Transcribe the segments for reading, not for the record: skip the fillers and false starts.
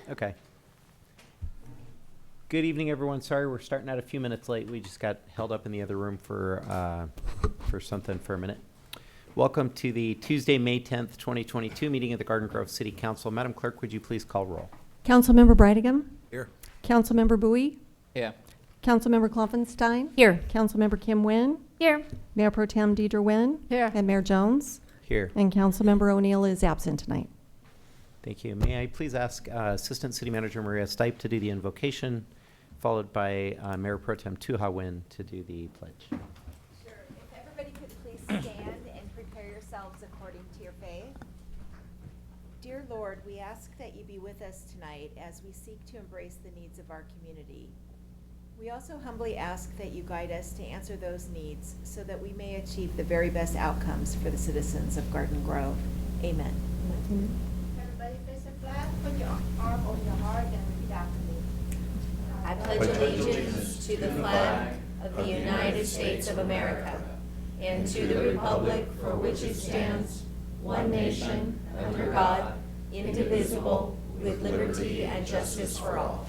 Okay. Good evening, everyone. Sorry we're starting out a few minutes late. We just got held up in the other room for something for a minute. Welcome to the Tuesday, May 10th, 2022 meeting of the Garden Grove City Council. Madam Clerk, would you please call roll? Councilmember Brightingham. Here. Councilmember Bowie. Yeah. Councilmember Klopfenstein. Here. Councilmember Kim Nguyen. Here. Mayor Pro Tem Deidre Nguyen. Here. And Mayor Jones. Here. And Councilmember O'Neill is absent tonight. Thank you. May I please ask Assistant City Manager Maria Stipe to do the invocation, followed by Mayor Pro Tem Tu Ha Nguyen to do the pledge. Sure. If everybody could please stand and prepare yourselves according to your faith. Dear Lord, we ask that you be with us tonight as we seek to embrace the needs of our community. We also humbly ask that you guide us to answer those needs so that we may achieve the very best outcomes for the citizens of Garden Grove. Amen. Everybody face the flag, put your arm on your heart and repeat after me. I pledge allegiance to the flag of the United States of America and to the republic for which it stands, one nation, under God, indivisible, with liberty and justice for all.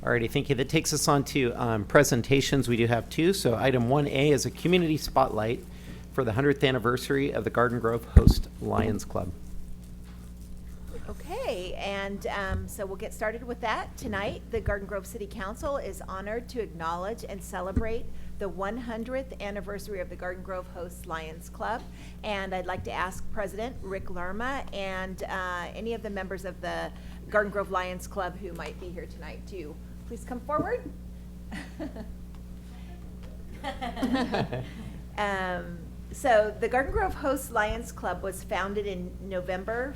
Alrighty, thank you. That takes us on to presentations. We do have two. So item 1A is a community spotlight for the 100th anniversary of the Garden Grove Host Lions Club. Okay, and so we'll get started with that. Tonight, the Garden Grove City Council is honored to acknowledge and celebrate the 100th anniversary of the Garden Grove Host Lions Club. And I'd like to ask President Rick Lerma and any of the members of the Garden Grove Lions Club who might be here tonight to please come forward. So the Garden Grove Host Lions Club was founded in November,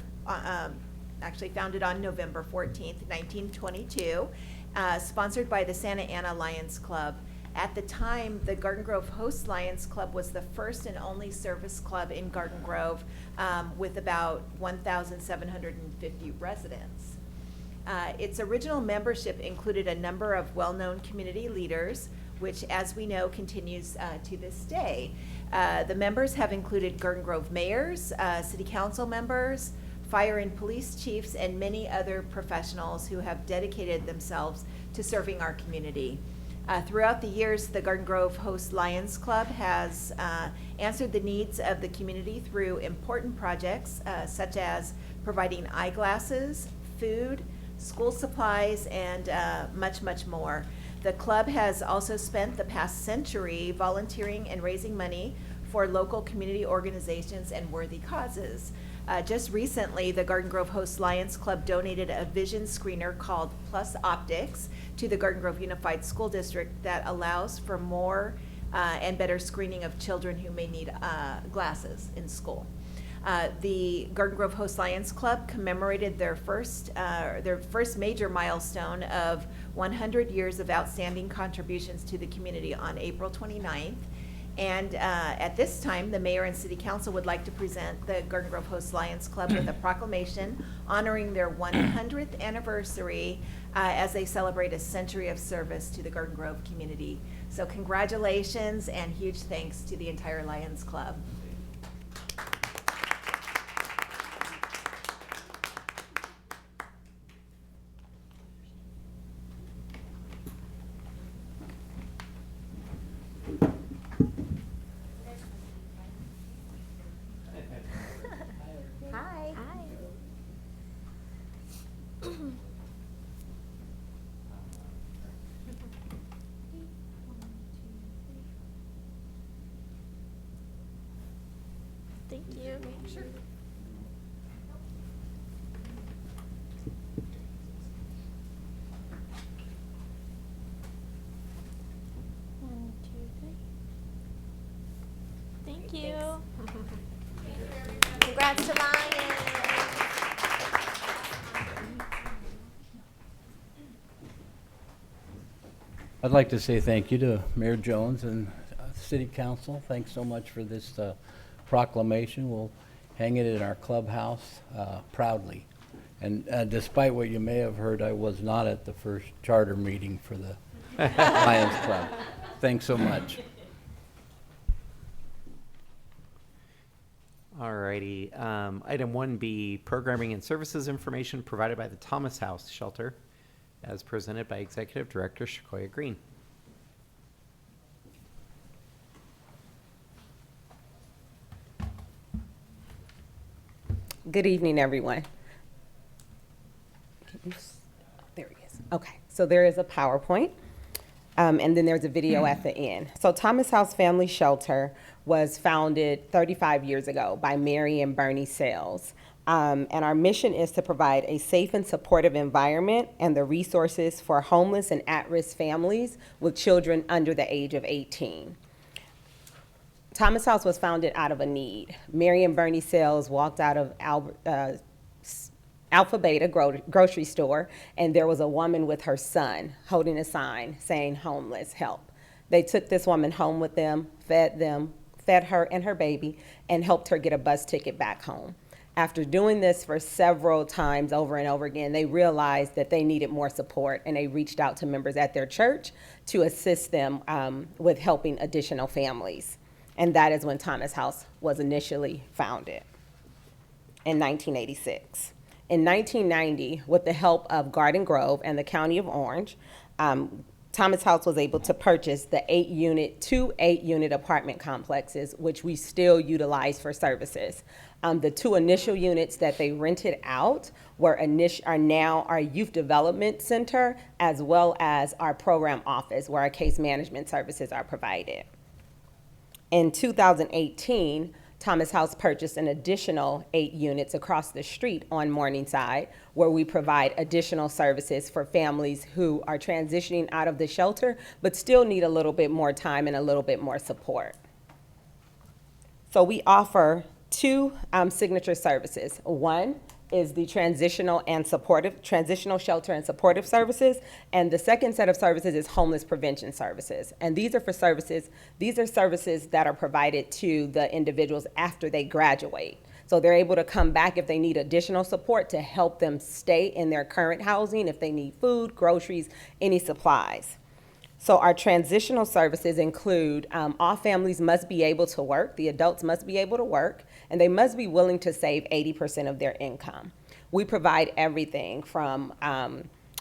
actually founded on November 14th, 1922, sponsored by the Santa Ana Lions Club. At the time, the Garden Grove Host Lions Club was the first and only service club in Garden Grove with about 1,750 residents. Its original membership included a number of well-known community leaders, which, as we know, continues to this day. The members have included Garden Grove mayors, city council members, fire and police chiefs, and many other professionals who have dedicated themselves to serving our community. Throughout the years, the Garden Grove Host Lions Club has answered the needs of the community through important projects such as providing eyeglasses, food, school supplies, and much, much more. The club has also spent the past century volunteering and raising money for local community organizations and worthy causes. Just recently, the Garden Grove Host Lions Club donated a vision screener called Plus Optics to the Garden Grove Unified School District that allows for more and better screening of children who may need glasses in school. The Garden Grove Host Lions Club commemorated their first major milestone of 100 years of outstanding contributions to the community on April 29th. And at this time, the mayor and city council would like to present the Garden Grove Host Lions Club with a proclamation honoring their 100th anniversary as they celebrate a century of service to the Garden Grove community. So congratulations and huge thanks to the entire Lions Club. Hi. Hi. Thank you. Sure. One, two, three. Thank you. Congrats to Lions. I'd like to say thank you to Mayor Jones and City Council. Thanks so much for this proclamation. We'll hang it in our clubhouse proudly. And despite what you may have heard, I was not at the first charter meeting for the Lions Club. Thanks so much. Alrighty. Item 1B, programming and services information provided by the Thomas House Shelter, as presented by Executive Director Shakoya Green. Good evening, everyone. There he is. Okay, so there is a PowerPoint, and then there's a video at the end. So Thomas House Family Shelter was founded 35 years ago by Mary and Bernie Sales. And our mission is to provide a safe and supportive environment and the resources for homeless and at-risk families with children under the age of 18. Thomas House was founded out of a need. Mary and Bernie Sales walked out of Alpha Beta grocery store, and there was a woman with her son holding a sign saying homeless, help. They took this woman home with them, fed her and her baby, and helped her get a bus ticket back home. After doing this for several times over and over again, they realized that they needed more support, and they reached out to members at their church to assist them with helping additional families. And that is when Thomas House was initially founded in 1986. In 1990, with the help of Garden Grove and the County of Orange, Thomas House was able to purchase the two 8-unit apartment complexes, which we still utilize for services. The 2 initial units that they rented out are now our youth development center, as well as our program office, where our case management services are provided. In 2018, Thomas House purchased an additional 8 units across the street on Morningside, where we provide additional services for families who are transitioning out of the shelter, but still need a little bit more time and a little bit more support. So we offer 2 signature services. One is the transitional shelter and supportive services, and the second set of services is homeless prevention services. And these are services that are provided to the individuals after they graduate. So they're able to come back if they need additional support to help them stay in their current housing, if they need food, groceries, any supplies. So our transitional services include all families must be able to work, the adults must be able to work, and they must be willing to save 80% of their income. We provide everything from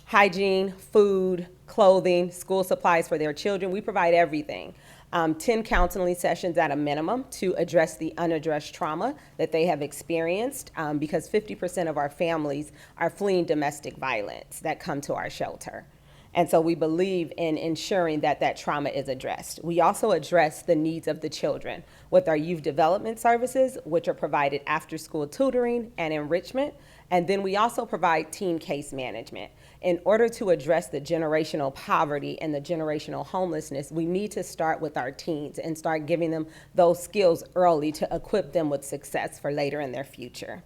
hygiene, food, clothing, school supplies for their children. We provide everything. 10 counseling sessions at a minimum to address the unaddressed trauma that they have experienced, because 50% of our families are fleeing domestic violence that come to our shelter. And so we believe in ensuring that that trauma is addressed. We also address the needs of the children with our youth development services, which are provided after school tutoring and enrichment. And then we also provide teen case management. In order to address the generational poverty and the generational homelessness, we need to start with our teens and start giving them those skills early to equip them with success for later in their future.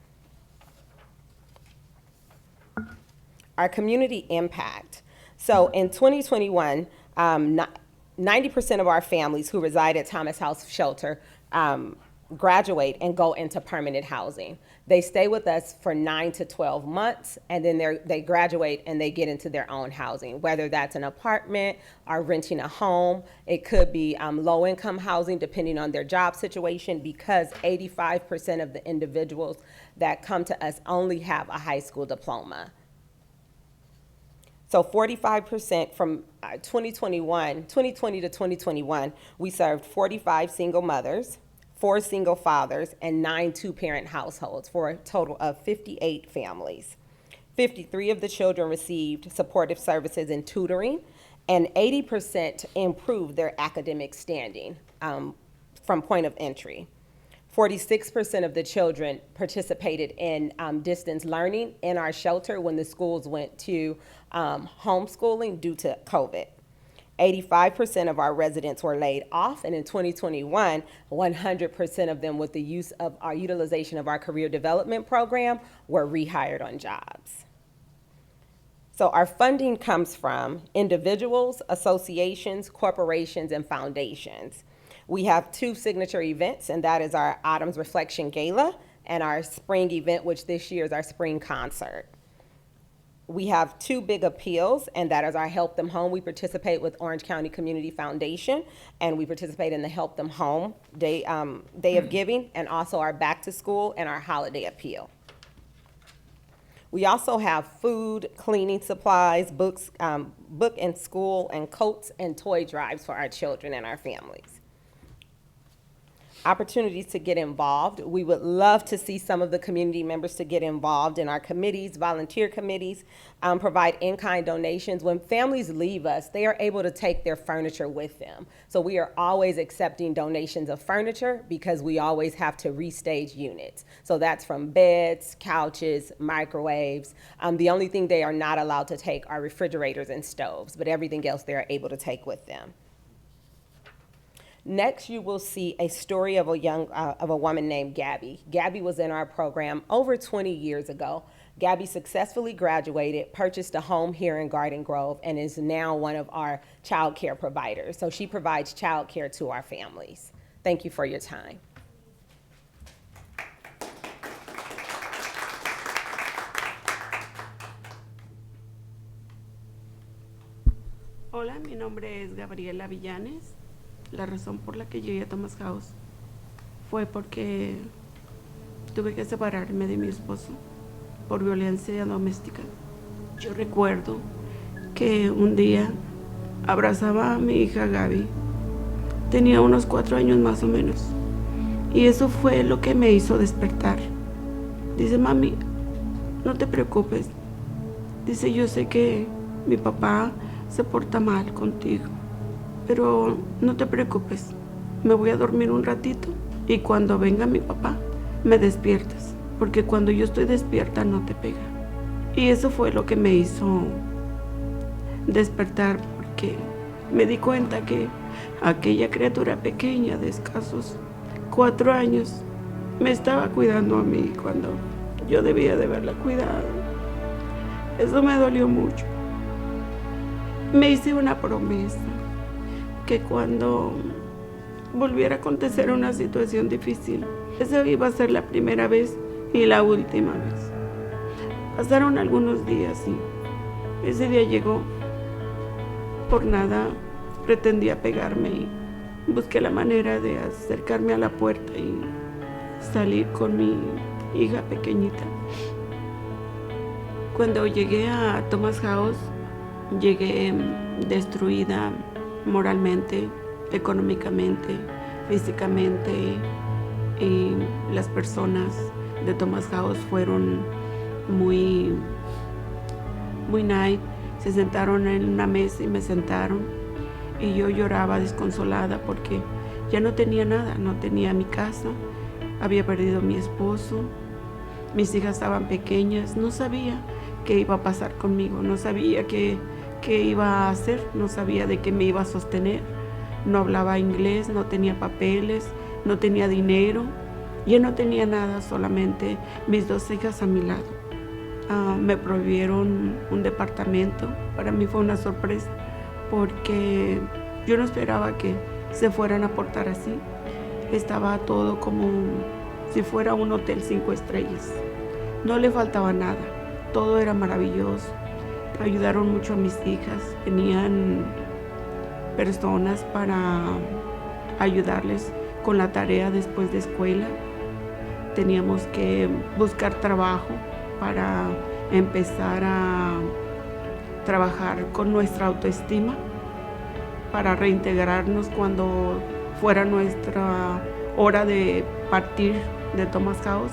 Our community impact. So in 2021, 90% of our families who reside at Thomas House Shelter graduate and go into permanent housing. They stay with us for 9 to 12 months, and then they graduate and they get into their own housing, whether that's an apartment or renting a home. It could be low-income housing, depending on their job situation, because 85% of the individuals that come to us only have a high school diploma. So 45% from 2020 to 2021, we served 45 single mothers, 4 single fathers, and 9 two-parent households for a total of 58 families. 53 of the children received supportive services and tutoring, and 80% improved their academic standing from point of entry. 46% of the children participated in distance learning in our shelter when the schools went to homeschooling due to COVID. 85% of our residents were laid off, and in 2021, 100% of them with the use of our utilization of our career development program were rehired on jobs. So our funding comes from individuals, associations, corporations, and foundations. We have 2 signature events, and that is our Autumn's Reflection Gala and our spring event, which this year is our spring concert. We have two big appeals, and that is our Help Them Home. We participate with Orange County Community Foundation, and we participate in the Help Them Home Day of Giving, and also our Back to School and our Holiday Appeal. We also have food, cleaning supplies, books, book and school, and coats and toy drives for our children and our families. Opportunities to get involved. We would love to see some of the community members to get involved in our committees, volunteer committees, provide in-kind donations. When families leave us, they are able to take their furniture with them. So we are always accepting donations of furniture because we always have to restage units. So that's from beds, couches, microwaves. The only thing they are not allowed to take are refrigerators and stoves, but everything else they are able to take with them. Next, you will see a story of a woman named Gabby. Gabby was in our program over 20 years ago. Gabby successfully graduated, purchased a home here in Garden Grove, and is now one of our child care providers. So she provides child care to our families. Thank you for your time. Hola, mi nombre es Gabriela Villanes. La razón por la que llegué a Thomas House fue porque tuve que separarme de mi esposo por violencia doméstica. Yo recuerdo que un día abrazaba a mi hija Gaby. Tenía unos 4 años más o menos. Y eso fue lo que me hizo despertar. Dice, mami, no te preocupes. Dice, yo sé que mi papá se porta mal contigo, pero no te preocupes. Me voy a dormir un ratito y cuando venga mi papá, me despiertas, porque cuando yo estoy despierta no te pega. Y eso fue lo que me hizo despertar, porque me di cuenta que aquella criatura pequeña de escasos 4 años me estaba cuidando a mí cuando yo debía de haberla cuidado. Eso me dolió mucho. Me hice una promesa que cuando volviera a acontecer una situación difícil, esa iba a ser la primera vez y la última vez. Pasaron algunos días y ese día llegó. Por nada pretendía pegarme y busqué la manera de acercarme a la puerta y salir con mi hija pequeñita. Cuando llegué a Thomas House, llegué destruida moralmente, económicamente, físicamente, y las personas de Thomas House fueron muy nice. Se sentaron en una mesa y me sentaron y yo lloraba desconsolada porque ya no tenía nada, no tenía mi casa, había perdido a mi esposo, mis hijas estaban pequeñas, no sabía qué iba a pasar conmigo, no sabía qué iba a hacer, no sabía de qué me iba a sostener, no hablaba inglés, no tenía papeles, no tenía dinero, yo no tenía nada, solamente mis 2 hijas a mi lado. Me prohibieron un departamento, para mí fue una sorpresa porque yo no esperaba que se fueran a portar así. Estaba todo como si fuera un hotel 5 estrellas, no le faltaba nada, todo era maravilloso. Ayudaron mucho a mis hijas, tenían personas para ayudarles con la tarea después de escuela. Teníamos que buscar trabajo para empezar a trabajar con nuestra autoestima, para reintegrarnos cuando fuera nuestra hora de partir de Thomas House.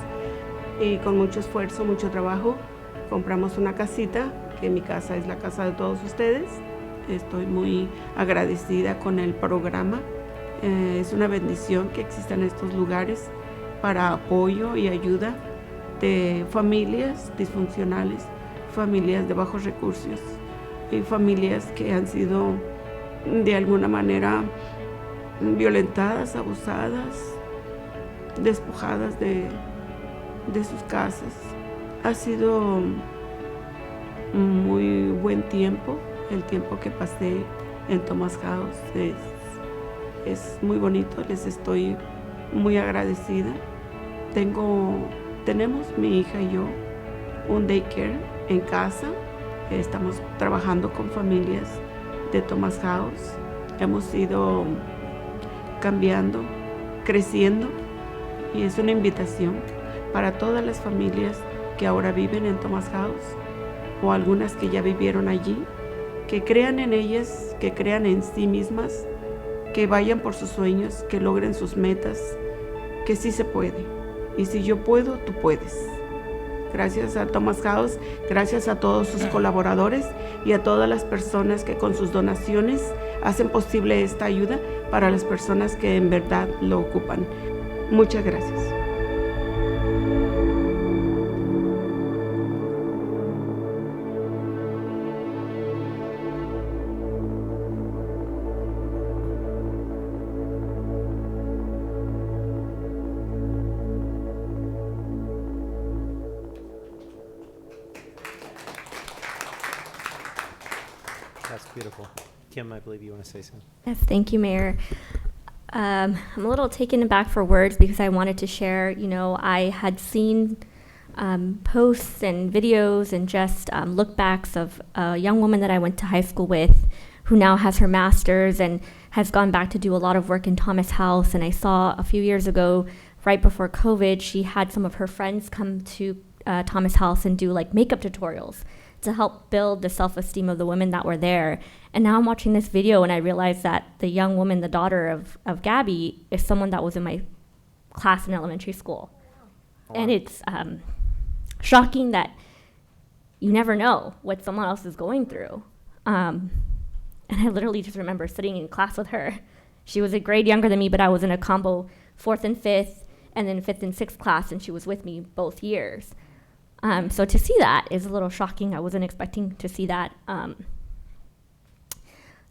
Y con mucho esfuerzo, mucho trabajo, compramos una casita, que mi casa es la casa de todos ustedes. Estoy muy agradecida con el programa. Es una bendición que existan estos lugares para apoyo y ayuda de familias disfuncionales, familias de bajos recursos y familias que han sido de alguna manera violentadas, abusadas, despojadas de sus casas. Ha sido muy buen tiempo, el tiempo que pasé en Thomas House es muy bonito, les estoy muy agradecida. Tenemos mi hija y yo un daycare en casa, Estamos trabajando con familias de Thomas House. Hemos ido cambiando, creciendo, y es una invitación para todas las familias que ahora viven en Thomas House o algunas que ya vivieron allí, que crean en ellas, que crean en sí mismas, que vayan por sus sueños, que logren sus metas, que sí se puede. Y si yo puedo, tú puedes. Gracias a Thomas House, gracias a todos sus colaboradores y a todas las personas que con sus donaciones hacen posible esta ayuda para las personas que en verdad lo ocupan. Muchas gracias. That's beautiful. Kim, I believe you want to say something. Yes, thank you, Mayor. I'm a little taken aback for words because I wanted to share, I had seen posts and videos and just look backs of a young woman that I went to high school with who now has her master's and has gone back to do a lot of work in Thomas House. And I saw a few years ago, right before COVID, she had some of her friends come to Thomas House and do like makeup tutorials to help build the self-esteem of the women that were there. And now I'm watching this video and I realize that the young woman, the daughter of Gabby, is someone that was in my class in elementary school. And it's shocking that you never know what someone else is going through. And I literally just remember sitting in class with her. She was a grade younger than me, but I was in a combo 4th and 5th, and then 5th and 6th class, and she was with me both years. So to see that is a little shocking. I wasn't expecting to see that.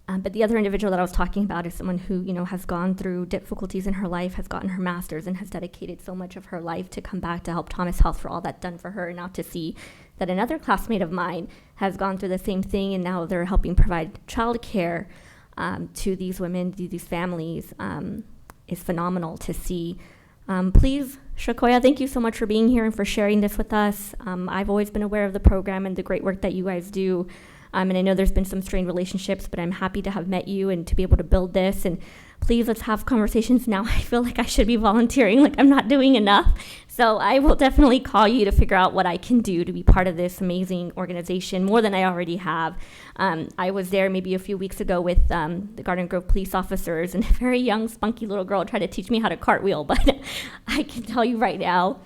But the other individual that I was talking about is someone who, has gone through difficulties in her life, has gotten her master's, and has dedicated so much of her life to come back to help Thomas Health for all that's done for her. And now to see that another classmate of mine has gone through the same thing, and now they're helping provide childcare to these women, to these families, is phenomenal to see. Please, Shakoya, thank you so much for being here and for sharing this with us. I've always been aware of the program and the great work that you guys do. And I know there's been some strained relationships, but I'm happy to have met you and to be able to build this. And please, let's have conversations now. I feel like I should be volunteering, like I'm not doing enough. So I will definitely call you to figure out what I can do to be part of this amazing organization, more than I already have. I was there maybe a few weeks ago with the Garden Grove police officers, and a very young, spunky little girl tried to teach me how to cartwheel. But I can tell you right now,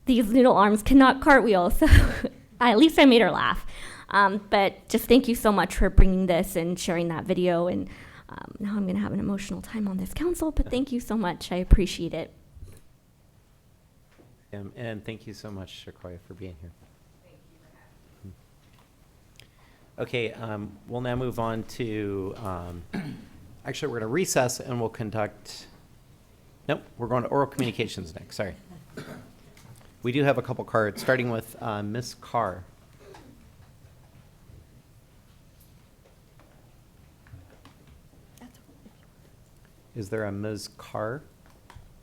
these little arms cannot cartwheel. So at least I made her laugh. But just thank you so much for bringing this and sharing that video. And now I'm going to have an emotional time on this council, but thank you so much. I appreciate it. And thank you so much, Shakoya, for being here. Okay, we'll now move on to, actually, we're going to recess and we'll conduct, nope, we're going to oral communications next, sorry. We do have a couple cards, starting with Ms. Carr. Is there a Ms. Carr?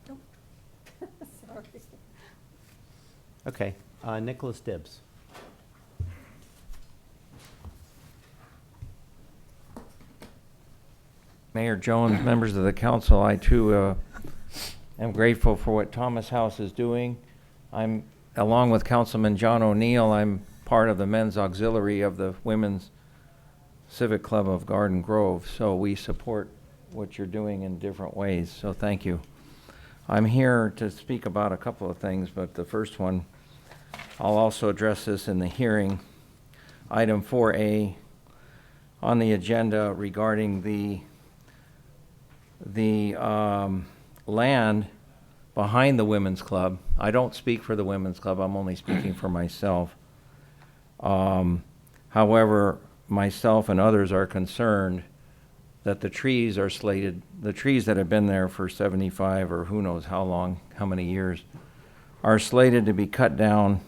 No. Sorry. Okay, Nicholas Dibbs. Mayor Jones, members of the council, I too am grateful for what Thomas House is doing. I'm, along with Councilman John O'Neill, I'm part of the men's auxiliary of the Women's Civic Club of Garden Grove, so we support what you're doing in different ways, so thank you. I'm here to speak about a couple of things, but the first one, I'll also address this in the hearing. Item 4A on the agenda regarding the land behind the Women's Club. I don't speak for the Women's Club, I'm only speaking for myself. However, myself and others are concerned that the trees are slated, the trees that have been there for 75 or who knows how long, how many years, are slated to be cut down.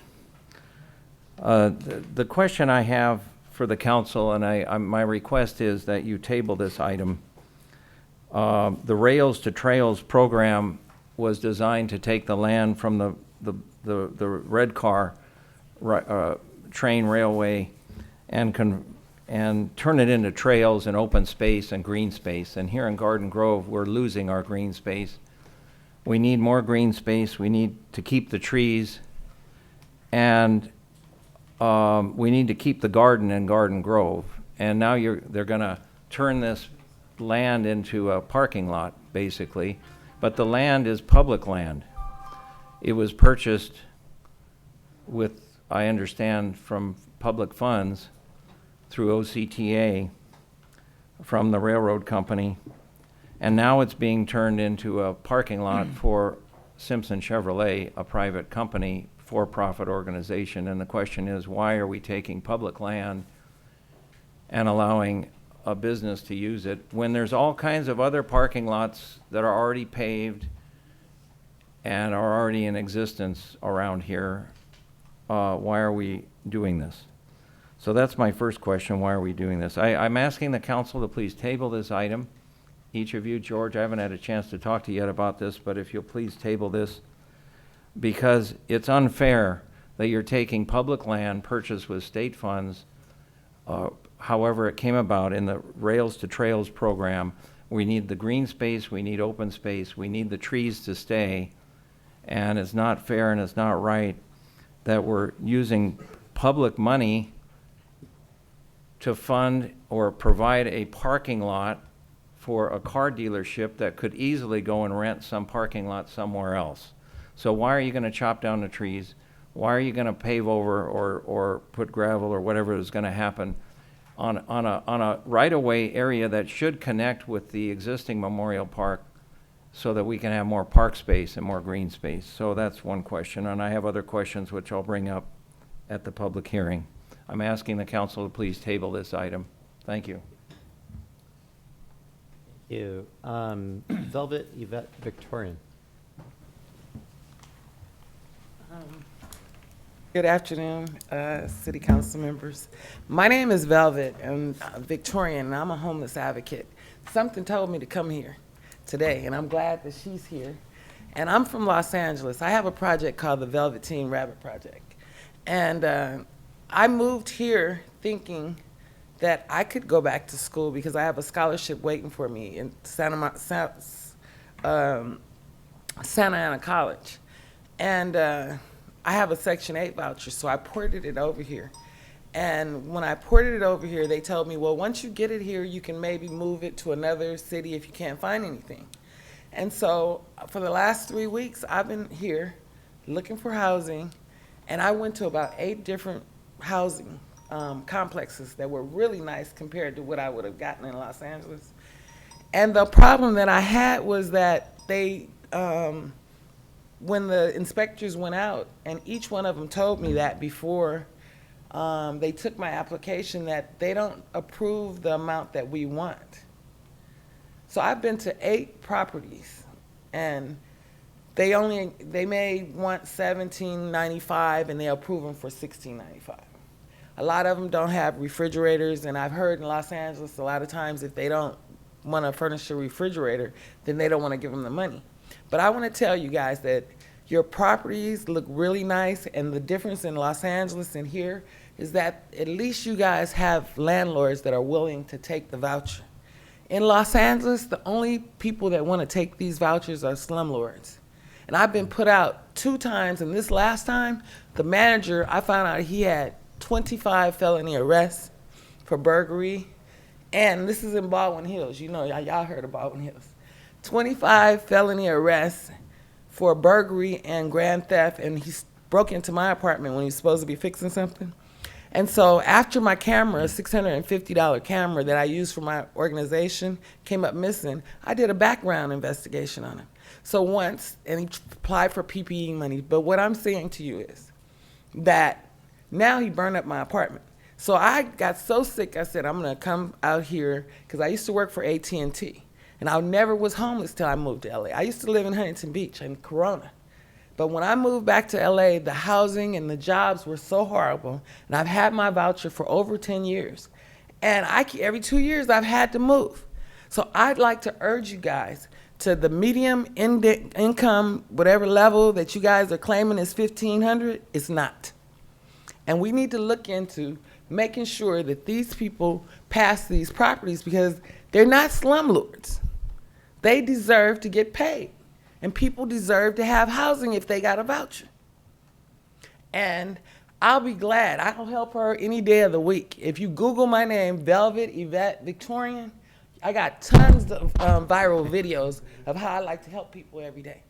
The question I have for the council, and my request is that you table this item. The Rails to Trails program was designed to take the land from the red car train railway and turn it into trails and open space and green space. And here in Garden Grove, we're losing our green space. We need more green space. We need to keep the trees. And we need to keep the garden in Garden Grove. And now they're going to turn this land into a parking lot, basically. But the land is public land. It was purchased with, I understand, from public funds through OCTA from the railroad company. And now it's being turned into a parking lot for Simpson Chevrolet, a private company, for-profit organization. And the question is, why are we taking public land and allowing a business to use it when there's all kinds of other parking lots that are already paved and are already in existence around here? Why are we doing this? So that's my first question, why are we doing this? I'm asking the council to please table this item. Each of you, George, I haven't had a chance to talk to you yet about this, but if you'll please table this, because it's unfair that you're taking public land purchased with state funds, however it came about in the Rails to Trails program. We need the green space, we need open space, we need the trees to stay, and it's not fair and it's not right that we're using public money to fund or provide a parking lot for a car dealership that could easily go and rent some parking lot somewhere else. So why are you going to chop down the trees? Why are you going to pave over or put gravel or whatever is going to happen on a right-of-way area that should connect with the existing Memorial Park so that we can have more park space and more green space? So that's one question, and I have other questions which I'll bring up at the public hearing. I'm asking the council to please table this item. Thank you. Thank you. Velvet Yvette Victorian. Good afternoon, City Council members. My name is Velvet and Victorian, and I'm a homeless advocate. Something told me to come here today, and I'm glad that she's here. And I'm from Los Angeles. I have a project called the Velveteen Rabbit Project. And I moved here thinking that I could go back to school because I have a scholarship waiting for me in Santa Ana College. And I have a Section 8 voucher, so I ported it over here. And when I ported it over here, they told me, well, once you get it here, you can maybe move it to another city if you can't find anything. And so for the last 3 weeks, I've been here looking for housing, and I went to about 8 different housing complexes that were really nice compared to what I would have gotten in Los Angeles. And the problem that I had was that they, when the inspectors went out, and each one of them told me that before they took my application, that they don't approve the amount that we want. So I've been to 8 properties, and they may want $17.95, and they approve them for $16.95. A lot of them don't have refrigerators, and I've heard in Los Angeles a lot of times if they don't want to furnish a refrigerator, then they don't want to give them the money. But I want to tell you guys that your properties look really nice, and the difference in Los Angeles and here is that at least you guys have landlords that are willing to take the voucher. In Los Angeles, the only people that want to take these vouchers are slumlords. And I've been put out 2 times, and this last time, the manager, I found out he had 25 felony arrests for burglary, and this is in Baldwin Hills. You know, y'all heard of Baldwin Hills. 25 felony arrests for burglary and grand theft, and he broke into my apartment when he was supposed to be fixing something. And so after my camera, a $650 camera that I used for my organization, came up missing, I did a background investigation on him. So once, and he applied for PPE money, but what I'm saying to you is that now he burned up my apartment. So I got so sick, I said, I'm gonna come out here, because I used to work for AT&T. And I never was homeless till I moved to LA. I used to live in Huntington Beach in Corona. But when I moved back to LA, the housing and the jobs were so horrible. And I've had my voucher for over 10 years. And every 2 years, I've had to move. So I'd like to urge you guys to the medium income, whatever level that you guys are claiming is $1,500, it's not. And we need to look into making sure that these people pass these properties because they're not slumlords. They deserve to get paid. And people deserve to have housing if they got a voucher. And I'll be glad. I'll help her any day of the week. If you Google my name, Velvet Yvette Victorian, I got tons of viral videos of how I like to help people every day.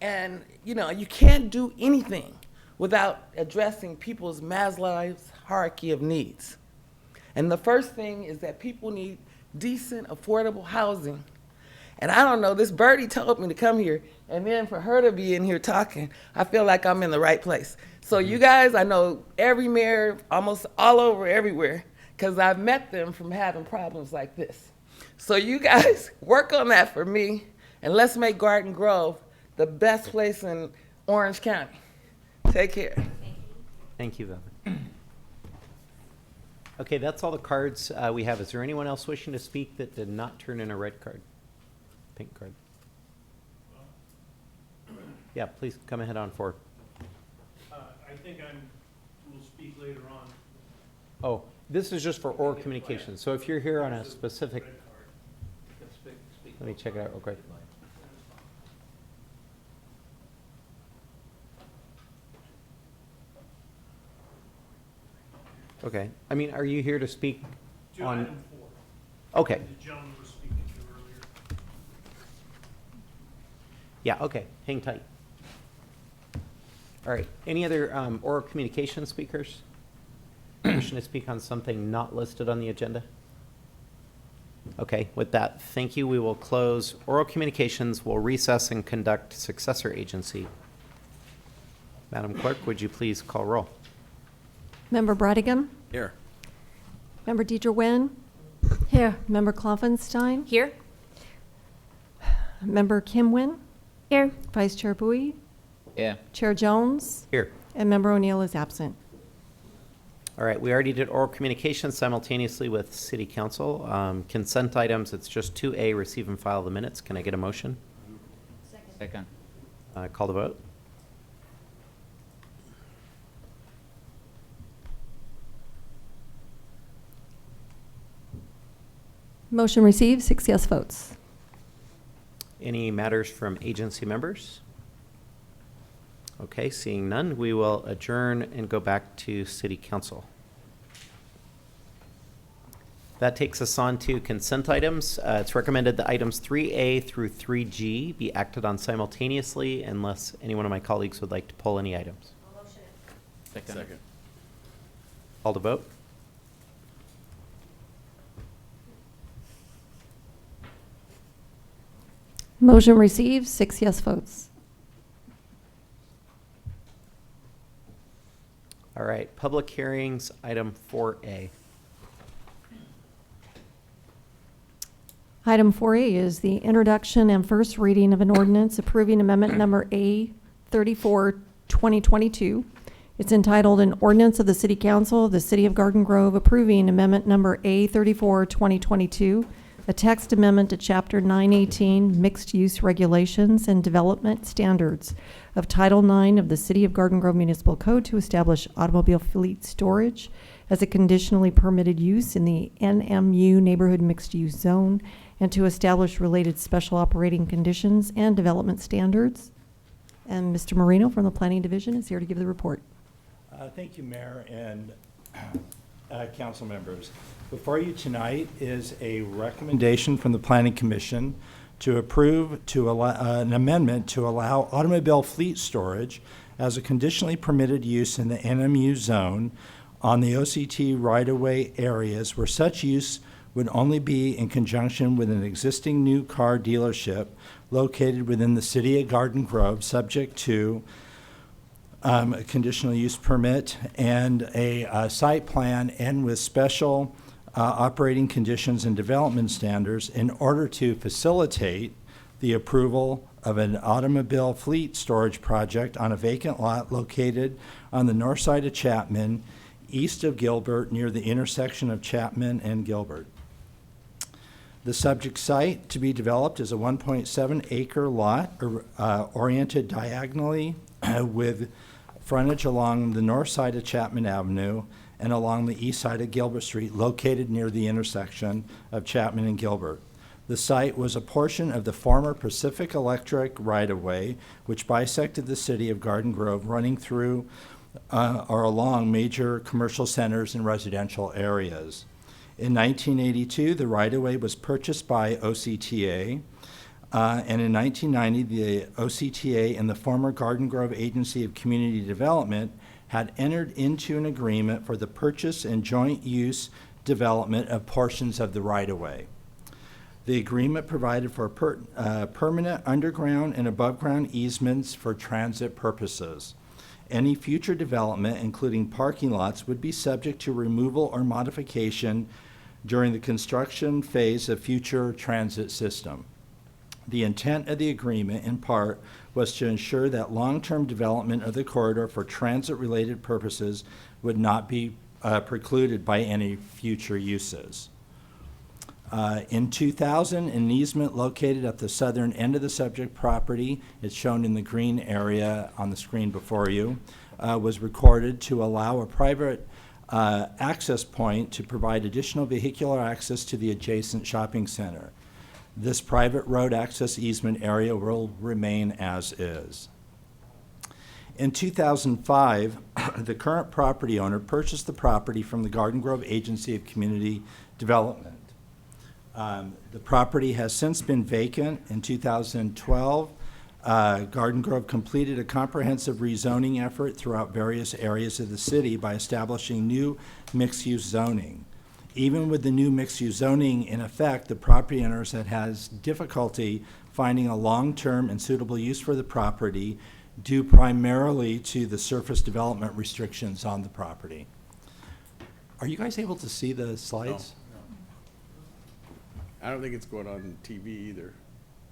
And, you know, you can't do anything without addressing people's Maslow's hierarchy of needs. And the first thing is that people need decent, affordable housing. And I don't know, this birdie told me to come here, and then for her to be in here talking, I feel like I'm in the right place. So you guys, I know every mayor, almost all over everywhere, because I've met them from having problems like this. So you guys, work on that for me, and let's make Garden Grove the best place in Orange County. Take care. Thank you, Velvet. Okay, that's all the cards we have. Is there anyone else wishing to speak that did not turn in a red card? Pink card. Yeah, please come ahead on forward. I think will speak later on. Oh, this is just for oral communication. So if you're here on a specific, let me check it out real quick. Okay. I mean, are you here to speak on? Item 4. Okay. The gentleman was speaking to earlier. Yeah, okay. Hang tight. All right. Any other oral communication speakers? Wishing to speak on something not listed on the agenda? Okay, with that, thank you. We will close oral communications. We'll recess and conduct successor agency. Madam Clerk, would you please call roll? Member Bredigan? Here. Member Deidre Nguyen? Here. Member Klopfenstein? Here? Member Kim Nguyen? Here. Vice Chair Bowie? Yeah. Chair Jones? Here. And Member O'Neill is absent. All right, we already did oral communications simultaneously with City Council. Consent items, it's just 2A, receive and file the minutes. Can I get a motion? Second. Call the vote. Motion received, 6 yes votes. Any matters from agency members? Okay, seeing none, we will adjourn and go back to City Council. That takes us on to consent items. It's recommended that items 3A through 3G be acted on simultaneously unless any one of my colleagues would like to pull any items. Second. Call the vote. Motion received, 6 yes votes. All right, public hearings, item 4A. Item 4A is the introduction and first reading of an ordinance approving amendment number A34, 2022. It's entitled An Ordinance of the City Council of the City of Garden Grove approving amendment number A34, 2022, a text amendment to Chapter 918 Mixed Use Regulations and Development Standards of Title 9 of the City of Garden Grove Municipal Code to establish automobile fleet storage as a conditionally permitted use in the NMU Neighborhood Mixed Use Zone and to establish related special operating conditions and development standards. And Mr. Marino from the Planning Division is here to give the report. Thank you, Mayor and council members. Before you tonight is a recommendation from the Planning Commission to approve an amendment to allow automobile fleet storage as a conditionally permitted use in the NMU zone on the OCT right-of-way areas where such use would only be in conjunction with an existing new car dealership located within the City of Garden Grove, subject to a conditional use permit and a site plan, and with special operating conditions and development standards in order to facilitate the approval of an automobile fleet storage project on a vacant lot located on the north side of Chapman, east of Gilbert, near the intersection of Chapman and Gilbert. The subject site to be developed is a 1.7 acre lot oriented diagonally with frontage along the north side of Chapman Avenue and along the east side of Gilbert Street, located near the intersection of Chapman and Gilbert. The site was a portion of the former Pacific Electric right-of-way, which bisected the city of Garden Grove, running through or along major commercial centers and residential areas. In 1982, the right-of-way was purchased by OCTA, and in 1990, the OCTA and the former Garden Grove Agency of Community Development had entered into an agreement for the purchase and joint use development of portions of the right-of-way. The agreement provided for permanent underground and above-ground easements for transit purposes. Any future development, including parking lots, would be subject to removal or modification during the construction phase of future transit system. The intent of the agreement, in part, was to ensure that long-term development of the corridor for transit-related purposes would not be precluded by any future uses. In 2000, an easement located at the southern end of the subject property, it's shown in the green area on the screen before you, was recorded to allow a private access point to provide additional vehicular access to the adjacent shopping center. This private road access easement area will remain as is. In 2005, the current property owner purchased the property from the Garden Grove Agency of Community Development. The property has since been vacant. In 2012, Garden Grove completed a comprehensive rezoning effort throughout various areas of the city by establishing new mixed-use zoning. Even with the new mixed-use zoning in effect, the property owners has difficulty finding a long-term and suitable use for the property due primarily to the surface development restrictions on the property. Are you guys able to see the slides? I don't think it's going on TV either.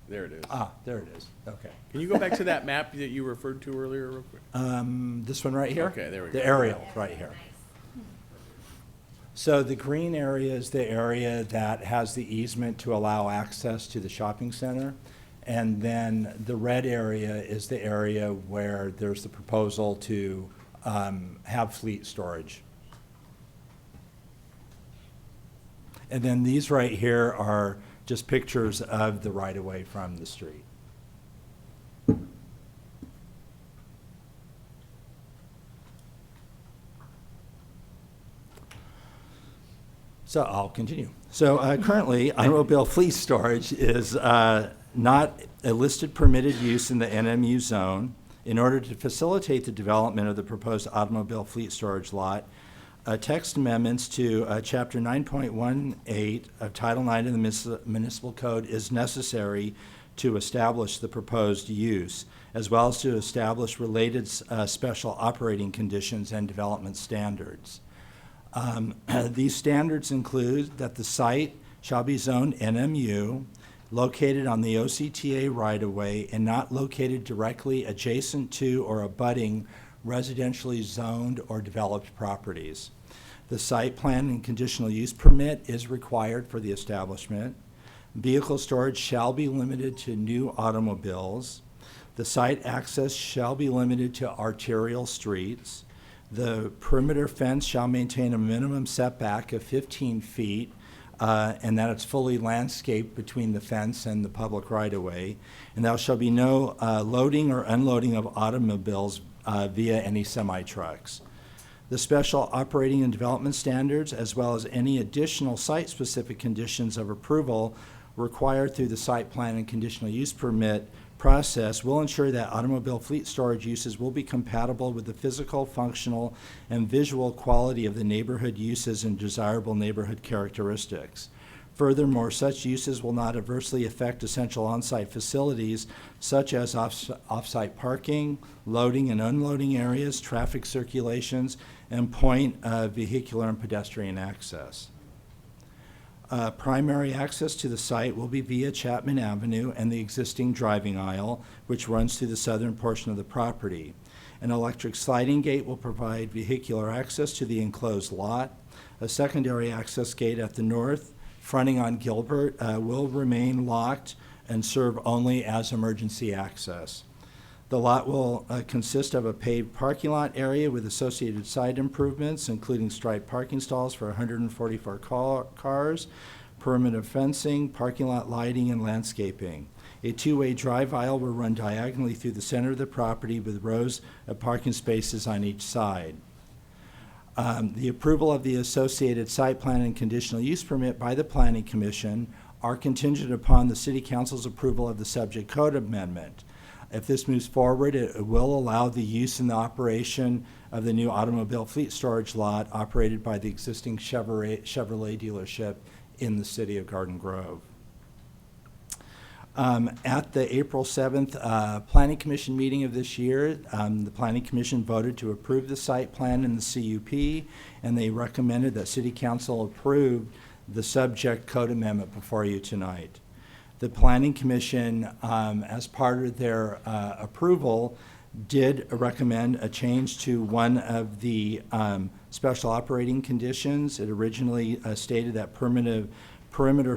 There it is. Ah, there it is. Okay. Can you go back to that map that you referred to earlier real quick? This one right here? Okay, there we go. The aerial right here. So the green area is the area that has the easement to allow access to the shopping center. And then the red area is the area where there's the proposal to have fleet storage. And then these right here are just pictures of the right-of-way from the street. So I'll continue. So currently, automobile fleet storage is not a listed permitted use in the NMU zone. In order to facilitate the development of the proposed automobile fleet storage lot, text amendments to Chapter 9.18 of Title IX of the Municipal Code is necessary to establish the proposed use, as well as to establish related special operating conditions and development standards. These standards include that the site shall be zoned NMU, located on the OCTA right-of-way, and not located directly adjacent to or abutting residentially zoned or developed properties. The site plan and conditional use permit is required for the establishment. Vehicle storage shall be limited to new automobiles. The site access shall be limited to arterial streets. The perimeter fence shall maintain a minimum setback of 15 feet and that it's fully landscaped between the fence and the public right-of-way. And there shall be no loading or unloading of automobiles via any semi-trucks. The special operating and development standards, as well as any additional site-specific conditions of approval required through the site plan and conditional use permit process, will ensure that automobile fleet storage uses will be compatible with the physical, functional, and visual quality of the neighborhood uses and desirable neighborhood characteristics. Furthermore, such uses will not adversely affect essential on-site facilities such as off-site parking, loading and unloading areas, traffic circulations, and point vehicular and pedestrian access. Primary access to the site will be via Chapman Avenue and the existing driving aisle, which runs through the southern portion of the property. An electric sliding gate will provide vehicular access to the enclosed lot. A secondary access gate at the north, fronting on Gilbert, will remain locked and serve only as emergency access. The lot will consist of a paved parking lot area with associated side improvements, including striped parking stalls for 144 cars, perimeter fencing, parking lot lighting, and landscaping. A two-way drive aisle will run diagonally through the center of the property with rows of parking spaces on each side. The approval of the associated site plan and conditional use permit by the Planning Commission are contingent upon the City Council's approval of the subject code amendment. If this moves forward, it will allow the use and the operation of the new automobile fleet storage lot operated by the existing Chevrolet dealership in the city of Garden Grove. At the April 7th Planning Commission meeting of this year, the Planning Commission voted to approve the site plan and the CUP, and they recommended that City Council approve the subject code amendment before you tonight. The Planning Commission, as part of their approval, did recommend a change to one of the special operating conditions. It originally stated that perimeter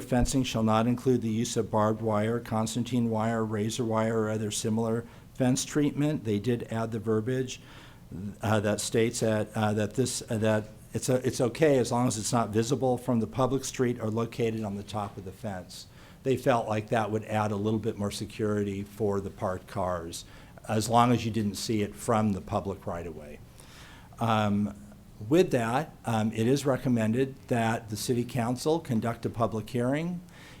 fencing shall not include the use of barbed wire, concertina wire, razor wire, or other similar fence treatment. They did add the verbiage that states that it's okay as long as it's not visible from the public street or located on the top of the fence. They felt like that would add a little bit more security for the parked cars, as long as you didn't see it from the public right-of-way. With that, it is recommended that the City Council conduct a public hearing,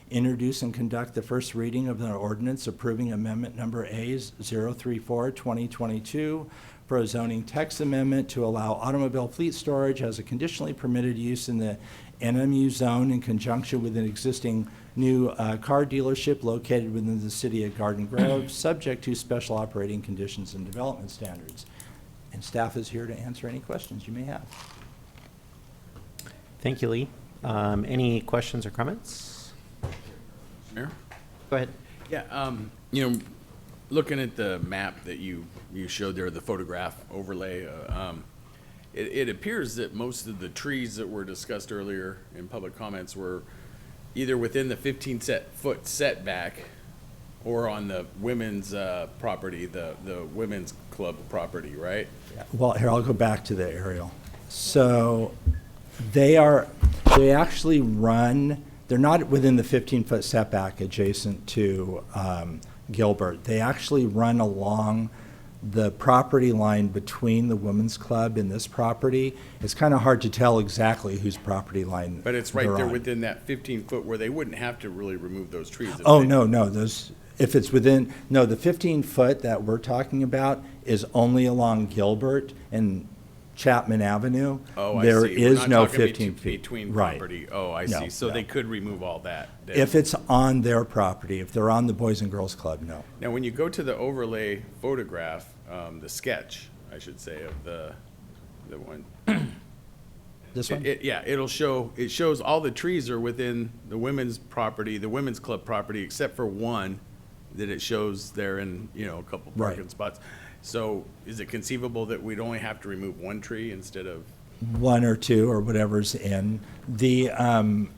introduce and conduct the first reading of an ordinance approving amendment number A034-2022 for a zoning text amendment to allow automobile fleet storage as a conditionally permitted use in the NMU zone in conjunction with an existing new car dealership located within the city of Garden Grove, subject to special operating conditions and development standards. And staff is here to answer any questions you may have. Thank you, Lee. Any questions or comments? Mayor? Go ahead. Yeah, you know, looking at the map that you showed there, the photograph overlay, it appears that most of the trees that were discussed earlier in public comments were either within the 15-foot setback or on the women's property, the women's club property, right? Well, here, I'll go back to the aerial. So they actually run, they're not within the 15-foot setback adjacent to Gilbert. They actually run along the property line between the women's club and this property. It's kind of hard to tell exactly whose property line. But it's right they're there on. within that 15-foot where they wouldn't have to really remove those trees. if Oh, they- no, those, if it's within, no, the 15-foot that we're talking about is only along Gilbert and Chapman Avenue. Oh, I see. There We're is not no talking 15 feet. Between Right. property. Oh, I No, see. So no. they could remove all that. then. If it's on their property, if they're on the Boys and Girls Club, no. Now, when you go to the overlay photograph, the sketch, I should say, of the one. This one? Yeah, it shows all the trees are within the women's property, the women's club property, except for one that it shows there in, a couple Right. parking spots. So is it conceivable that we'd only have to remove one tree instead of? One or two or whatever's in. The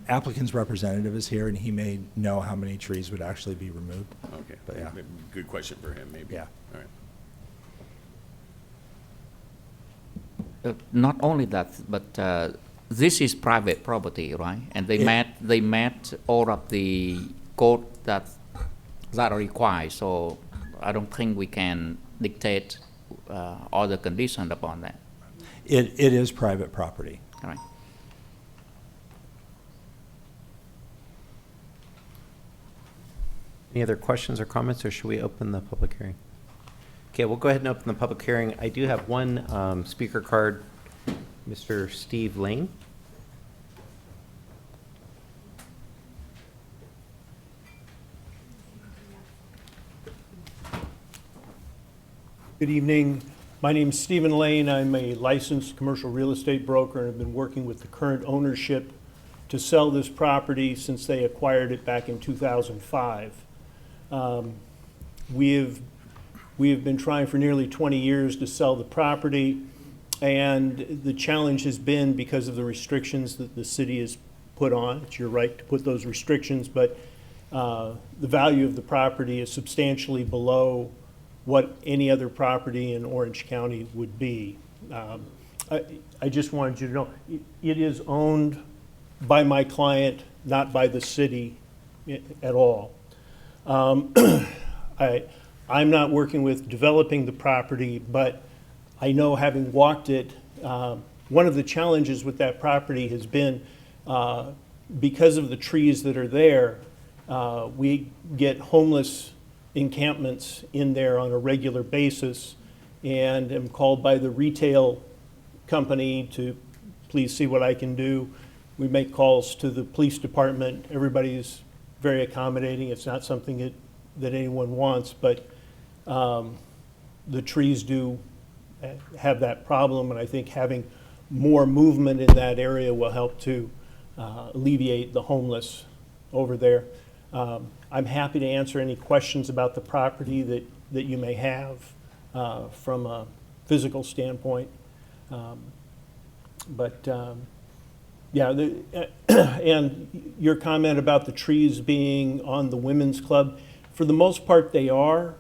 applicant's representative is here and he may know how many trees would actually be removed. Okay, But yeah. maybe good question for him, maybe. Yeah. All right. Not only that, but this is private property, right? And they met all of the code that are required. So I don't think we can dictate all the conditions upon that. It is private property. All right. Any other questions or comments, or should we open the public hearing? Okay, we'll go ahead and open the public hearing. I do have one speaker card, Mr. Steve Lane. Good evening. My name is Stephen Lane. I'm a licensed commercial real estate broker and have been working with the current ownership to sell this property since they acquired it back in 2005. We have been trying for nearly 20 years to sell the property, and the challenge has been because of the restrictions that the city has put on. It's your right to put those restrictions, but the value of the property is substantially below what any other property in Orange County would be. I just wanted you to know, it is owned by my client, not by the city at all. I'm not working with developing the property, but I know, having walked it, one of the challenges with that property has been, because of the trees that are there, we get homeless encampments in there on a regular basis, and am called by the retail company to please see what I can do. We make calls to the police department. Everybody's very accommodating. It's not something that anyone wants, but the trees do have that problem, and I think having more movement in that area will help to alleviate the homeless over there. I'm happy to answer any questions about the property that you may have from a physical standpoint. And your comment about the trees being on the women's club, for the most part they are.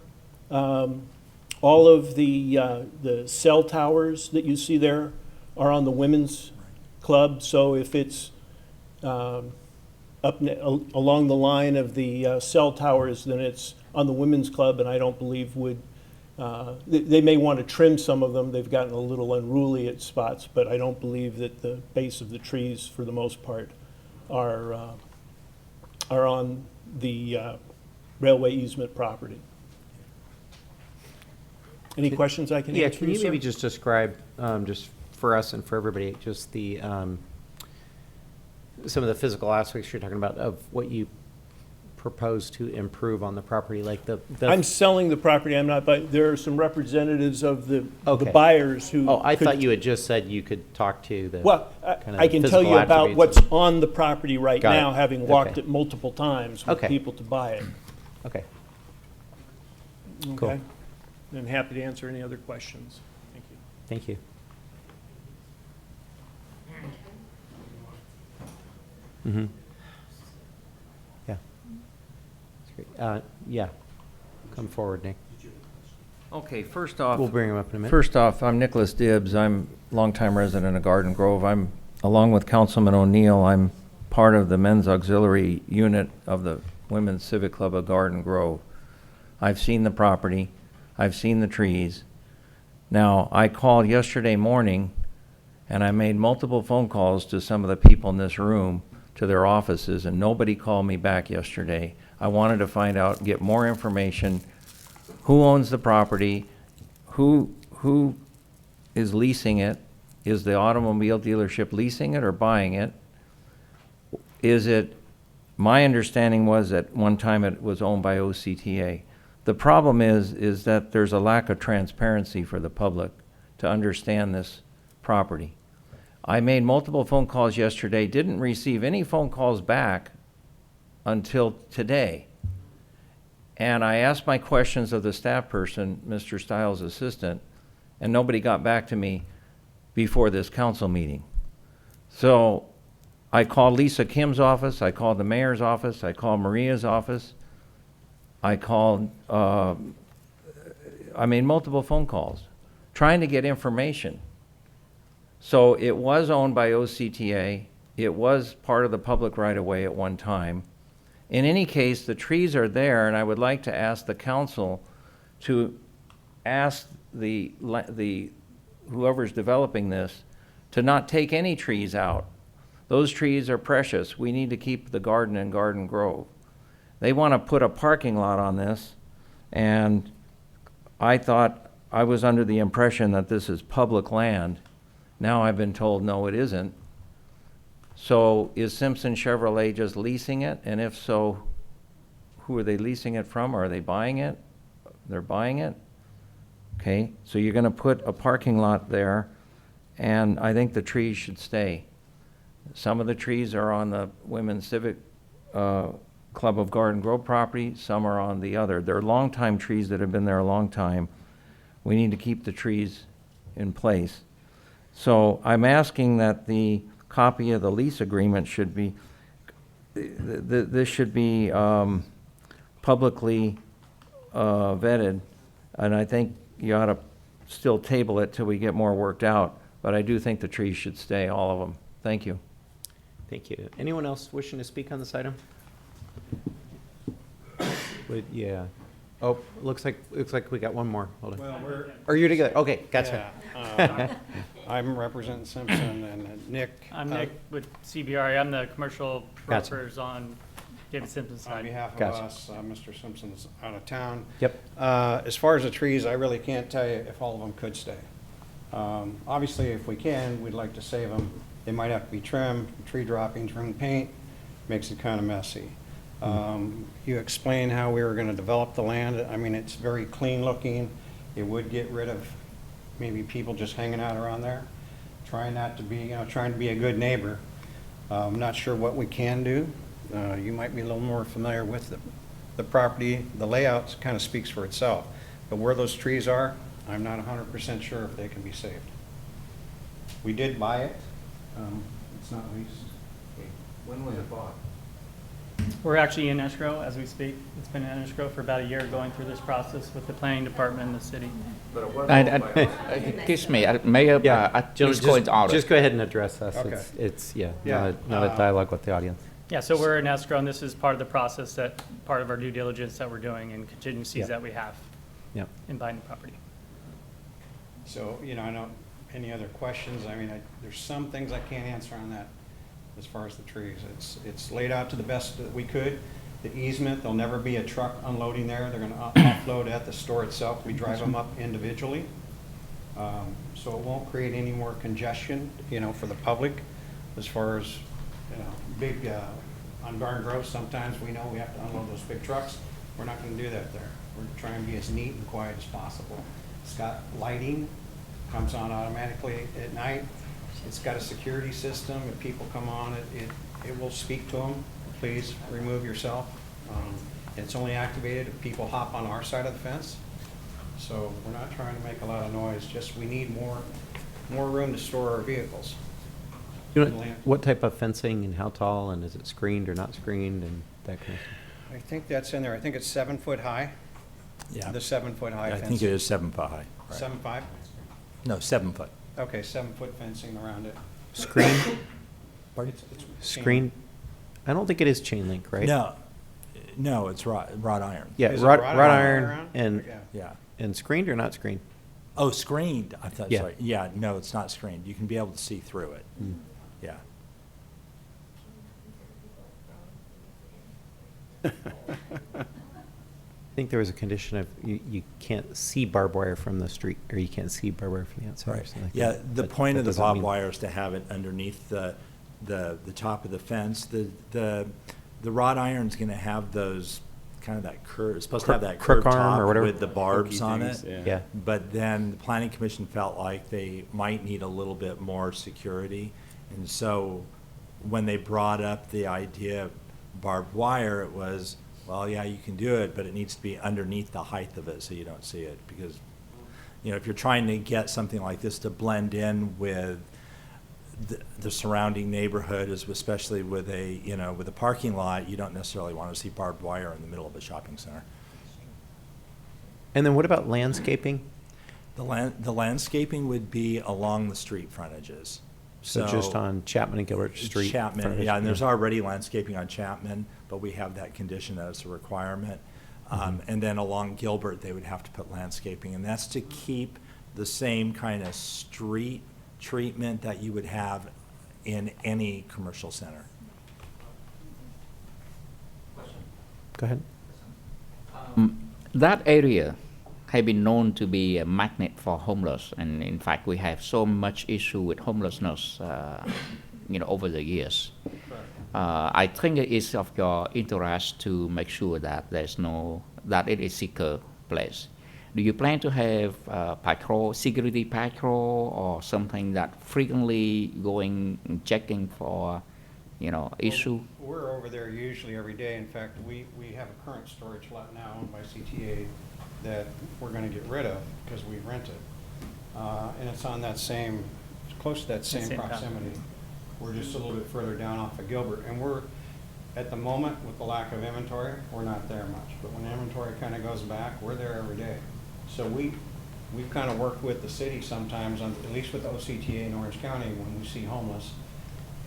All of the cell towers that you see there are on the women's club. So if it's along the line of the cell towers, then it's on the women's club, and I don't believe they may want to trim some of them. They've gotten a little unruly at spots, but I don't believe that the base of the trees, for the most part, are on the railway easement property. Any questions I can answer? Yeah, can you sir? maybe just describe, just for us and for everybody, just the, some of the physical aspects you're talking about of what you propose to improve on the property, like the I'm selling the property, I'm not buying. There are some representatives of the Okay. buyers who. Oh, I could- thought you had just said you could talk to the. Well, kind of I can tell you physical about attributes. what's on the property right Got it. now, having walked Okay. it multiple times with Okay. people to buy it. Okay. Cool. Okay? And happy to answer any other questions. Thank you. Thank you. Mm-hmm. Yeah. That's great. Yeah. Come forward, Nick. Okay, first off. We'll bring him up in a minute. First off, I'm Nicholas Dibbs. I'm a longtime resident of Garden Grove. Along with Councilman O'Neill, I'm part of the Men's Auxiliary Unit of the Women's Civic Club of Garden Grove. I've seen the property. I've seen the trees. Now, I called yesterday morning, and I made multiple phone calls to some of the people in this room, to their offices, and nobody called me back yesterday. I wanted to find out, get more information, who owns the property, who is leasing it, is the automobile dealership leasing it or buying it? My understanding was at one time it was owned by OCTA. The problem is that there's a lack of transparency for the public to understand this property. I made multiple phone calls yesterday, didn't receive any phone calls back until today. And I asked my questions of the staff person, Mr. Stiles' assistant, and nobody got back to me before this council meeting. So I called Lisa Kim's office, I called the mayor's office, I called Maria's office, I made multiple phone calls trying to get information. So it was owned by OCTA. It was part of the public right-of-way at one time. In any case, the trees are there, and I would like to ask the council to ask whoever's developing this to not take any trees out. Those trees are precious. We need to keep the garden in Garden Grove. They want to put a parking lot on this, and I was under the impression that this is public land. Now I've been told, no, it isn't. So is Simpson Chevrolet just leasing it? And if so, who are they leasing it from? Or are they buying it? They're buying it? Okay, so you're going to put a parking lot there, and I think the trees should stay. Some of the trees are on the Women's Civic Club of Garden Grove property, some are on the other. They're longtime trees that have been there a long time. We need to keep the trees in place. So I'm asking that the copy of the lease agreement should be, this should be publicly vetted. And I think you ought to still table it till we get more worked out, but I do think the trees should stay, all of them. Thank you. Thank you. Anyone else wishing to speak on this item? Yeah. Oh, looks like we got one more. Hold on. Well, we're. Are you together? Okay, gotcha. Yeah, I'm Representative Simpson and Nick. I'm Nick with CBRE. I'm the commercial Gotcha. brokers on David Simpson's On side. behalf of Gotcha. us, Mr. Simpson's out of town. Yep. As far as the trees, I really can't tell you if all of them could stay. Obviously, if we can, we'd like to save them. They might have to be trimmed, tree droppings, ring paint, makes it kind of messy. You explained how we were going to develop the land. I mean, it's very clean looking. It would get rid of maybe people just hanging out around there. Trying not to be, trying to be a good neighbor. I'm not sure what we can do. You might be a little more familiar with the property. The layout kind of speaks for itself. But where those trees are, I'm not 100% sure if they can be saved. We did buy it. It's not leased. When was it bought? We're actually in escrow as we speak. It's been in escrow for about a year, going through this process with the planning department and the city. But it wasn't. Excuse me, Mayor, please go into order. Just go ahead and address us. Okay. It's Yeah. not a dialogue with the audience. Yeah, so we're in escrow, and this is part of the process that, part of our due diligence that we're doing and contingencies Yeah. that we have Yeah. in buying the property. So, I don't, any other questions? I mean, there's some things I can't answer on that as far as the trees. It's laid out to the best that we could. The easement, there'll never be a truck unloading there. They're gonna offload at the store itself. We drive them up individually. So it won't create any more congestion, for the public as far as, big, on Garden Grove, sometimes we know we have to unload those big trucks. We're not gonna do that there. We're trying to be as neat and quiet as possible. It's got lighting, comes on automatically at night. It's got a security system. If people come on, it will speak to them. Please remove yourself. It's only activated if people hop on our side of the fence. So we're not trying to make a lot of noise, just we need more room to store our vehicles. What type of fencing and how tall, and is it screened or not screened, and that kind of thing? I think that's in there. I think it's 7 foot high. Yeah. The 7 foot high I fencing. think it is 7 foot high. Right. 7'5"? No, 7 foot. Okay, 7 foot fencing around it. Screened? Pardon? Screened? I don't think it is chain link, right? No, it's wrought iron. Yeah, Is it wrought wrought iron iron? and, Okay. Yeah. and screened or not screened? Oh, screened. I thought, Yeah. sorry. Yeah, no, it's not screened. You can be able to see through it. Yeah. I think there was a condition of you can't see barbed wire from the street, or you can't see barbed wire from the outside or Right. something like Yeah, that. the But point that of the doesn't barbed mean- wire is to have it underneath the top of the fence. The wrought iron's gonna have those, kind of that curve, it's supposed to have that Crook curved arm or top whatever? with the barbs Hooky on things, it. Yeah. But then the planning commission felt like they might need a little bit more security. And so when they brought up the idea of barbed wire, it was, well, yeah, you can do it, but it needs to be underneath the height of it so you don't see it. Because, if you're trying to get something like this to blend in with the surrounding neighborhood, especially with a parking lot, you don't necessarily want to see barbed wire in the middle of a shopping center. And then what about landscaping? The landscaping would be along the street frontages. So just on Chapman and Gilbert Street? Chapman, frontage? yeah, and there's already landscaping on Chapman, but we have that condition as a requirement. And then along Gilbert, they would have to put landscaping, and that's to keep the same kind of street treatment that you would have in any commercial center. Go ahead. That area has been known to be a magnet for homeless, and in fact, we have so much issue with homelessness, over the years. I think it is of your interest to make sure that that it is secure place. Do you plan to have security patrol, or something that frequently going and checking for, issue? We're over there usually every day. In fact, we have a current storage lot now owned by CTA that we're going to get rid of because we rent it. And it's on that same, it's close to that same Same proximity. We're just a little bit further down off of Gilbert. And we're, at the moment, with the lack of inventory, we're not there much. But when inventory kind of goes back, we're there every day. So we've kind of worked with the city sometimes, at least with OCTA in Orange County, when we see homeless,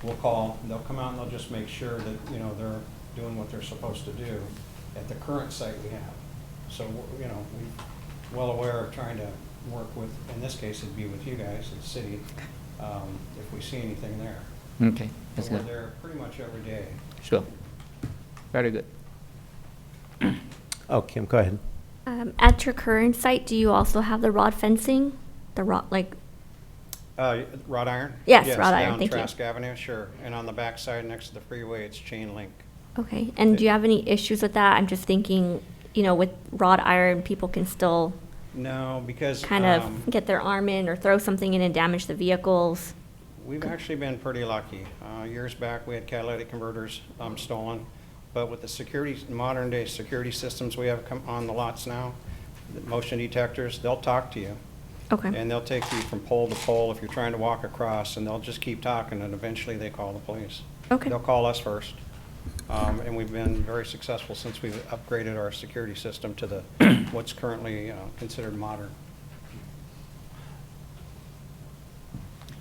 we'll call, they'll come out and they'll just make sure that, you know, they're doing what they're supposed to do at the current site we have. So, you know, we're well aware of trying to work with, in this case, it'd be with you guys, the city, if we see anything there. Okay, that's So we're good. there pretty much every day. Sure. Very good. Oh, Kim, go ahead. At your current site, do you also have the rod fencing? The rod, like, Wrought iron? Yes, wrought iron, down thank you. Trask Avenue, sure. And on the backside next to the freeway, it's chain link. okay. And do you have any issues with that? I'm just thinking, you know, with wrought iron, people can still No, because. kind of get their arm in or throw something in and damage the vehicles. We've actually been pretty lucky. Years back, we had catalytic converters stolen, but with the security, modern day security systems we have on the lots now, the motion detectors, they'll talk to you. Okay. And they'll take you from pole to pole if you're trying to walk across, and they'll just keep talking, and eventually they call the police. Okay. They'll call us first. And we've been very successful since we've upgraded our security system to the, what's currently considered modern.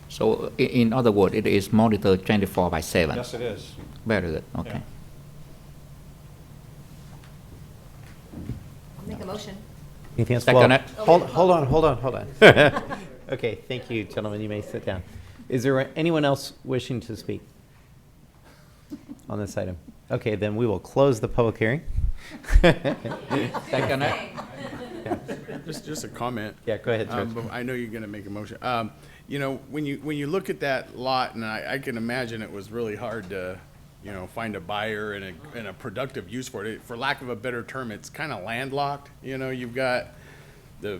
So in other words, it is monitored 24/7? Yes, it is. Very good, okay. I'll make a motion. Anything else? Second Well, it. hold on. Okay, thank you, gentlemen. You may sit down. Is there anyone else wishing to speak on this item? Okay, then we will close the public hearing. Second it. Just a comment. Yeah, go ahead, George. But I know you're gonna make a motion. You know, when you look at that lot, and I can imagine it was really hard to, you know, find a buyer and a productive use for it. For lack of a better term, it's kind of landlocked. You know, you've got the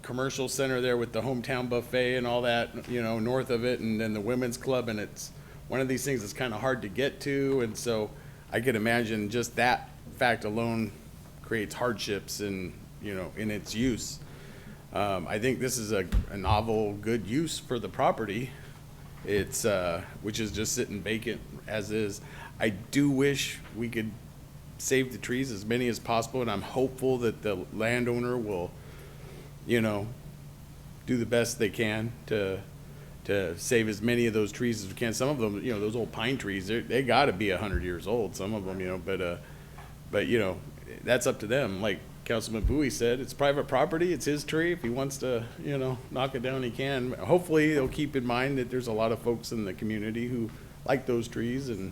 commercial center there with the hometown buffet and all that, you know, north of it, and then the women's club, and it's one of these things that's kind of hard to get to, and so I could imagine just that fact alone creates hardships in, you know, in its use. I think this is a novel, good use for the property. It's, which is just sitting vacant as is. I do wish we could save the trees, as many as possible, and I'm hopeful that the landowner will, you know, do the best they can to save as many of those trees as we can. Some of them, you know, those old pine trees, they gotta be 100 years old, some of them, you know, but, you know, that's up to them. Like Councilman Bowie said, it's private property, it's his tree. If he wants to, you know, knock it down, he can. Hopefully, they'll keep in mind that there's a lot of folks in the community who like those trees, and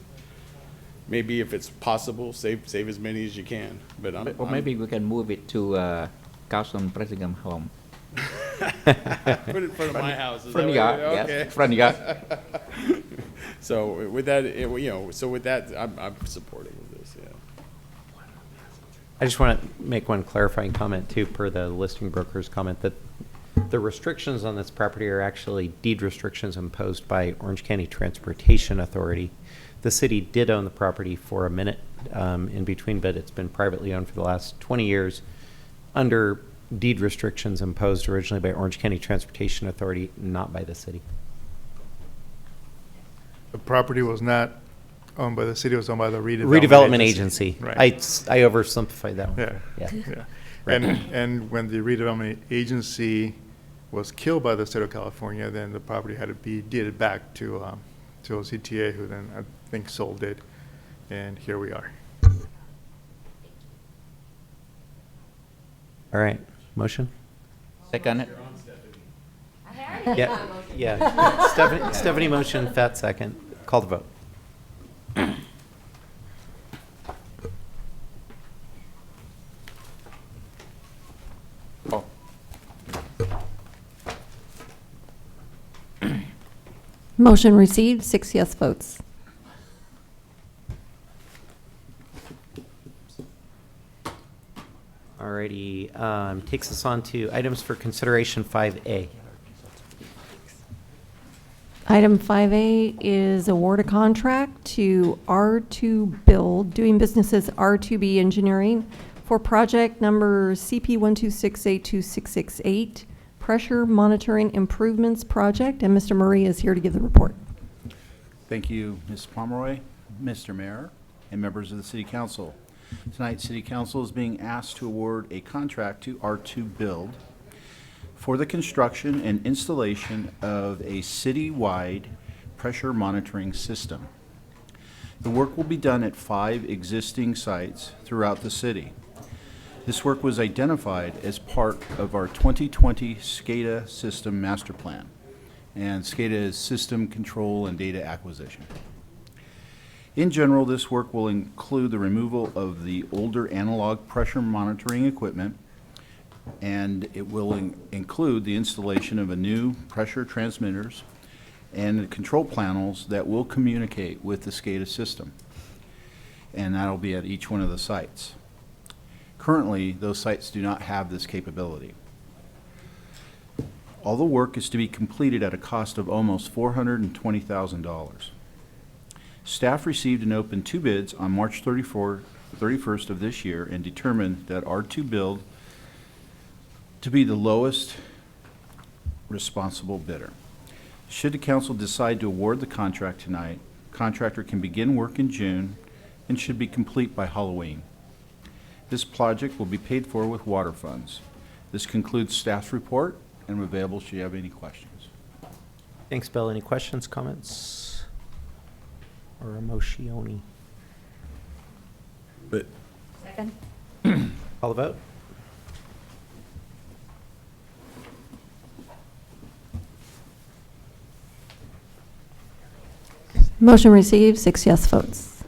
maybe if it's possible, save as many as you can. But Or maybe we can move it to Councilman President home. Put it in front of my house. Is Front that yard, what- yes, okay. front yard. So with that, you know, so with that, I'm supportive of this, yeah. I just want to make one clarifying comment too, per the listing broker's comment, that the restrictions on this property are actually deed restrictions imposed by Orange County Transportation Authority. The city did own the property for a minute in between, but it's been privately owned for the last 20 years under deed restrictions imposed originally by Orange County Transportation Authority, not by the city. The property was not owned by the city, it was owned by the Redevelopment agency. Right. I oversimplified that one. Yeah. Yeah. Right. And when the redevelopment agency was killed by the state of California, then the property had to be deeded back to OCTA, who then I think sold it, and here we are. All right, motion? Second it. Yeah. Stephanie motion, Fat second. Call the vote. Oh. Motion received, 6 yes votes. Alrighty, takes us on to items for consideration 5A. Item 5A is award a contract to R2 Build, doing business as R2B Engineering, for project number CP 1268268, Pressure Monitoring Improvements Project, and Mr. Murray is here to give the report. Thank you, Ms. Pomeroy, Mr. Mayor, and members of the City Council. Tonight, City Council is being asked to award a contract to R2 Build for the construction and installation of a citywide pressure monitoring system. The work will be done at 5 existing sites throughout the city. This work was identified as part of our 2020 SCADA System Master Plan, and SCADA is System Control and Data Acquisition. In general, this work will include the removal of the older analog pressure monitoring equipment, and it will include the installation of a new pressure transmitters and control panels that will communicate with the SCADA system, and that'll be at each one of the sites. Currently, those sites do not have this capability. All the work is to be completed at a cost of almost $420,000. Staff received and opened 2 bids on March 31st of this year and determined that R2 Build to be the lowest responsible bidder. Should the council decide to award the contract tonight, contractor can begin work in June and should be complete by Halloween. This project will be paid for with water funds. This concludes staff's report, and I'm available should you have any questions. Thanks, Bill. Any questions, comments? Or a motioni? But Second. Call the vote. Motion received, 6 yes votes.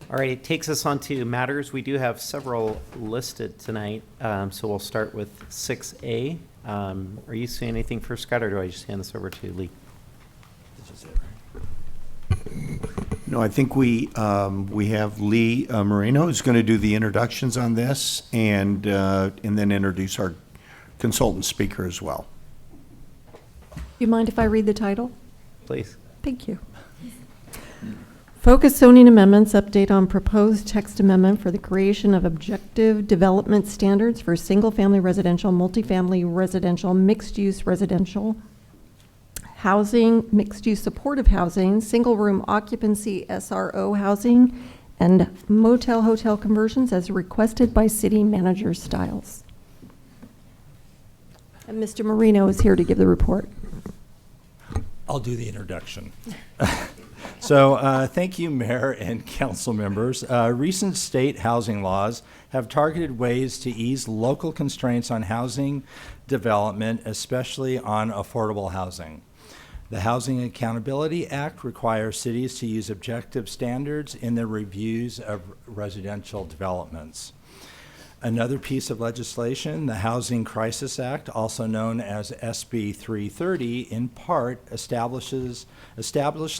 All right, it takes us on to matters. We do have several listed tonight, so we'll start with 6A. Are you saying anything for Scott, or do I just hand this over to Lee? No, I think we have Lee Moreno who's going to do the introductions on this and then introduce our consultant speaker as well. Do you mind if I read the title? Please. Thank you. Focus zoning amendments, update on proposed text amendment for the creation of objective development standards for single-family residential, multifamily residential, mixed-use residential, housing, mixed-use supportive housing, single-room occupancy SRO housing, and motel hotel conversions as requested by city manager Stiles. And Mr. Marino is here to give the report. I'll do the introduction. So thank you, Mayor and council members. Recent state housing laws have targeted ways to ease local constraints on housing development, especially on affordable housing. The Housing Accountability Act requires cities to use objective standards in their reviews of residential developments. Another piece of legislation, the Housing Crisis Act, also known as SB 330, in part established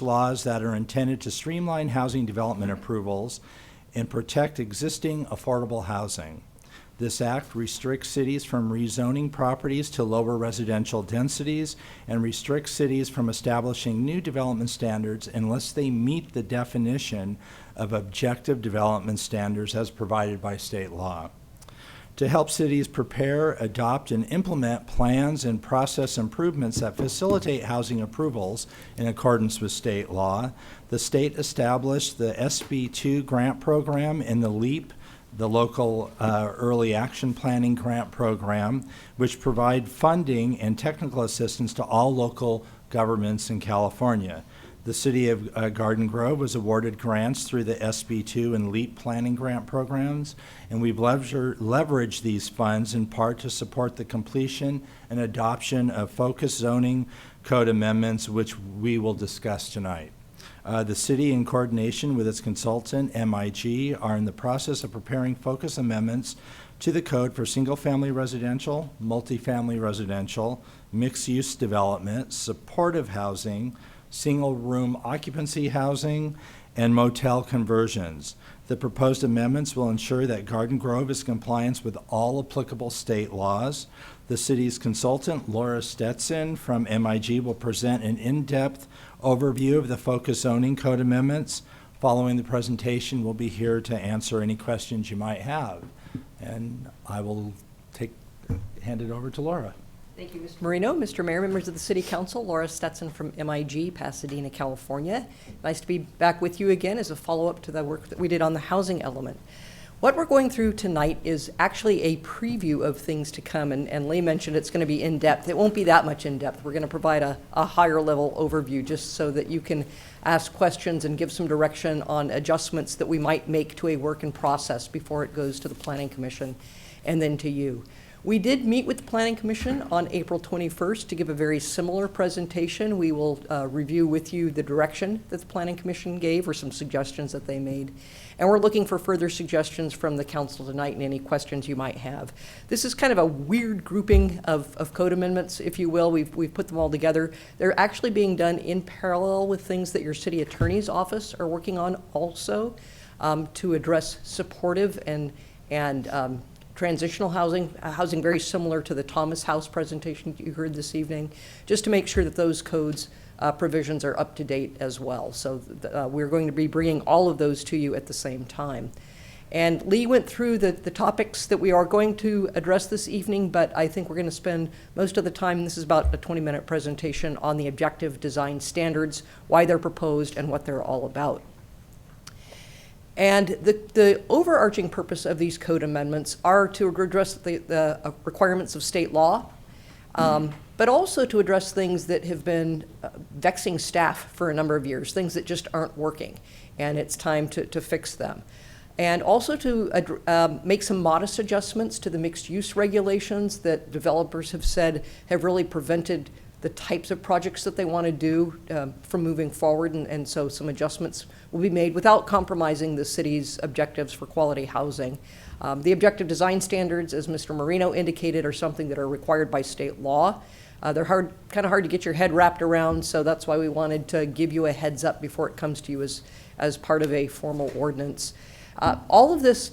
laws that are intended to streamline housing development approvals and protect existing affordable housing. This act restricts cities from rezoning properties to lower residential densities and restricts cities from establishing new development standards unless they meet the definition of objective development standards as provided by state law. To help cities prepare, adopt, and implement plans and process improvements that facilitate housing approvals in accordance with state law, the state established the SB2 grant program and the LEAP, the local early action planning grant program, which provide funding and technical assistance to all local governments in California. The city of Garden Grove was awarded grants through the SB2 and LEAP planning grant programs, and we've leveraged these funds in part to support the completion and adoption of focus zoning code amendments, which we will discuss tonight. The city, in coordination with its consultant, MIG, are in the process of preparing focus amendments to the code for single-family residential, multifamily residential, mixed-use development, supportive housing, single-room occupancy housing, and motel conversions. The proposed amendments will ensure that Garden Grove is in compliance with all applicable state laws. The city's consultant, Laura Stetson from MIG, will present an in-depth overview of the focus zoning code amendments. Following the presentation, we'll be here to answer any questions you might have. And I will hand it over to Laura. Thank you, Mr. Marino. Mr. Mayor, members of the City Council, Laura Stetson from MIG, Pasadena, California. Nice to be back with you again as a follow-up to the work that we did on the housing element. What we're going through tonight is actually a preview of things to come, and Lee mentioned it's going to be in-depth. It won't be that much in-depth. We're going to provide a higher-level overview just so that you can ask questions and give some direction on adjustments that we might make to a work in process before it goes to the Planning Commission and then to you. We did meet with the Planning Commission on April 21st to give a very similar presentation. We will review with you the direction that the Planning Commission gave or some suggestions that they made. And we're looking for further suggestions from the council tonight and any questions you might have. This is kind of a weird grouping of code amendments, if you will. We've put them all together. They're actually being done in parallel with things that your city attorney's office are working on also to address supportive and transitional housing, housing very similar to the Thomas House presentation you heard this evening, just to make sure that those codes provisions are up to date as well. So we're going to be bringing all of those to you at the same time. And Lee went through the topics that we are going to address this evening, but I think we're going to spend most of the time, this is about a 20-minute presentation, on the objective design standards, why they're proposed, and what they're all about. And the overarching purpose of these code amendments are to address the requirements of state law, but also to address things that have been vexing staff for a number of years, things that just aren't working, and it's time to fix them. And also to make some modest adjustments to the mixed use regulations that developers have said have really prevented the types of projects that they want to do from moving forward, and so some adjustments will be made without compromising the city's objectives for quality housing. The objective design standards, as Mr. Marino indicated, are something that are required by state law. They're kind of hard to get your head wrapped around, so that's why we wanted to give you a heads up before it comes to you as part of a formal ordinance. All of this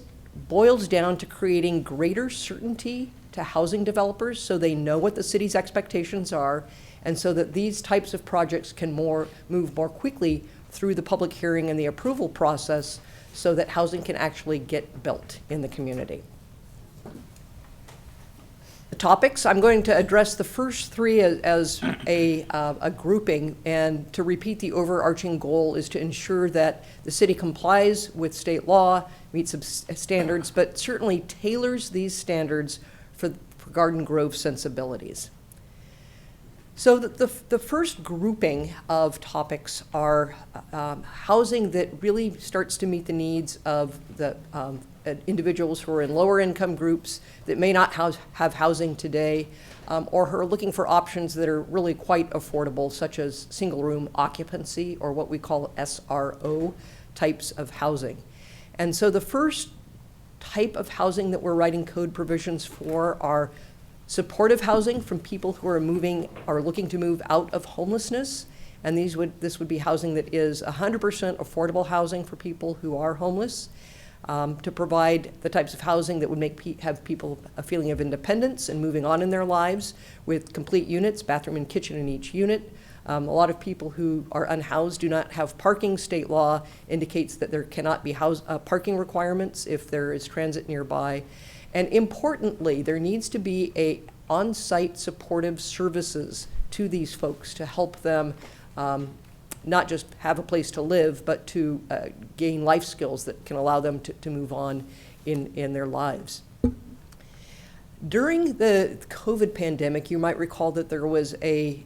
boils down to creating greater certainty to housing developers so they know what the city's expectations are, and so that these types of projects can move more quickly through the public hearing and the approval process so that housing can actually get built in the community. The topics, I'm going to address the first three as a grouping, and to repeat, the overarching goal is to ensure that the city complies with state law, meets standards, but certainly tailors these standards for Garden Grove sensibilities. So the first grouping of topics are housing that really starts to meet the needs of the individuals who are in lower income groups that may not have housing today, or who are looking for options that are really quite affordable, such as single room occupancy, or what we call SRO types of housing. And so the first type of housing that we're writing code provisions for are supportive housing from people who are looking to move out of homelessness. And this would be housing that is 100% affordable housing for people who are homeless, to provide the types of housing that would have people a feeling of independence and moving on in their lives with complete units, bathroom and kitchen in each unit. A lot of people who are unhoused do not have parking. State law indicates that there cannot be parking requirements if there is transit nearby. And importantly, there needs to be a on-site supportive services to these folks to help them not just have a place to live, but to gain life skills that can allow them to move on in their lives. During the COVID pandemic, you might recall that there was the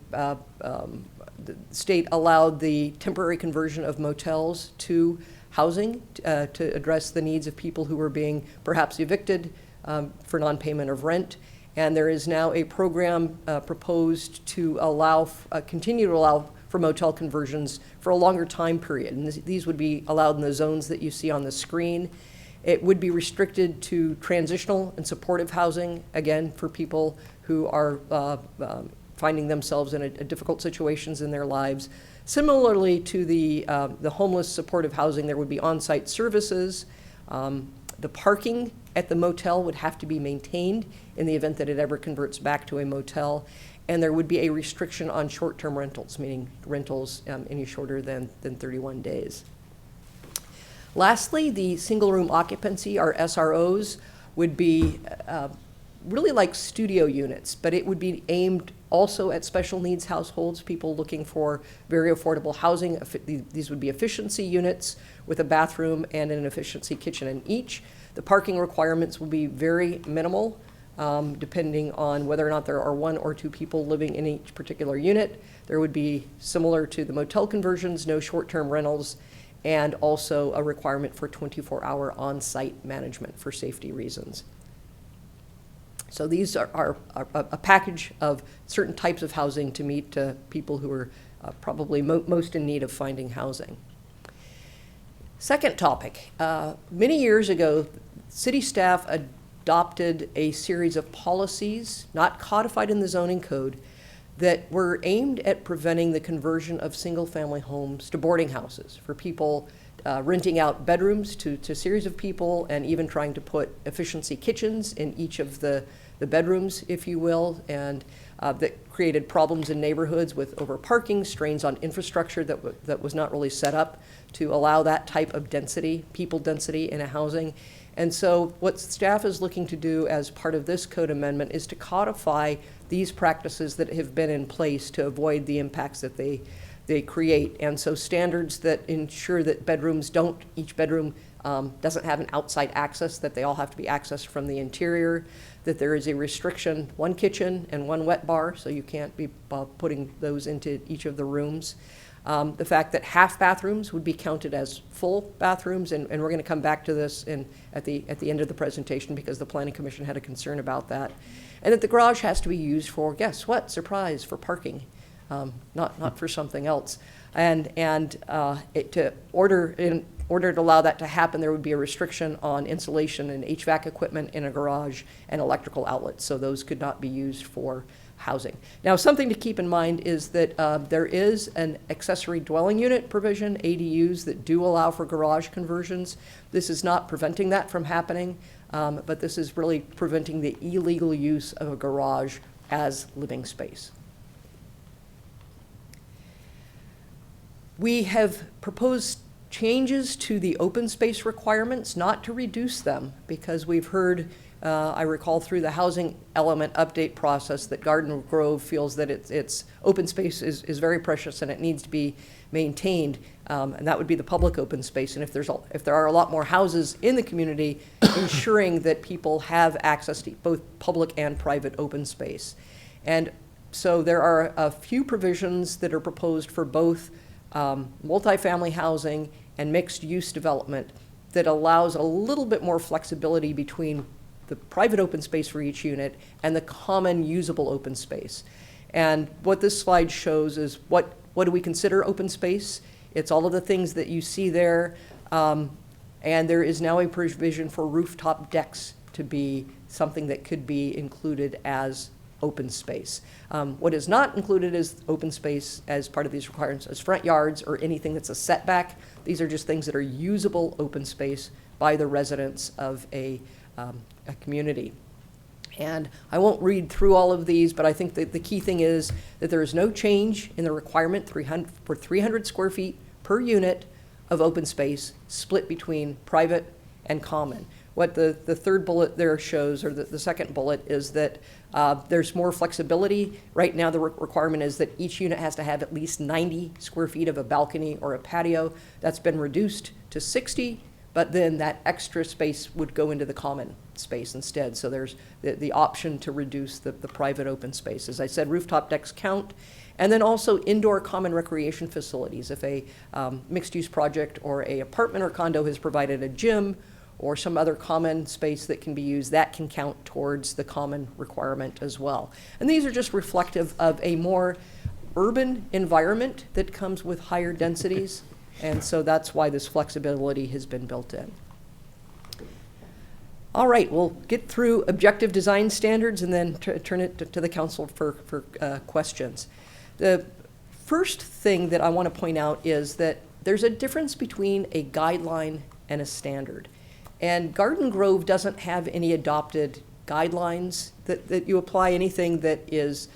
state allowed the temporary conversion of motels to housing to address the needs of people who were being perhaps evicted for non-payment of rent. And there is now a program proposed to continue to allow for motel conversions for a longer time period. And these would be allowed in the zones that you see on the screen. It would be restricted to transitional and supportive housing, again, for people who are finding themselves in difficult situations in their lives. Similarly to the homeless supportive housing, there would be on-site services. The parking at the motel would have to be maintained in the event that it ever converts back to a motel. And there would be a restriction on short-term rentals, meaning rentals any shorter than 31 days. Lastly, the single room occupancy, or SROs, would be really like studio units, but it would be aimed also at special needs households, people looking for very affordable housing. These would be efficiency units with a bathroom and an efficiency kitchen in each. The parking requirements will be very minimal, depending on whether or not there are 1 or 2 people living in each particular unit. There would be, similar to the motel conversions, no short-term rentals, and also a requirement for 24-hour on-site management for safety reasons. So these are a package of certain types of housing to meet people who are probably most in need of finding housing. Second topic, many years ago, city staff adopted a series of policies, not codified in the zoning code, that were aimed at preventing the conversion of single-family homes to boarding houses for people renting out bedrooms to a series of people, and even trying to put efficiency kitchens in each of the bedrooms, if you will, and that created problems in neighborhoods with overparking, strains on infrastructure that was not really set up to allow that type of density, people density in a housing. And so what staff is looking to do as part of this code amendment is to codify these practices that have been in place to avoid the impacts that they create. And so standards that ensure that each bedroom doesn't have an outside access, that they all have to be accessed from the interior, that there is a restriction, 1 kitchen and 1 wet bar, so you can't be putting those into each of the rooms. The fact that half bathrooms would be counted as full bathrooms, and we're going to come back to this at the end of the presentation because the Planning Commission had a concern about that. And that the garage has to be used for, guess what, surprise, for parking, not for something else. And in order to allow that to happen, there would be a restriction on insulation and HVAC equipment in a garage and electrical outlets, so those could not be used for housing. Now, something to keep in mind is that there is an accessory dwelling unit provision, ADUs, that do allow for garage conversions. This is not preventing that from happening, but this is really preventing the illegal use of a garage as living space. We have proposed changes to the open space requirements, not to reduce them, because we've heard, I recall through the housing element update process, that Garden Grove feels that its open space is very precious and it needs to be maintained, and that would be the public open space. And if there are a lot more houses in the community, ensuring that people have access to both public and private open space. And so there are a few provisions that are proposed for both multifamily housing and mixed-use development that allows a little bit more flexibility between the private open space for each unit and the common usable open space. And what this slide shows is what do we consider open space? It's all of the things that you see there, and there is now a provision for rooftop decks to be something that could be included as open space. What is not included is open space as part of these requirements as front yards or anything that's a setback. These are just things that are usable open space by the residents of a community. And I won't read through all of these, but I think that the key thing is that there is no change in the requirement for 300 square feet per unit of open space split between private and common. What the third bullet there shows, or the second bullet, is that there's more flexibility. Right now, the requirement is that each unit has to have at least 90 square feet of a balcony or a patio. That's been reduced to 60, but then that extra space would go into the common space instead. So there's the option to reduce the private open space. As I said, rooftop decks count. And then also indoor common recreation facilities. If a mixed-use project or a apartment or condo has provided a gym or some other common space that can be used, that can count towards the common requirement as well. And these are just reflective of a more urban environment that comes with higher densities, and so that's why this flexibility has been built in. All right, we'll get through objective design standards and then turn it to the council for questions. The first thing that I want to point out is that there's a difference between a guideline and a standard. And Garden Grove doesn't have any adopted guidelines that you apply. Anything that is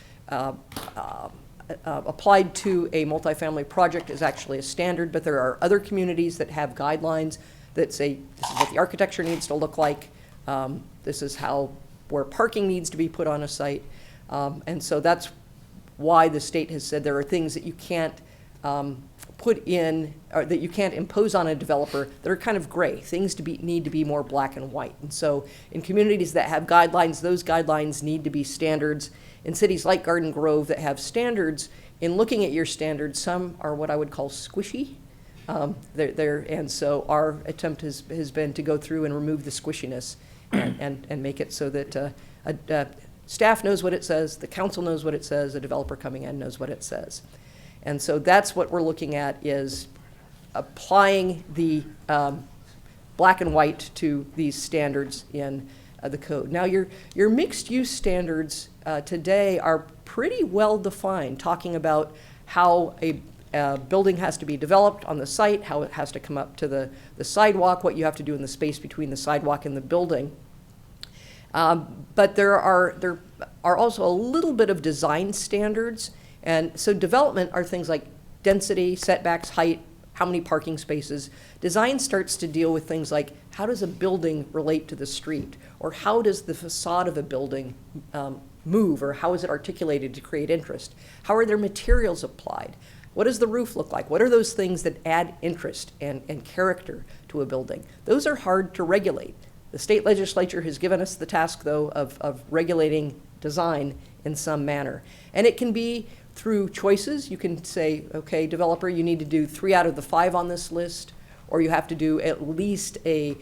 applied to a multifamily project is actually a standard, but there are other communities that have guidelines that say this is what the architecture needs to look like. This is how where parking needs to be put on a site. And so that's why the state has said there are things that you can't put in, or that you can't impose on a developer that are kind of gray. Things need to be more black and white. And so in communities that have guidelines, those guidelines need to be standards. In cities like Garden Grove that have standards, in looking at your standards, some are what I would call squishy. And so our attempt has been to go through and remove the squishiness and make it so that staff knows what it says, the council knows what it says, the developer coming in knows what it says. And so that's what we're looking at, is applying the black and white to these standards in the code. Now, your mixed-use standards today are pretty well defined, talking about how a building has to be developed on the site, how it has to come up to the sidewalk, what you have to do in the space between the sidewalk and the building. But there are also a little bit of design standards. And so development are things like density, setbacks, height, how many parking spaces. Design starts to deal with things like, how does a building relate to the street? Or how does the facade of a building move? Or how is it articulated to create interest? How are their materials applied? What does the roof look like? What are those things that add interest and character to a building? Those are hard to regulate. The state legislature has given us the task, though, of regulating design in some manner. And it can be through choices. You can say, okay, developer, you need to do 3 out of the 5 on this list, or you have to do at least a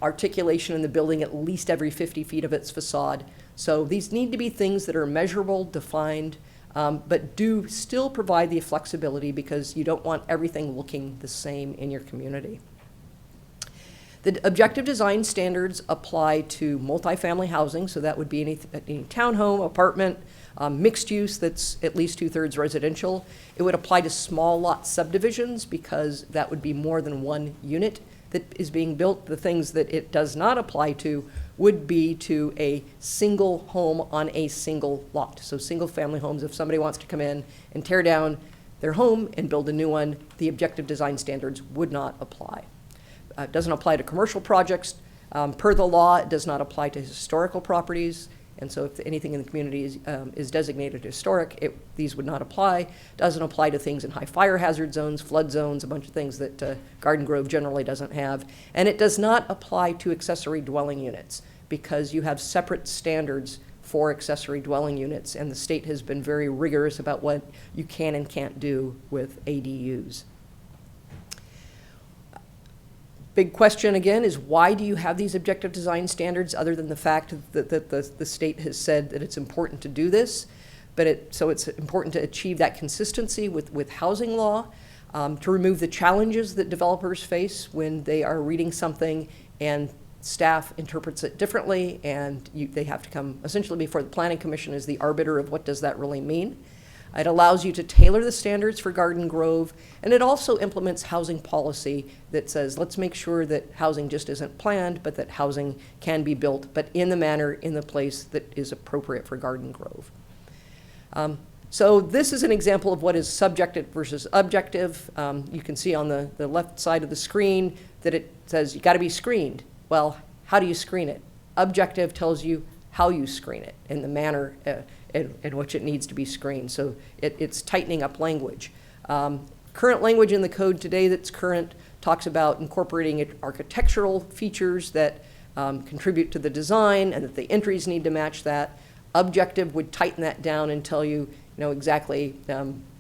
articulation in the building at least every 50 feet of its facade. So these need to be things that are measurable, defined, but do still provide the flexibility, because you don't want everything looking the same in your community. The objective design standards apply to multifamily housing, so that would be any townhome, apartment, mixed use that's at least 2/3 residential. It would apply to small lot subdivisions, because that would be more than one unit that is being built. The things that it does not apply to would be to a single home on a single lot. So single family homes, if somebody wants to come in and tear down their home and build a new one, the objective design standards would not apply. It doesn't apply to commercial projects. Per the law, it does not apply to historical properties. And so if anything in the community is designated historic, these would not apply. Doesn't apply to things in high fire hazard zones, flood zones, a bunch of things that Garden Grove generally doesn't have. And it does not apply to accessory dwelling units, because you have separate standards for accessory dwelling units, and the state has been very rigorous about what you can and can't do with ADUs. Big question again is, why do you have these objective design standards, other than the fact that the state has said that it's important to do this? So it's important to achieve that consistency with housing law, to remove the challenges that developers face when they are reading something and staff interprets it differently, and they have to come essentially before the Planning Commission as the arbiter of what does that really mean. It allows you to tailor the standards for Garden Grove, and it also implements housing policy that says, let's make sure that housing just isn't planned, but that housing can be built, but in the manner, in the place that is appropriate for Garden Grove. So this is an example of what is subjective versus objective. You can see on the left side of the screen that it says you got to be screened. Well, how do you screen it? Objective tells you how you screen it in the manner in which it needs to be screened. So it's tightening up language. Current language in the code today that's current talks about incorporating architectural features that contribute to the design, and that the entries need to match that. Objective would tighten that down and tell you, exactly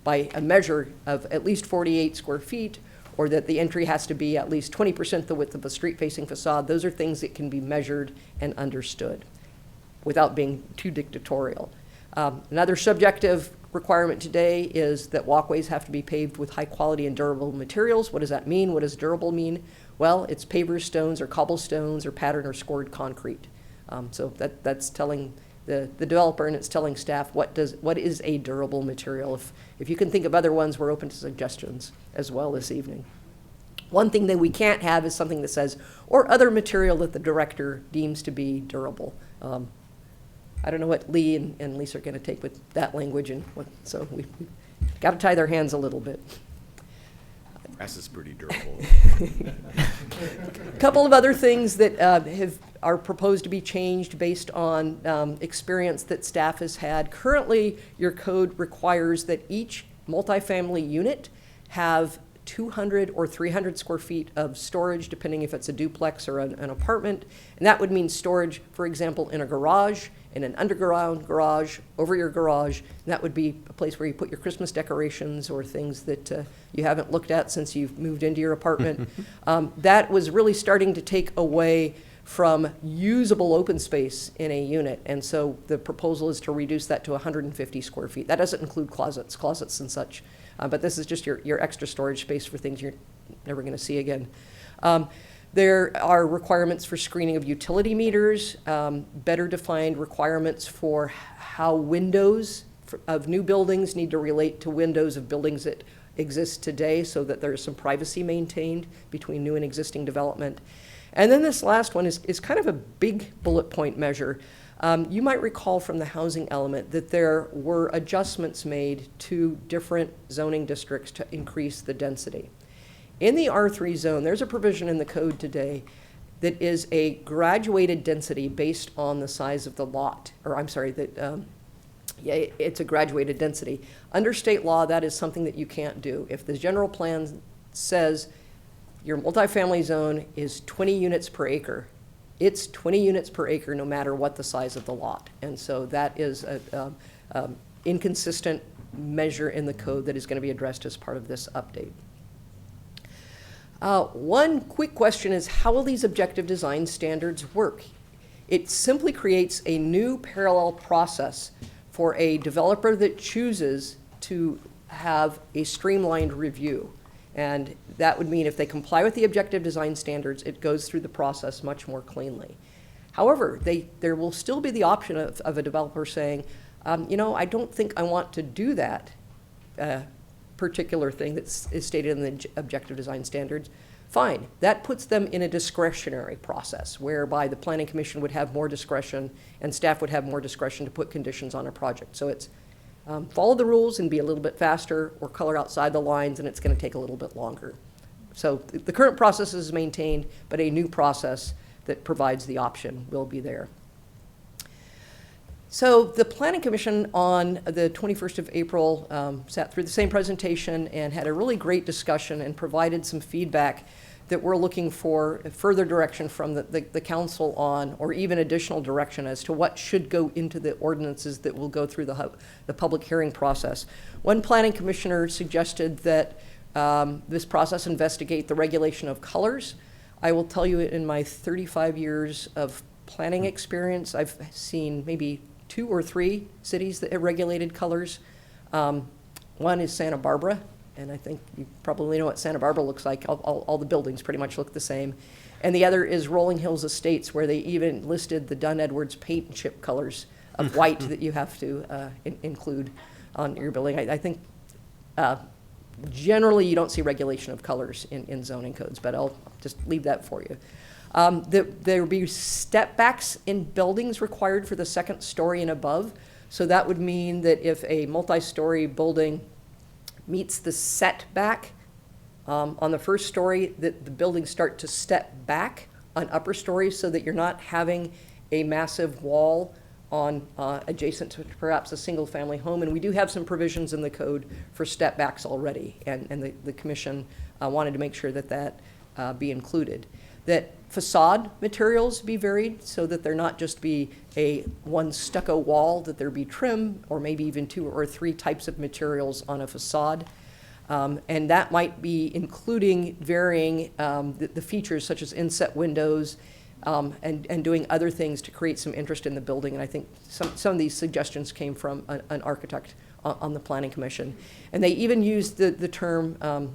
by a measure of at least 48 square feet, or that the entry has to be at least 20% the width of a street-facing facade. Those are things that can be measured and understood without being too dictatorial. Another subjective requirement today is that walkways have to be paved with high quality and durable materials. What does that mean? What does durable mean? Well, it's pavers stones or cobblestones or pattern or scored concrete. So that's telling the developer, and it's telling staff what is a durable material. If you can think of other ones, we're open to suggestions as well this evening. One thing that we can't have is something that says, or other material that the director deems to be durable. I don't know what Lee and Lisa are going to take with that language, so we've got to tie their hands a little bit. Grass is pretty durable. A couple of other things that have are proposed to be changed based on experience that staff has had. Currently, your code requires that each multifamily unit have 200 or 300 square feet of storage, depending if it's a duplex or an apartment. And that would mean storage, for example, in a garage, in an underground garage, over your garage. And that would be a place where you put your Christmas decorations or things that you haven't looked at since you've moved into your apartment. That was really starting to take away from usable open space in a unit. And so the proposal is to reduce that to 150 square feet. That doesn't include closets and such. But this is just your extra storage space for things you're never going to see again. There are requirements for screening of utility meters, better defined requirements for how windows of new buildings need to relate to windows of buildings that exist today, so that there's some privacy maintained between new and existing development. And then this last one is kind of a big bullet point measure. You might recall from the housing element that there were adjustments made to different zoning districts to increase the density. In the R3 zone, there's a provision in the code today that is a graduated density based on the size of the lot, or I'm sorry, it's a graduated density. Under state law, that is something that you can't do. If the general plan says your multifamily zone is 20 units per acre, it's 20 units per acre no matter what the size of the lot. And so that is an inconsistent measure in the code that is going to be addressed as part of this update. One quick question is, how will these objective design standards work? It simply creates a new parallel process for a developer that chooses to have a streamlined review. And that would mean if they comply with the objective design standards, it goes through the process much more cleanly. However, there will still be the option of a developer saying, I don't think I want to do that particular thing that is stated in the objective design standards. Fine, that puts them in a discretionary process whereby the Planning Commission would have more discretion and staff would have more discretion to put conditions on a project. So it's follow the rules and be a little bit faster, or color outside the lines and it's going to take a little bit longer. So the current process is maintained, but a new process that provides the option will be there. So the Planning Commission on the 21st of April sat through the same presentation and had a really great discussion and provided some feedback that we're looking for further direction from the council on, or even additional direction as to what should go into the ordinances that will go through the public hearing process. One planning commissioner suggested that this process investigate the regulation of colors. I will tell you, in my 35 years of planning experience, I've seen maybe 2 or 3 cities that have regulated colors. One is Santa Barbara, and I think you probably know what Santa Barbara looks like. All the buildings pretty much look the same. And the other is Rolling Hills Estates, where they even listed the Dunn Edwards paint and chip colors of white that you have to include on your building. I think generally you don't see regulation of colors in zoning codes, but I'll just leave that for you. There will be step backs in buildings required for the second story and above. So that would mean that if a multi-story building meets the setback on the first story, that the buildings start to step back on upper stories, so that you're not having a massive wall on adjacent to perhaps a single family home. And we do have some provisions in the code for step backs already, and the commission wanted to make sure that that be included. That facade materials be varied, so that there not just be one stucco wall, that there be trim, or maybe even 2 or 3 types of materials on a facade. And that might be including varying the features such as inset windows, and doing other things to create some interest in the building. And I think some of these suggestions came from an architect on the Planning Commission. And they even used the term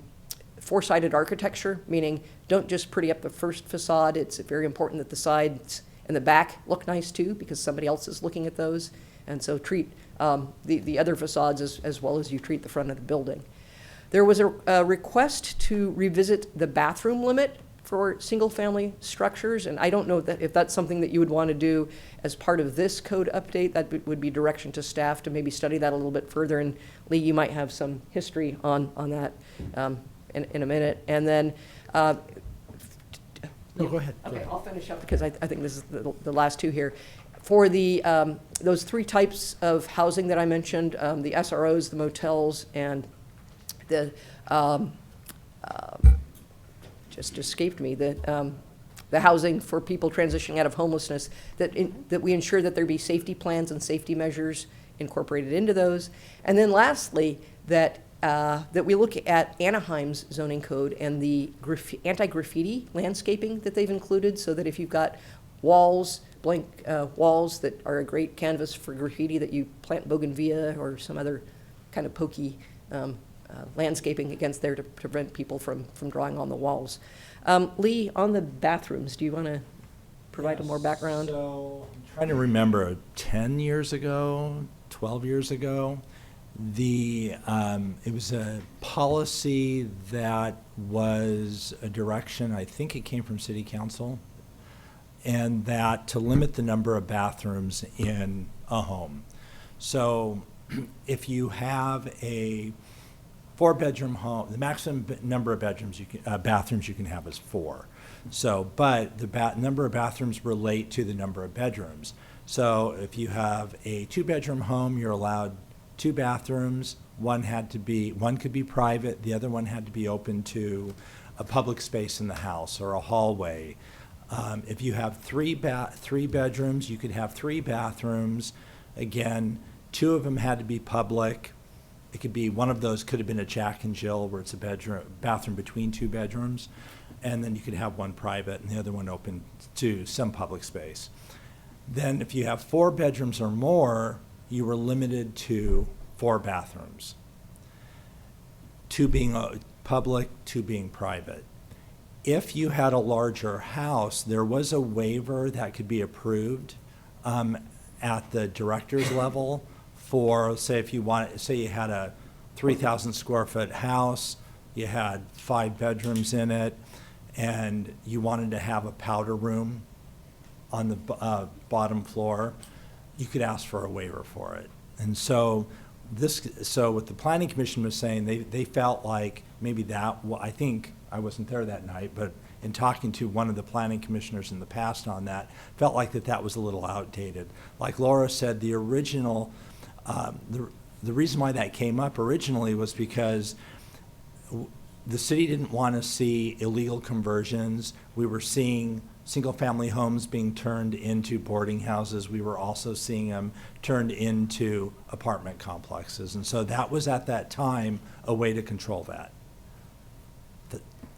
four-sided architecture, meaning don't just pretty up the first facade. It's very important that the sides and the back look nice too, because somebody else is looking at those. And so treat the other facades as well as you treat the front of the building. There was a request to revisit the bathroom limit for single-family structures, and I don't know if that's something that you would want to do as part of this code update. That would be direction to staff to maybe study that a little bit further. And Lee, you might have some history on that in a minute. And then No, go ahead. Okay, I'll finish up because I think this is the last two here. For the, those three types of housing that I mentioned, the SROs, the motels, and the, just escaped me, the housing for people transitioning out of homelessness, that we ensure that there be safety plans and safety measures incorporated into those. And then lastly, that we look at Anaheim's zoning code and the anti-graffiti landscaping that they've included, so that if you've got walls, blank walls that are a great canvas for graffiti, that you plant bougainvillea or some other kind of pokey landscaping against there to prevent people from drawing on the walls. Lee, on the bathrooms, do you want to provide more background? So I'm trying to remember, 10 years ago, 12 years ago, it was a policy that was a direction, I think it came from City Council, and that to limit the number of bathrooms in a home. So if you have a 4-bedroom home, the maximum number of bedrooms bathrooms you can have is 4. So, but the number of bathrooms relate to the number of bedrooms. So if you have a 2-bedroom home, you're allowed 2 bathrooms. One could be private. The other one had to be open to a public space in the house or a hallway. If you have 3 bedrooms, you could have 3 bathrooms. Again, 2 of them had to be public. It could be, one of those could have been a Jack and Jill, where it's a bathroom between 2 bedrooms, and then you could have one private and the other one open to some public space. Then if you have 4 bedrooms or more, you were limited to 4 bathrooms, 2 being public, 2 being private. If you had a larger house, there was a waiver that could be approved at the director's level for, say, if you want, say you had a 3,000 square foot house, you had 5 bedrooms in it, and you wanted to have a powder room on the bottom floor, you could ask for a waiver for it. And so what the Planning Commission was saying, they felt like maybe that, I think, I wasn't there that night, but in talking to one of the planning commissioners in the past on that, felt like that was a little outdated. Like Laura said, the original, the reason why that came up originally was because the city didn't want to see illegal conversions. We were seeing single-family homes being turned into boarding houses. We were also seeing them turned into apartment complexes. And so that was, at that time, a way to control that.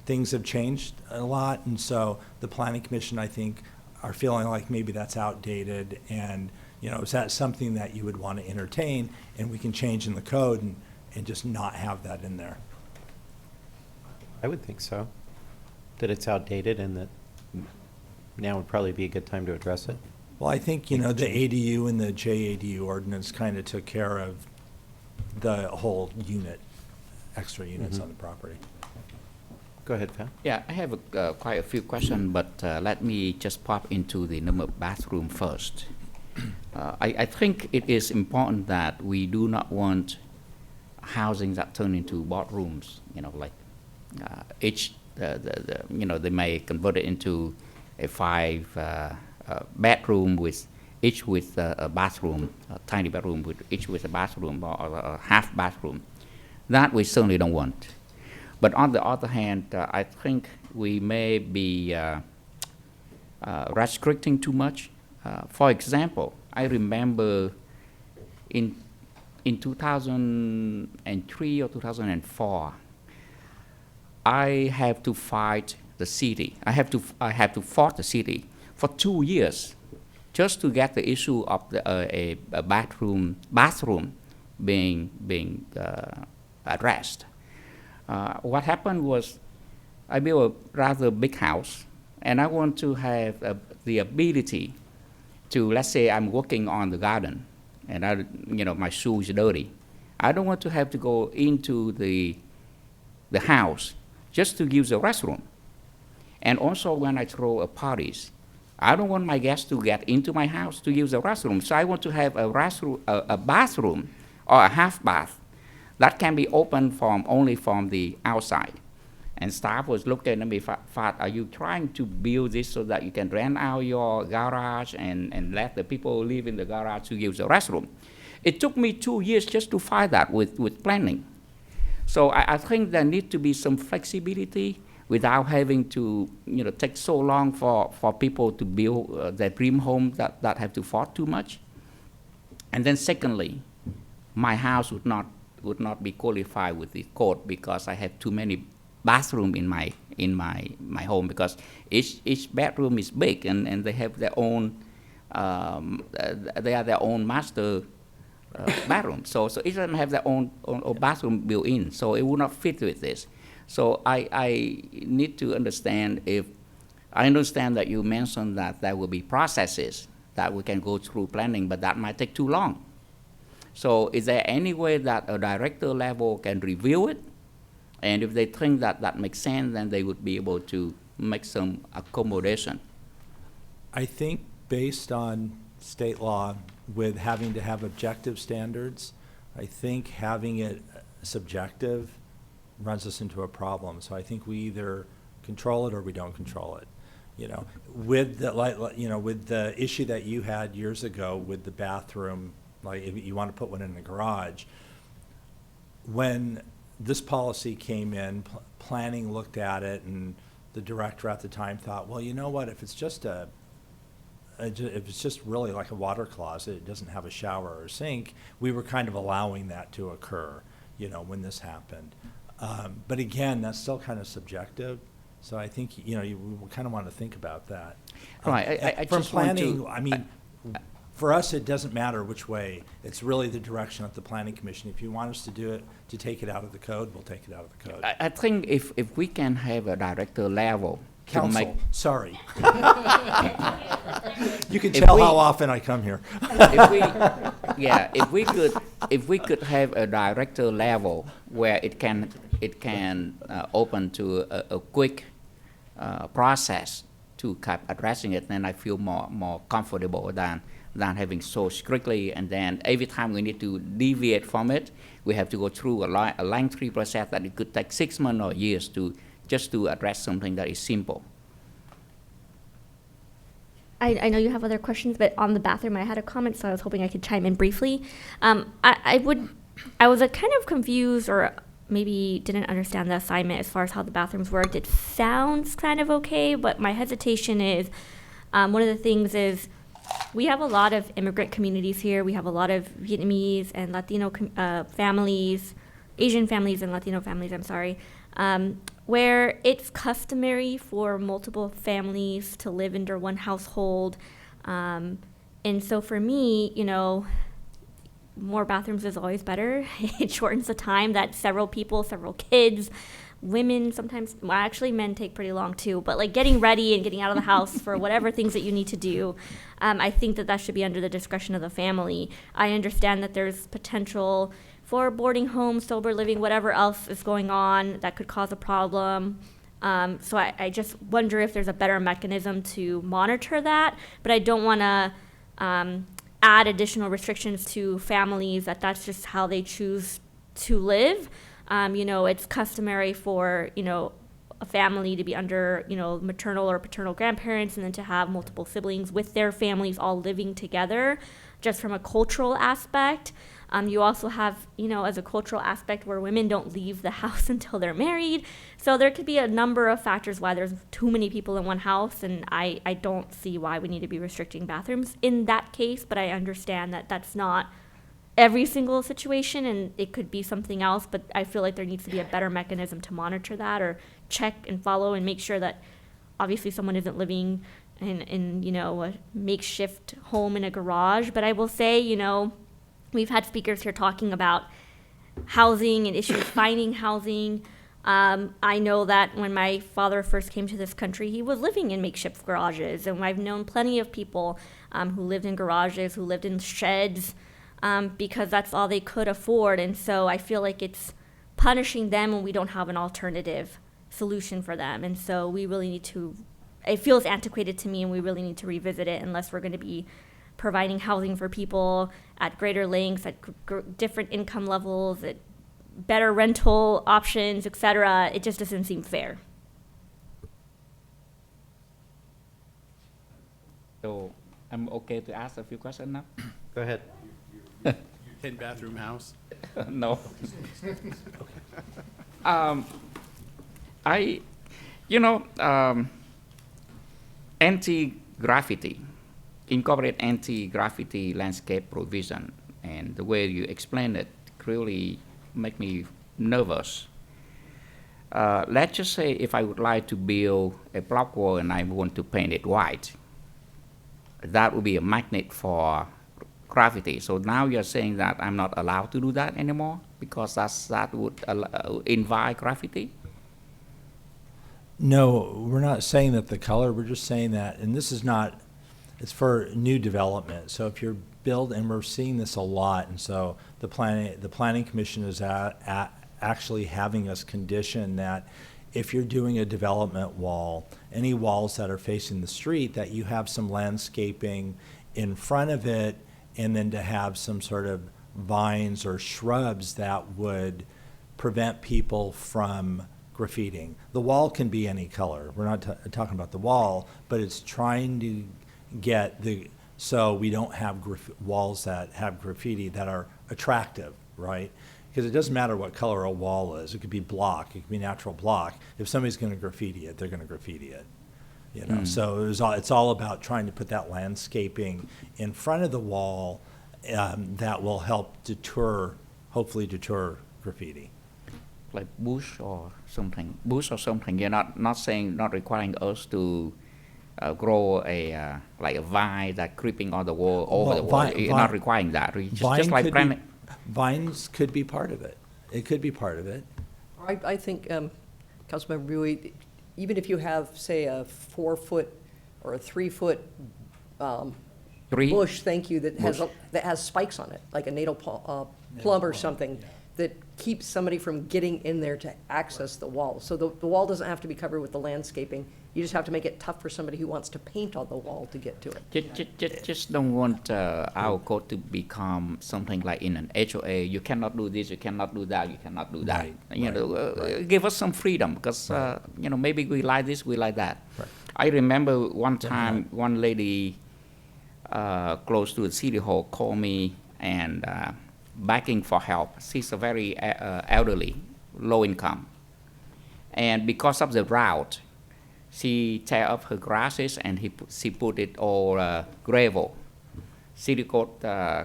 Things have changed a lot, and so the Planning Commission, I think, are feeling like maybe that's outdated, and, you know, is that something that you would want to entertain, and we can change in the code and just not have that in there? I would think so, that it's outdated and that now would probably be a good time to address it. Well, I think, you know, the ADU and the JADU ordinance kind of took care of the whole extra units on the property. Go ahead, Pat. Yeah, I have quite a few questions, but let me just pop into the number of bathroom first. I think it is important that we do not want housing that turn into boardrooms. You know, like they may convert it into a 5 bedroom with each with a bathroom, a tiny bedroom with each with a bathroom or a half bathroom. That we certainly don't want. But on the other hand, I think we may be restricting too much. For example, I remember in 2003 or 2004, I have to fight the city. I have to fought the city for 2 years just to get the issue of a bathroom being addressed. What happened was I built a rather big house, and I want to have the ability to, let's say I'm working on the garden, and my shoes are dirty. I don't want to have to go into the house just to use the restroom. And also when I throw parties, I don't want my guests to get into my house to use the restroom. So I want to have a bathroom or a half bath that can be open only from the outside. And staff was looking at me, Fat, are you trying to build this so that you can rent out your garage and let the people who live in the garage to use the restroom? It took me 2 years just to find that with planning. So I think there needs to be some flexibility without having to take so long for people to build their dream home that have to afford too much. And then secondly, my house would not be qualified with this code because I have too many bathrooms in my home, because each bedroom is big and they have their own they are their own master bathroom. So each of them have their own bathroom built in, so it would not fit with this. So I need to understand I understand that you mentioned that there will be processes that we can go through planning, but that might take too long. So is there any way that a director level can review it? And if they think that that makes sense, then they would be able to make some accommodation. I think based on state law, with having to have objective standards, I think having it subjective runs us into a problem. So I think we either control it or we don't control it. With the issue that you had years ago with the bathroom, like if you want to put one in the garage, when this policy came in, planning looked at it, and the director at the time thought, well, you know what, if it's just really like a water closet, it doesn't have a shower or a sink, we were kind of allowing that to occur, when this happened. But again, that's still kind of subjective. So I think, we kind of want to think about that. Right. I From just want to- planning, for us, it doesn't matter which way. It's really the direction of the Planning Commission. If you want us to do it, to take it out of the code, we'll take it out of the code. I think if we can have a director level to make. Council, sorry. You can If tell we- how often I come here. If we could have a director level where it can open to a quick process to keep addressing it, then I feel more comfortable than having so strictly, and then every time we need to deviate from it, we have to go through a lengthy process that it could take 6 months or years just to address something that is simple. I know you have other questions, but on the bathroom, I had a comment, so I was hoping I could chime in briefly. I was kind of confused, or maybe didn't understand the assignment as far as how the bathrooms worked. It sounds kind of okay, but my hesitation is, one of the things is, we have a lot of immigrant communities here. We have a lot of Vietnamese and Latino families, Asian families and Latino families, where it's customary for multiple families to live under one household. And so for me, more bathrooms is always better. It shortens the time that several people, several kids, women sometimes, well, actually men take pretty long too, but like getting ready and getting out of the house for whatever things that you need to do, I think that should be under the discretion of the family. I understand that there's potential for boarding homes, sober living, whatever else is going on that could cause a problem. So I just wonder if there's a better mechanism to monitor that, but I don't want to add additional restrictions to families that's just how they choose to live. It's customary for, a family to be under, maternal or paternal grandparents, and then to have multiple siblings with their families all living together, just from a cultural aspect. You also have, as a cultural aspect where women don't leave the house until they're married. So there could be a number of factors why there's too many people in one house, and I don't see why we need to be restricting bathrooms in that case, but I understand that that's not every single situation, and it could be something else, but I feel like there needs to be a better mechanism to monitor that, or check and follow and make sure that obviously someone isn't living in a makeshift home in a garage. But I will say, we've had speakers here talking about housing and issues finding housing. I know that when my father first came to this country, he was living in makeshift garages, and I've known plenty of people who lived in garages, who lived in sheds, because that's all they could afford. And so I feel like it's punishing them when we don't have an alternative solution for them. And so we really need to, it feels antiquated to me, and we really need to revisit it unless we're going to be providing housing for people at greater lengths, at different income levels, at better rental options, etc. It just doesn't seem fair. So I'm okay to ask a few questions now? Go ahead. 10-bathroom house? No. Anti-graffiti, incorporate anti-graffiti landscape provision, and the way you explain it really make me nervous. Let's just say if I would like to build a block wall and I want to paint it white, that would be a magnet for graffiti. So now you're saying that I'm not allowed to do that anymore because that would invite graffiti? No, we're not saying that the color, we're just saying that, and this is not, it's for new development. So if you're and we're seeing this a lot, and so the planning commission is actually having us condition that if you're doing a development wall, any walls that are facing the street, that you have some landscaping in front of it, and then to have some sort of vines or shrubs that would prevent people from graffitiing. The wall can be any color. We're not talking about the wall, but it's trying to get so we don't have walls that have graffiti that are attractive, right? Because it doesn't matter what color a wall is. It could be block, it could be natural block. If somebody's going to graffiti it, they're going to graffiti it. You know, so it's all about trying to put that landscaping in front of the wall that will help hopefully deter graffiti. Like bush or something. You're not requiring us to grow like a vine that creeping on the wall over the wall. You're not requiring that. Just like planting. Vines could be part of it. It could be part of it. I think, Councilmember Buie, even if you have, say, a 4-foot or a 3-foot bush, thank you, that has spikes on it, like a natal plum or something, that keeps somebody from getting in there to access the wall. So the wall doesn't have to be covered with the landscaping. You just have to make it tough for somebody who wants to paint on the wall to get to it. Just don't want our code to become something like in an HOA. You cannot do this, you cannot do that, you cannot do that. Give us some freedom because maybe we like this, we like that. Right. I remember one time one lady close to the city hall called me and begging for help. She's a very elderly, low income, and because of the drought, she tear up her grasses and she put it all gravel. City code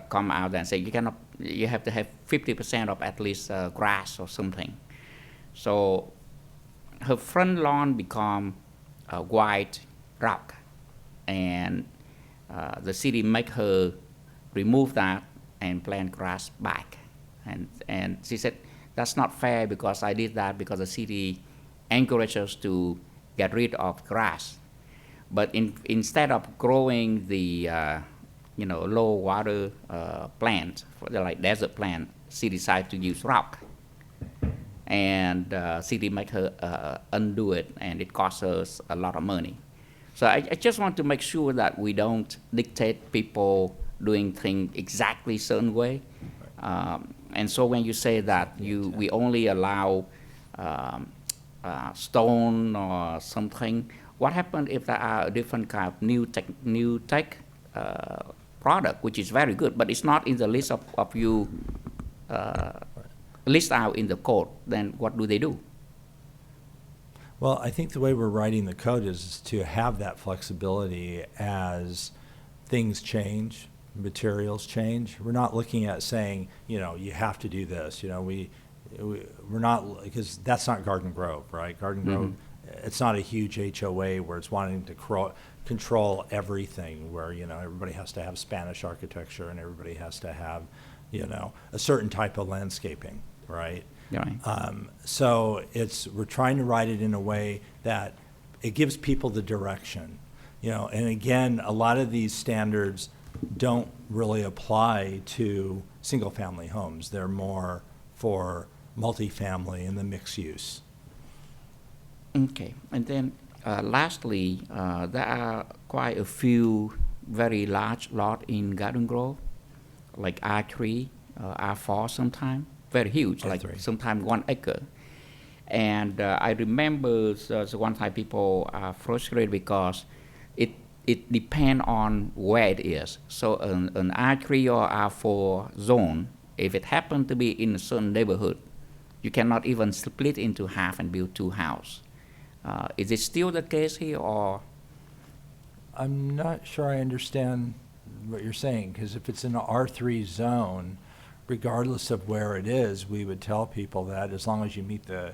come out and say you have to have 50% of at least grass or something. So her front lawn become white rock, and the city make her remove that and plant grass back. And she said, that's not fair because I did that because the city encourages us to get rid of grass. But instead of growing the low water plant, like desert plant, city decided to use rock. And city make her undo it, and it costs us a lot of money. So I just want to make sure that we don't dictate people doing things exactly certain way. And so when you say that we only allow stone or something, what happens if there are a different kind of new tech product, which is very good, but it's not in the list of you list out in the code, then what do they do? Well, I think the way we're writing the code is to have that flexibility as things change, materials change. We're not looking at saying, you have to do this. We're not, because that's not Garden Grove, right? Garden Grove, it's not a huge HOA where it's wanting to control everything, where, everybody has to have Spanish architecture and everybody has to have, a certain type of landscaping, right? Right. So we're trying to write it in a way that it gives people the direction, and again, a lot of these standards don't really apply to single-family homes. They're more for multifamily and the mixed use. Okay, and then lastly, there are quite a few very large lots in Garden Grove, like R3, R4 sometimes. very huge, like sometimes 1 acre. And I remember so one time people are frustrated because it depends on where it is. So an R3 or R4 zone, if it happens to be in a certain neighborhood, you cannot even split into half and build 2 houses. Is it still the case here, or? I'm not sure I understand what you're saying, because if it's in an R3 zone, regardless of where it is, we would tell people that as long as you meet the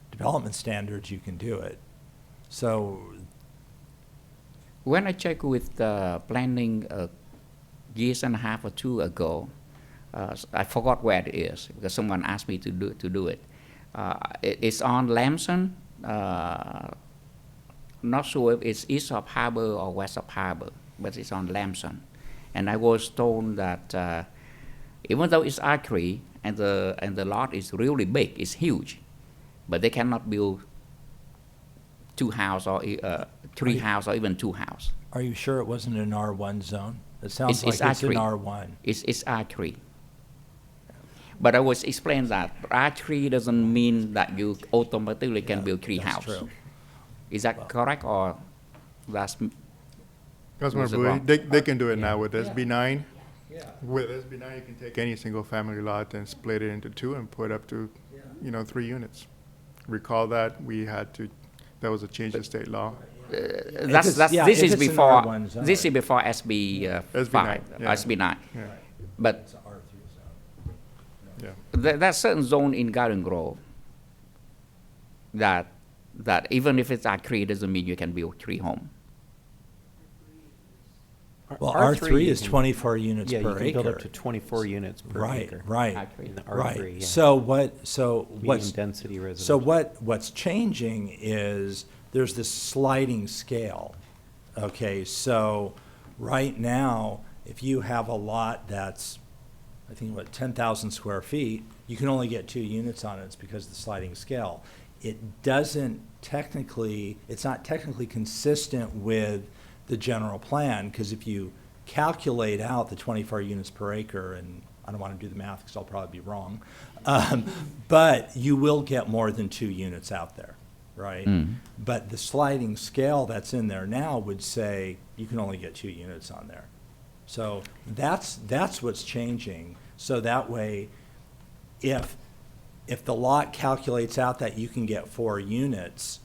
development standards, you can do it. So when I checked with planning years and a half or 2 ago, I forgot where it is because someone asked me to do it. It's on Lamson. Not sure if it's east of Harbor or west of Harbor, but it's on Lamson. And I was told that even though it's R3 and the lot is really big, it's huge, but they cannot build 2 houses or 3 houses or even 2 houses. are you sure it wasn't an R1 zone? It sounds like it's an R1. It's R3. But I was explaining that R3 doesn't mean that you automatically can build 3 houses. True. Is that correct, or that's Councilmember wrong? Bowie, they can do it now with SB9. With SB9, you can take any single-family lot and split it into 2 and put up to, 3 units. Recall that that was a change in state law. This is before SB 5, yeah. SB9. Yeah. But Yeah. there's certain zone in Garden Grove that even if it's R3 doesn't mean you can build 3 homes. Well, R3 R3 you is can- 24 units per acre. Yeah, you can build up to 24 units per acre. Right. In the R3, Right. yeah. So what's Medium density residential. So what's changing is there's this sliding scale. Okay, so right now, if you have a lot that's, I think, 10,000 square feet, you can only get 2 units on it. It's because of the sliding scale. It's not technically consistent with the general plan, because if you calculate out the 24 units per acre, and I don't want to do the math because I'll probably be wrong, but you will get more than 2 units out there, right? But the sliding scale that's in there now would say you can only get 2 units on there. So that's what's changing. So that way, if the lot calculates out that you can get 4 units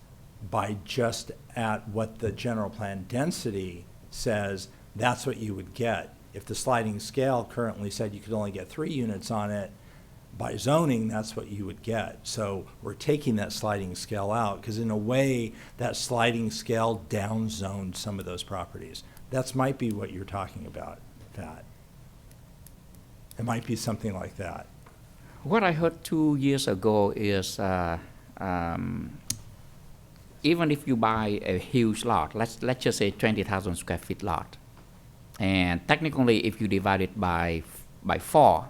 by just at what the general plan density says, that's what you would get. If the sliding scale currently said you could only get 3 units on it, by zoning, that's what you would get. So we're taking that sliding scale out, because in a way, that sliding scale downzoned some of those properties. That might be what you're talking about, Pat. It might be something like that. What I heard 2 years ago is even if you buy a huge lot, let's just say 20,000 square feet lot, and technically if you divide it by 4,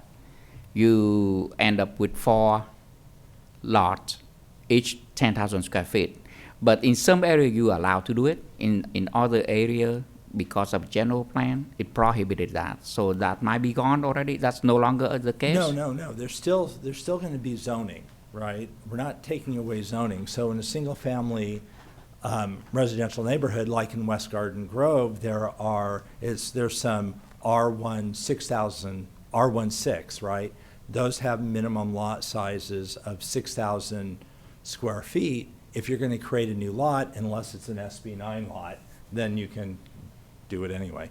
you end up with 4 lots, each 10,000 square feet. But in some area you are allowed to do it. In other area, because of general plan, it prohibited that. So that might be gone already. That's no longer the case. No. There's still going to be zoning, right? We're not taking away zoning. So in a single-family residential neighborhood, like in West Garden Grove, there's some R16, right? Those have minimum lot sizes of 6,000 square feet. If you're going to create a new lot, unless it's an SB9 lot, then you can do it anyway.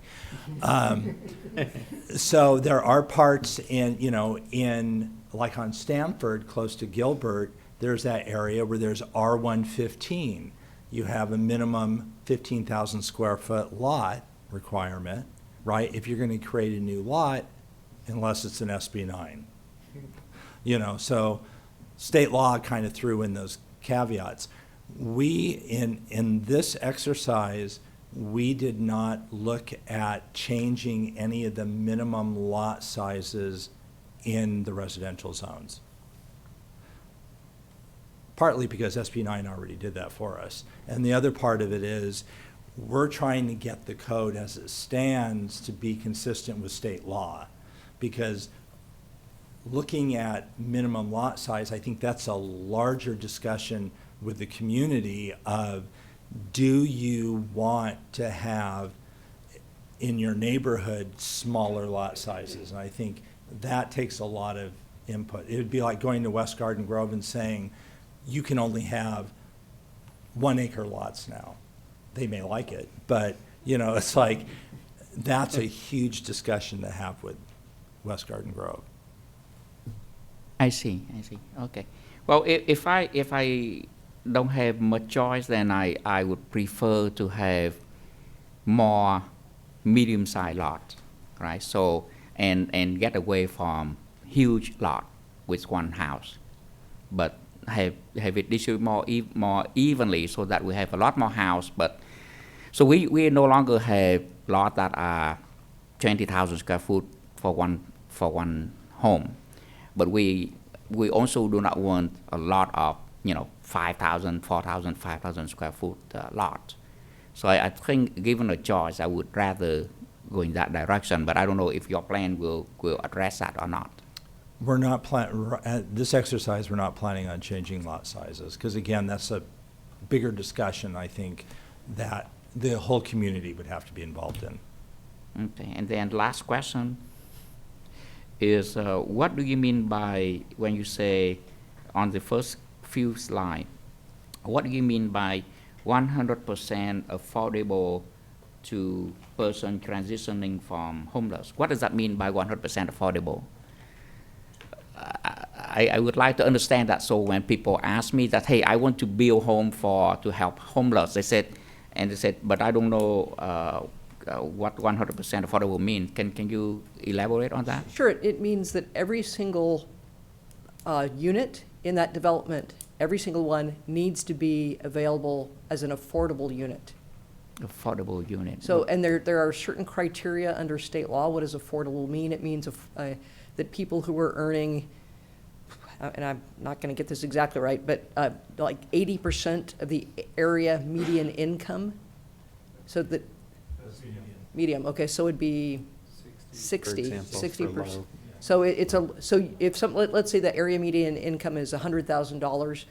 So there are parts in like on Stanford, close to Gilbert, there's that area where there's R115. You have a minimum 15,000 square foot lot requirement, right? If you're going to create a new lot, unless it's an SB9. So state law kind of threw in those caveats. In this exercise, we did not look at changing any of the minimum lot sizes in the residential zones. Partly because SB9 already did that for us. And the other part of it is we're trying to get the code as it stands to be consistent with state law. Because looking at minimum lot size, I think that's a larger discussion with the community of, do you want to have in your neighborhood smaller lot sizes? And I think that takes a lot of input. It would be like going to West Garden Grove and saying, you can only have 1 acre lots now. They may like it, but, you know, it's like, that's a huge discussion to have with West Garden Grove. I see. Okay. Well, if I don't have much choice, then I would prefer to have more medium-sized lot, right? So, and get away from huge lot with one house, but have it distributed more evenly so that we have a lot more house. But so we no longer have lots that are 20,000 square foot for one home, but we also do not want a lot of 5,000, 4,000, 5,000 square foot lot. So I think, given a choice, I would rather go in that direction. But I don't know if your plan will address that or not. We're not this exercise, we're not planning on changing lot sizes, because again, that's a bigger discussion, I think, that the whole community would have to be involved in. Okay, and then last question is, what do you mean by, when you say on the first few slides, what do you mean by 100% affordable to person transitioning from homeless? What does that mean by 100% affordable? I would like to understand that, so when people ask me that, hey, I want to build home to help homeless, they said, but I don't know what 100% affordable means. Can you elaborate on that? Sure, it means that every single unit in that development, every single one needs to be available as an affordable unit. Affordable unit. So, and there are certain criteria under state law. What does affordable mean? It means that people who are earning, and I'm not going to get this exactly right, but like 80% of the area median income. So that medium. Okay, so it'd be 60%. So let's say the area median income is $100,000.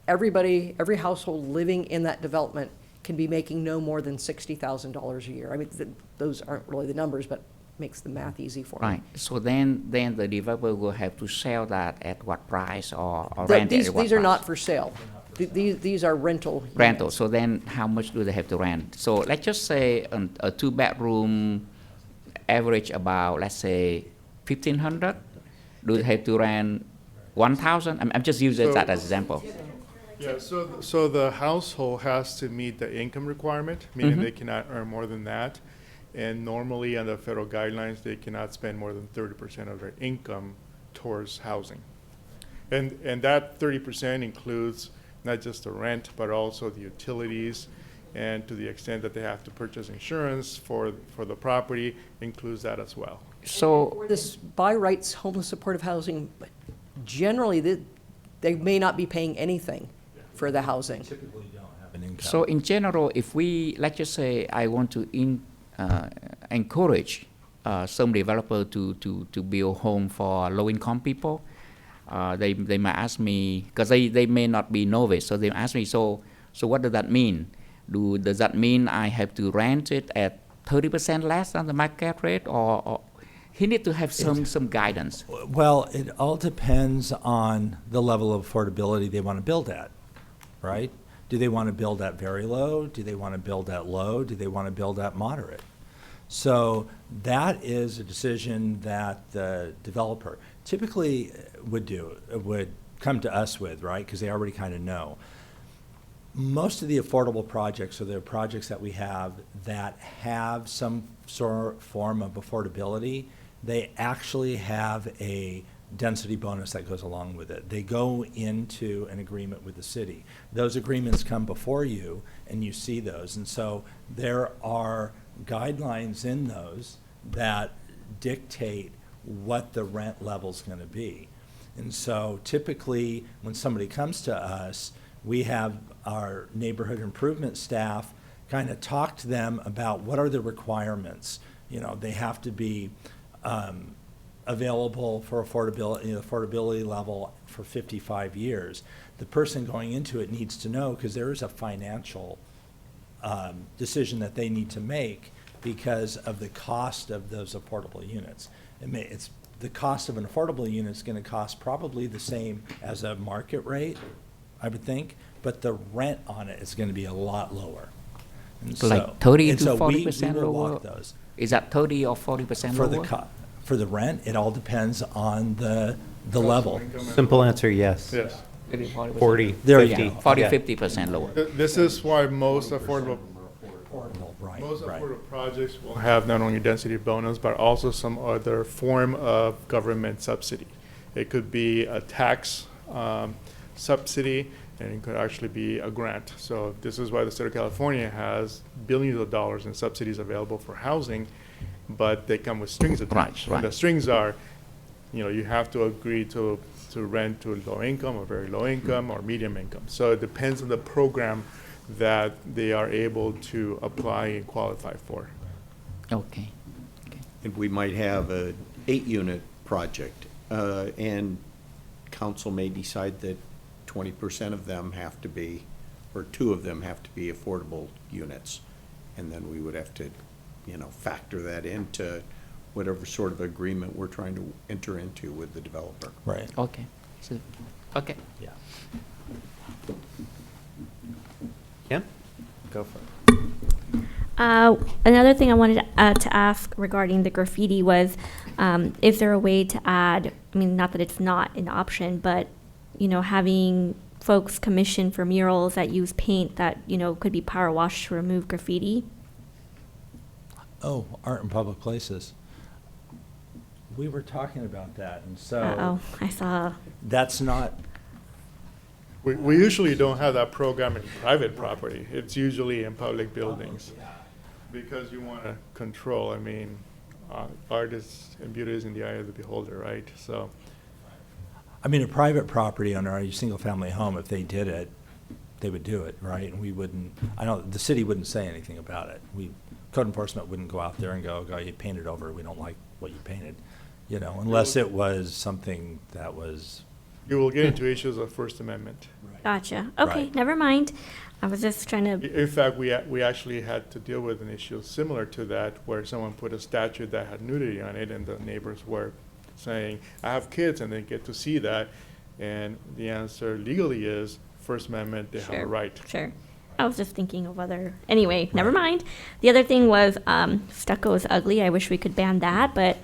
Every household living in that development can be making no more than $60,000 a year. I mean, those aren't really the numbers, but makes the math easy for them. Right. So then the developer will have to sell that at what price, or rent it at what price? These are not for sale. These are rental. Rental. So then how much do they have to rent? So let's just say a 2-bedroom average about, let's say, 1,500. Do they have to rent 1,000? I'm just using that as an example. Yeah, so the household has to meet the income requirement, meaning they cannot earn more than that. And normally under federal guidelines, they cannot spend more than 30% of their income towards housing. And that 30% includes not just the rent, but also the utilities, and to the extent that they have to purchase insurance for the property, includes that as well. So this by rights homeless supportive housing, generally they may not be paying anything for the housing. Typically don't have an income. So in general, if we, let's just say I want to encourage some developer to build home for low-income people, they might ask me, because they may not be novice, so they ask me, so what does that mean? Does that mean I have to rent it at 30% less than the market rate, or he need to have some guidance? Well, it all depends on the level of affordability they want to build at, right? Do they want to build at very low? Do they want to build at low? Do they want to build at moderate? So that is a decision that the developer typically would come to us with, right? Because they already kind of know. Most of the affordable projects are the projects that we have that have some form of affordability. They actually have a density bonus that goes along with it. They go into an agreement with the city. Those agreements come before you, and you see those. And so there are guidelines in those that dictate what the rent level's going to be. And so typically when somebody comes to us, we have our neighborhood improvement staff kind of talk to them about what are the requirements. You know, they have to be available for affordability, affordability level for 55 years. The person going into it needs to know, because there is a financial decision that they need to make because of the cost of those affordable units. It's the cost of an affordable unit is going to cost probably the same as a market rate, I would think, but the rent on it is going to be a lot lower. And Like 30 and to so we 40% will lower? walk those. Is that 30 or 40% For lower? for the rent, it all depends on the level. Simple answer, yes. Yes. 40, There you 50. go. 40, Yeah. 50% lower. This is why most affordable Right, Most right. affordable projects will have not only density bonus, but also some other form of government subsidy. It could be a tax subsidy, and it could actually be a grant. So this is why the state of California has billions of dollars in subsidies available for housing, but they come with strings attached. Right. And the strings are, you have to agree to rent to low income or very low income or medium income. So it depends on the program that they are able to apply and qualify for. Okay. And we might have a 8-unit project, and council may decide that 20% of them have to be, or 2 of them have to be affordable units. And then we would have to, factor that into whatever sort of agreement we're trying to enter into with the developer. Right. Okay. So, okay. Yeah. Kim? Go for it. Another thing I wanted to ask regarding the graffiti was, is there a way to add, I mean, not that it's not an option, but, having folks commission for murals that use paint that, could be power washed to remove graffiti? Oh, art in public places. We were talking about that, and so. Uh-oh, I saw. That's not, We usually don't have that program in private property. It's usually in public buildings. Because you want to control, art is, and beauty is in the eye of the beholder, right? So, a private property owner, a single-family home, if they did it, they would do it, right? And we wouldn't, the city wouldn't say anything about it. Code enforcement wouldn't go out there and go, you painted over, we don't like what you painted, unless it was something that was. you will get into issues of First Amendment. Gotcha. Okay, Right. never mind. I was just trying to. In fact, we actually had to deal with an issue similar to that, where someone put a statue that had nudity on it, and the neighbors were saying, I have kids, and they get to see that. And the answer legally is, First Amendment, they have a right. Sure. I was just thinking of other. Anyway, never mind. The other thing was stucco is ugly. I wish we could ban that, but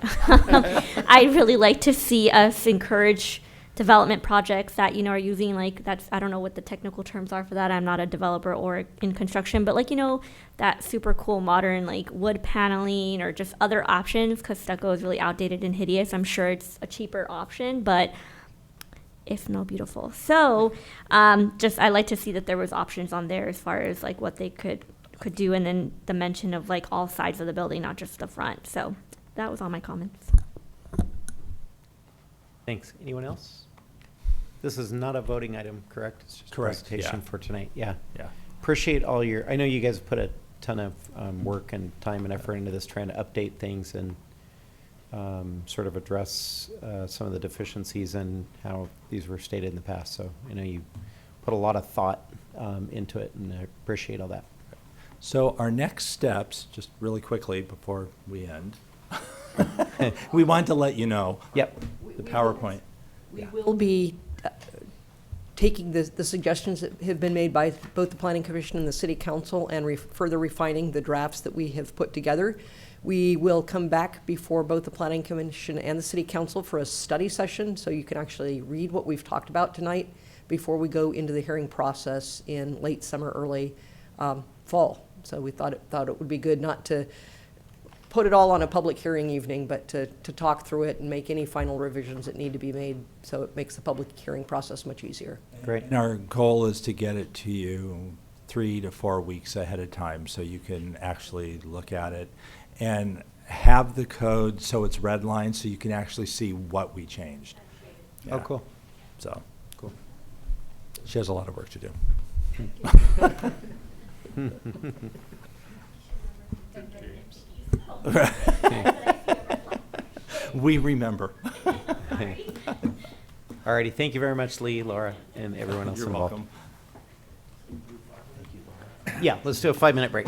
I'd really like to see us encourage development projects that are using I don't know what the technical terms are for that. I'm not a developer or in construction, but that super cool modern wood paneling or just other options, because stucco is really outdated and hideous. I'm sure it's a cheaper option, but if no beautiful. So I like to see that there was options on there as far as what they could do, and then the mention of all sides of the building, not just the front. So that was all my comments. Thanks. Anyone else? This is not a voting item, correct? It's just a Correct, presentation yeah. for tonight. Yeah. Yeah. Appreciate all I know you guys have put a ton of work and time and effort into this, trying to update things and sort of address some of the deficiencies and how these were stated in the past. So I know you put a lot of thought into it, and I appreciate all that. So our next steps, just really quickly before we end, we want to let you know. Yep. The PowerPoint. We will be taking the suggestions that have been made by both the Planning Commission and the City Council and further refining the drafts that we have put together. We will come back before both the Planning Commission and the City Council for a study session, so you can actually read what we've talked about tonight before we go into the hearing process in late summer, early fall. So we thought it would be good not to put it all on a public hearing evening, but to talk through it and make any final revisions that need to be made, so it makes the public hearing process much easier. Great. And our goal is to get it to you 3 to 4 weeks ahead of time, so you can actually look at it and have the code so it's redlined, so you can actually see what we changed. Oh, cool. So, cool. She has a lot of work to do. We remember. All righty, thank you very much, Lee, Laura, and everyone else You're involved. welcome. Yeah, let's do a 5-minute break.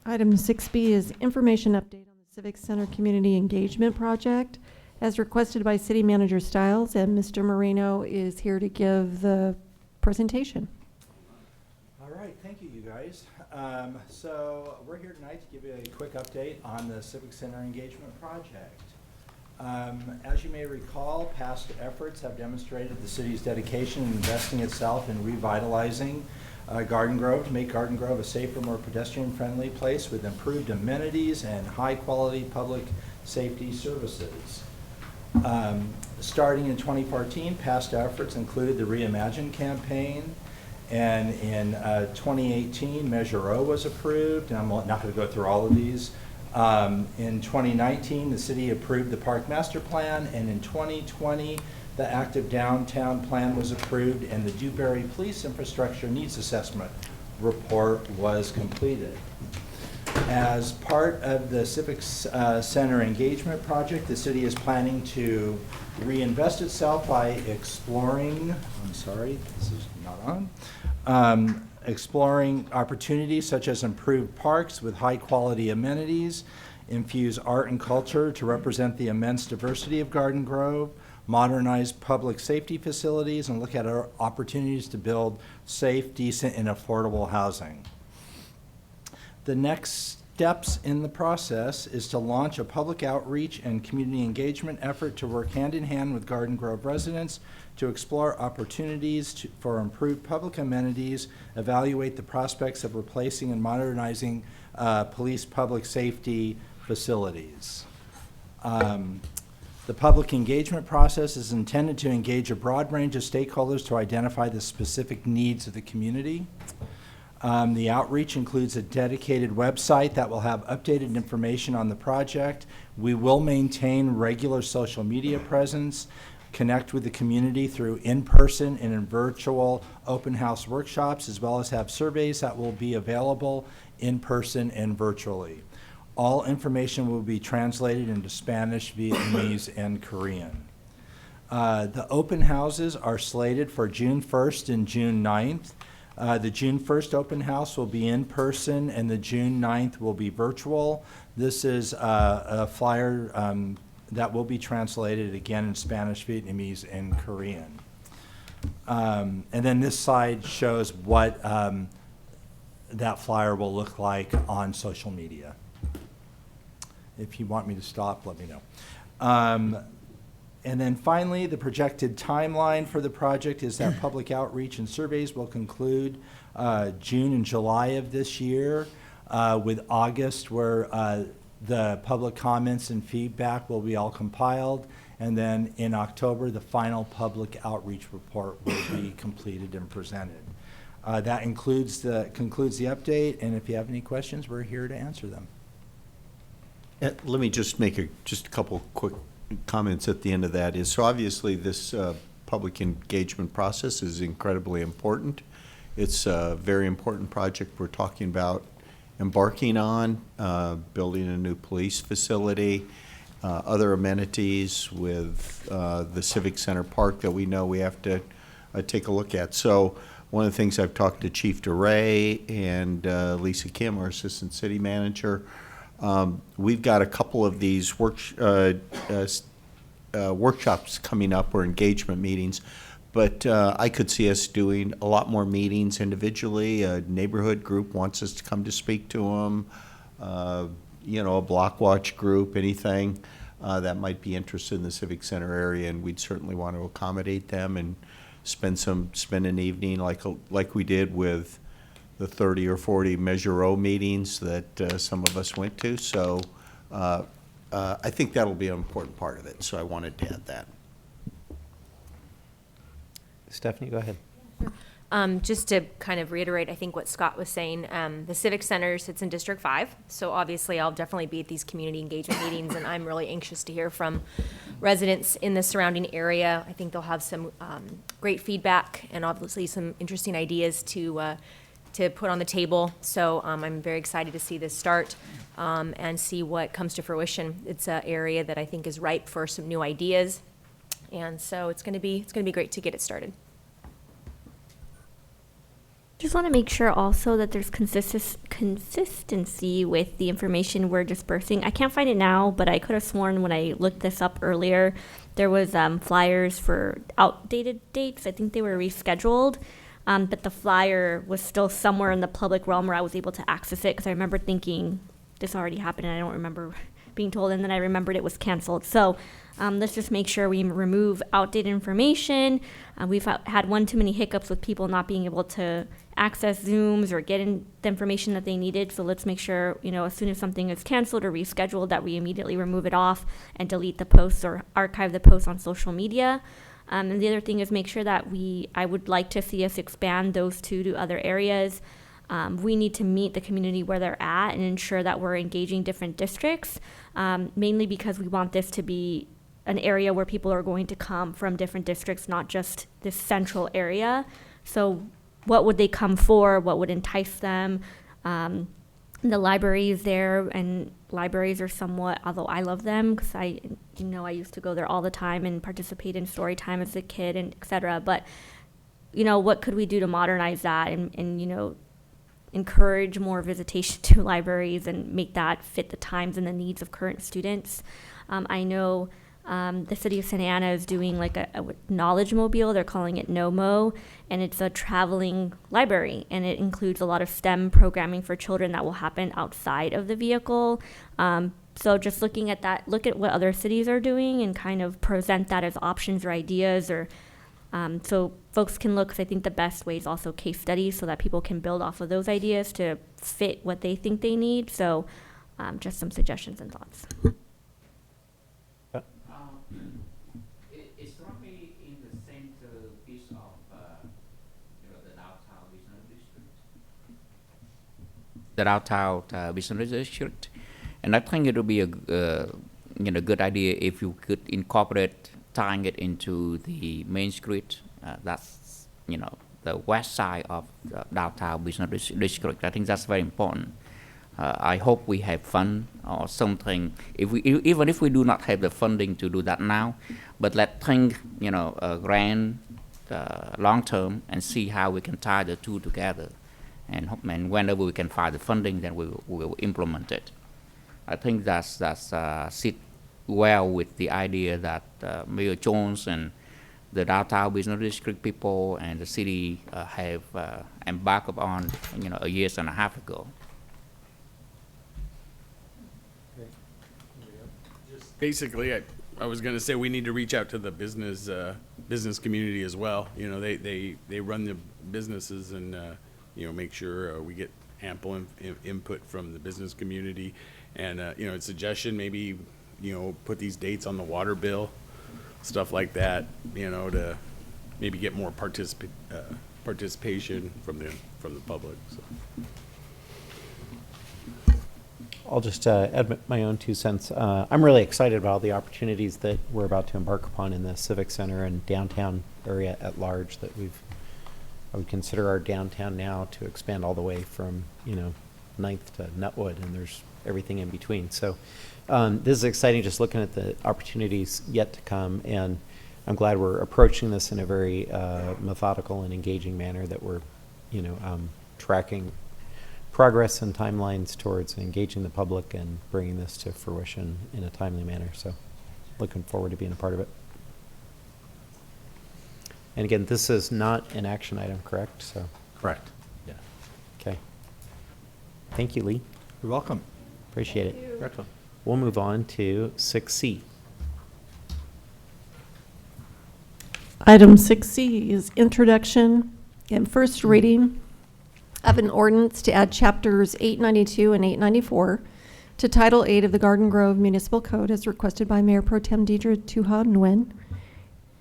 Item 6B is information update on the Civic Center Community Engagement Project as requested by City Manager Stiles, and Mr. Moreno is here to give the presentation. All right, thank you, you guys. So we're here tonight to give you a quick update on the Civic Center Engagement Project. As you may recall, past efforts have demonstrated the city's dedication in investing itself in revitalizing Garden Grove to make Garden Grove a safer, more pedestrian-friendly place with improved amenities and high-quality public safety services. Starting in 2014, past efforts included the Reimagine campaign, and in 2018, Measure O was approved, and I'm not going to go through all of these. In 2019, the city approved the Park Master Plan, and in 2020, the Active Downtown Plan was approved, and the Dewberry Police Infrastructure Needs Assessment report was completed. As part of the Civic Center Engagement Project, the city is planning to reinvest itself by exploring, I'm sorry, this is not on, exploring opportunities such as improved parks with high-quality amenities, infuse art and culture to represent the immense diversity of Garden Grove, modernize public safety facilities, and look at our opportunities to build safe, decent, and affordable housing. The next steps in the process is to launch a public outreach and community engagement effort to work hand in hand with Garden Grove residents to explore opportunities for improved public amenities, evaluate the prospects of replacing and modernizing police public safety facilities. The public engagement process is intended to engage a broad range of stakeholders to identify the specific needs of the community. The outreach includes a dedicated website that will have updated information on the project. We will maintain regular social media presence, connect with the community through in-person and in virtual open house workshops, as well as have surveys that will be available in person and virtually. All information will be translated into Spanish, Vietnamese, and Korean. The open houses are slated for June 1st and June 9th. The June 1st open house will be in person, and the June 9th will be virtual. This is a flyer that will be translated again in Spanish, Vietnamese, and Korean. And then this slide shows what that flyer will look like on social media. If you want me to stop, let me know. And then finally, the projected timeline for the project is that public outreach and surveys will conclude June and July of this year, with August where the public comments and feedback will be all compiled, and then in October, the final public outreach report will be completed and presented. That concludes the update, and if you have any questions, we're here to answer them. Let me just make a couple quick comments at the end of that. So obviously this public engagement process is incredibly important. It's a very important project we're talking about embarking on, building a new police facility, other amenities with the Civic Center Park that we know we have to take a look at. So one of the things I've talked to Chief DeRay and Lisa Kim, our Assistant City Manager, we've got a couple of these workshops coming up, or engagement meetings, but I could see us doing a lot more meetings individually. A neighborhood group wants us to come to speak to them, a block watch group, anything that might be interested in the Civic Center area, and we'd certainly want to accommodate them and spend an evening like we did with the 30 or 40 Measure O meetings that some of us went to. So I think that'll be an important part of it. So I wanted to add that. Stephanie, go ahead. Just to kind of reiterate, I think what Scott was saying, the Civic Center sits in District 5, so obviously I'll definitely be at these community engagement meetings, and I'm really anxious to hear from residents in the surrounding area. I think they'll have some great feedback and obviously some interesting ideas to put on the table. So I'm very excited to see this start and see what comes to fruition. It's an area that I think is ripe for some new ideas, and so it's going to be great to get it started. Just want to make sure also that there's consistency with the information we're dispersing. I can't find it now, but I could have sworn when I looked this up earlier, there was flyers for outdated dates. I think they were rescheduled, but the flyer was still somewhere in the public realm where I was able to access it because I remember thinking this already happened and I don't remember being told, and then I remembered it was canceled. So let's just make sure we remove outdated information. We've had one too many hiccups with people not being able to access Zooms or get in the information that they needed. So let's make sure, as soon as something is canceled or rescheduled, that we immediately remove it off and delete the posts or archive the posts on social media. And the other thing is make sure that I would like to see us expand those two to other areas. We need to meet the community where they're at and ensure that we're engaging different districts, mainly because we want this to be an area where people are going to come from different districts, not just this central area. So what would they come for? What would entice them? The library is there, and libraries are somewhat, although I love them because I used to go there all the time and participate in story time as a kid and et cetera. But, what could we do to modernize that and encourage more visitation to libraries and make that fit the times and the needs of current students? I know the city of Santa Ana is doing like a knowledge mobile. They're calling it NOMO, and it's a traveling library, and it includes a lot of STEM programming for children that will happen outside of the vehicle. So just looking at that, look at what other cities are doing and kind of present that as options or ideas, or so folks can look, 'cause I think the best way is also case studies so that people can build off of those ideas to fit what they think they need. So just some suggestions and thoughts. It's roughly in the center piece of the downtown business district. The downtown business district, and I think it would be a good idea if you could incorporate tying it into the main street. That's the west side of the downtown business district. I think that's very important. I hope we have fund or something. Even if we do not have the funding to do that now, but let's think, grand, long term, and see how we can tie the two together. And whenever we can find the funding, then we will implement it. I think that's sit well with the idea that Mayor Jones and the downtown business district people and the city have embarked upon, a year and a half ago. Basically, I was going to say we need to reach out to the business community as well. They run the businesses, and make sure we get ample input from the business community. And a suggestion, maybe put these dates on the water bill, stuff like that. To maybe get more participation from the public. So. I'll just add my own 2 cents. I'm really excited about all the opportunities that we're about to embark upon in the Civic Center and downtown area at large. That I would consider our downtown now to expand all the way from 9th to Nutwood, and there's everything in between. So this is exciting, just looking at the opportunities yet to come, and I'm glad we're approaching this in a very methodical and engaging manner, that we're tracking progress and timelines towards engaging the public and bringing this to fruition in a timely manner. So looking forward to being a part of it. And again, this is not an action item, correct? So Correct. yeah. Okay. Thank you, Lee. You're welcome. Appreciate it. We'll move on to 6C. Item 6C is introduction and first reading of an ordinance to add chapters 892 and 894 to Title 8 of the Garden Grove Municipal Code as requested by Mayor Pro Tem Deidre Tuha Nguyen.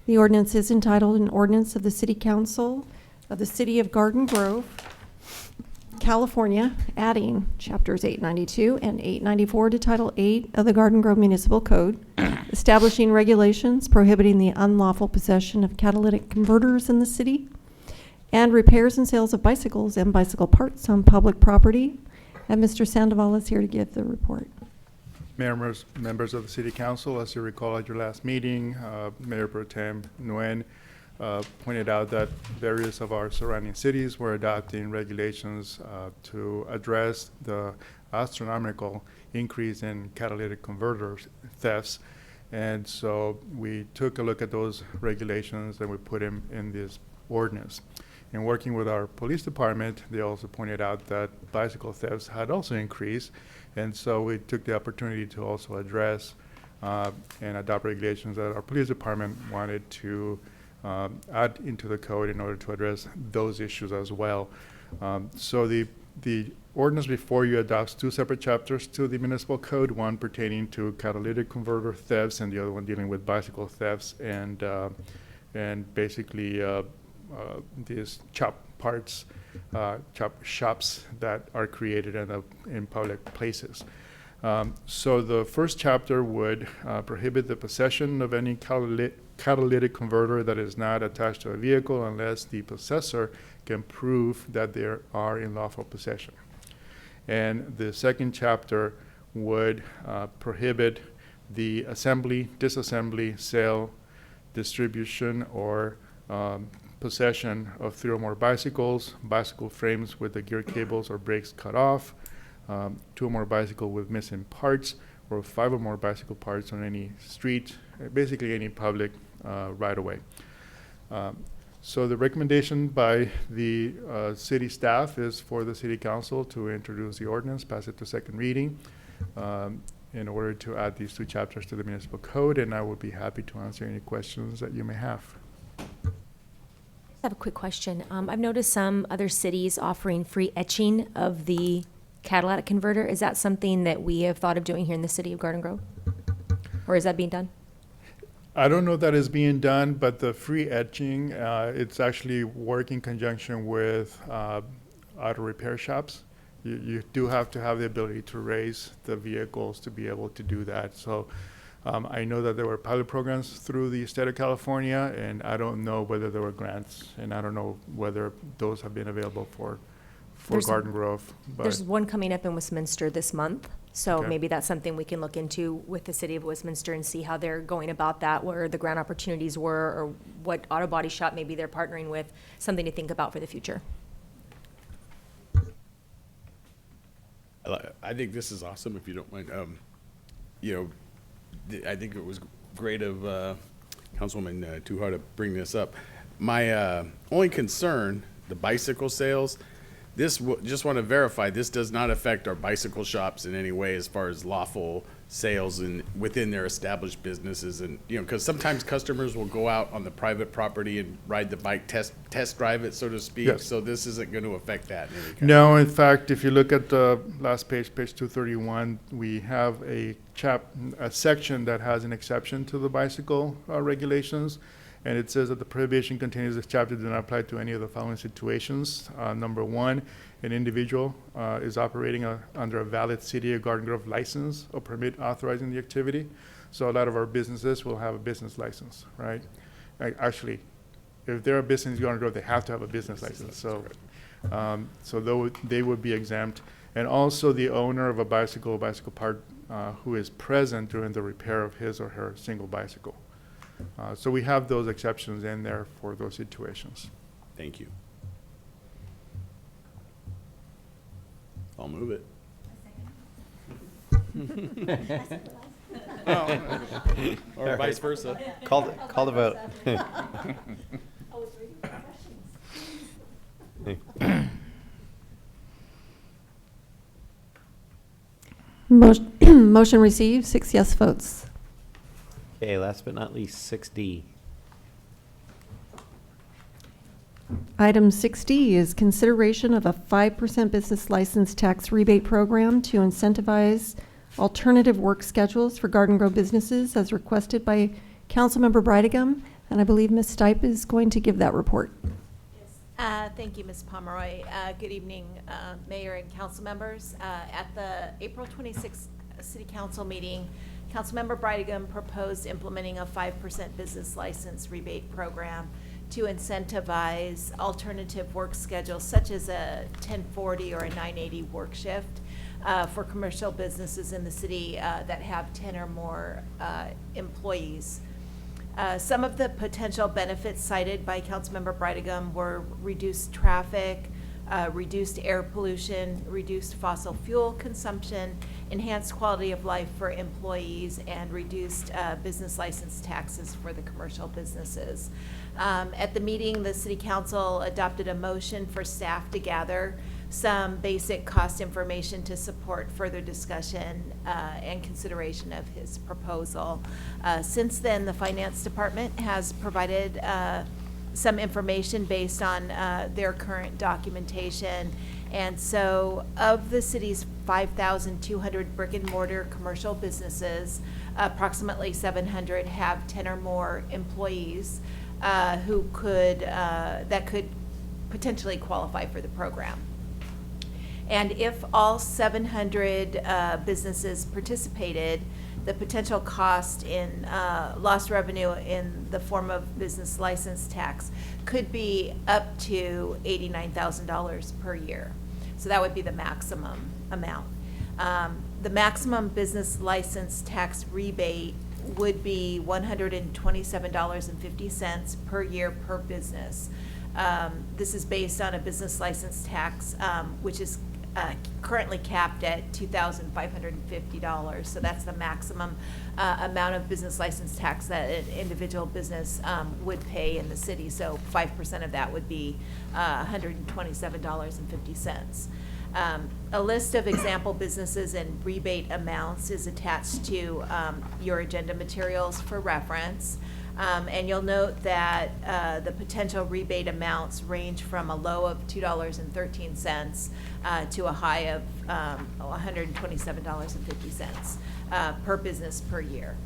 The ordinance is entitled An Ordinance of the City Council of the City of Garden Grove, California, adding chapters 892 and 894 to Title 8 of the Garden Grove Municipal Code, establishing regulations prohibiting the unlawful possession of catalytic converters in the city, and repairs and sales of bicycles and bicycle parts on public property. And Mr. Sandoval is here to give the report. Mayor, members of the City Council, as you recall at your last meeting, Mayor Pro Tem Nguyen pointed out that various of our surrounding cities were adopting regulations to address the astronomical increase in catalytic converter thefts. And so we took a look at those regulations and we put them in this ordinance. In working with our police department, they also pointed out that bicycle thefts had also increased. And so we took the opportunity to also address and adopt regulations that our police department wanted to add into the code in order to address those issues as well. So the ordinance before you adopts two separate chapters to the municipal code, one pertaining to catalytic converter thefts and the other one dealing with bicycle thefts and basically these chop shops that are created in public places. So the first chapter would prohibit the possession of any catalytic converter that is not attached to a vehicle unless the possessor can prove that they are in lawful possession. And the second chapter would prohibit the assembly, disassembly, sale, distribution, or possession of 3 or more bicycles, bicycle frames with the gear cables or brakes cut off, 2 or more bicycles with missing parts, or 5 or more bicycle parts on any street, basically any public right-of-way. So the recommendation by the city staff is for the city council to introduce the ordinance, pass it to second reading, in order to add these 2 chapters to the municipal code, and I would be happy to answer any questions that you may have. I have a quick question. I've noticed some other cities offering free etching of the catalytic converter. Is that something that we have thought of doing here in the city of Garden Grove? Or is that being done? I don't know that is being done, but the free etching, it's actually work in conjunction with auto repair shops. You do have to have the ability to raise the vehicles to be able to do that. So I know that there were pilot programs through the state of California, and I don't know whether there were grants, and I don't know whether those have been available for Garden Grove. But There's one coming up in Westminster this month, so Okay. maybe that's something we can look into with the city of Westminster and see how they're going about that, where the grant opportunities were, or what auto body shop maybe they're partnering with, something to think about for the future. I think this is awesome, if you don't mind. I think it was great of Councilwoman Tuhar to bring this up. My only concern, the bicycle sales, just want to verify, this does not affect our bicycle shops in any way as far as lawful sales and within their established businesses. And, because sometimes customers will go out on the private property and ride the bike, test drive it, so to speak. Yes. So this isn't going to affect that in any kind. No, in fact, if you look at the last page, page 231, we have a section that has an exception to the bicycle regulations. And it says that the prohibition contained in this chapter does not apply to any of the following situations. Number 1, an individual is operating under a valid City of Garden Grove license or permit authorizing the activity. So a lot of our businesses will have a business license, right? Actually, if they're a business in Garden Grove, they have to have a business license. So, they would be exempt. And also the owner of a bicycle part who is present during the repair of his or her single bicycle. So we have those exceptions in there for those situations. Thank you. I'll move it. Or vice versa. Call the vote. Motion received, 6 yes votes. Okay, last but not least, 6D. Item 6D is consideration of a 5% business license tax rebate program to incentivize alternative work schedules for Garden Grove businesses as requested by Councilmember Brightigam, and I believe Ms. Stipe is going to give that report. Thank you, Ms. Pomeroy. Good evening, Mayor and council members. At the April 26th City Council meeting, Councilmember Brightigam proposed implementing a 5% business license rebate program to incentivize alternative work schedules such as a 1040 or a 980 work shift for commercial businesses in the city that have 10 or more employees. Some of the potential benefits cited by Councilmember Brightigam were reduced traffic, reduced air pollution, reduced fossil fuel consumption, enhanced quality of life for employees, and reduced business license taxes for the commercial businesses. At the meeting, the City Council adopted a motion for staff to gather some basic cost information to support further discussion and consideration of his proposal. Since then, the Finance Department has provided some information based on their current documentation. And so of the city's 5,200 brick and mortar commercial businesses, approximately 700 have 10 or more employees who could, that could potentially qualify for the program. And if all 700 businesses participated, the potential cost in lost revenue in the form of business license tax could be up to $89,000 per year. So that would be the maximum amount. The maximum business license tax rebate would be $127.50 per year per business. This is based on a business license tax, which is currently capped at $2,550. So that's the maximum amount of business license tax that an individual business would pay in the city. So 5% of that would be $127.50. A list of example businesses and rebate amounts is attached to your agenda materials for reference. And you'll note that the potential rebate amounts range from a low of $2.13 to a high of $127.50 per business per year.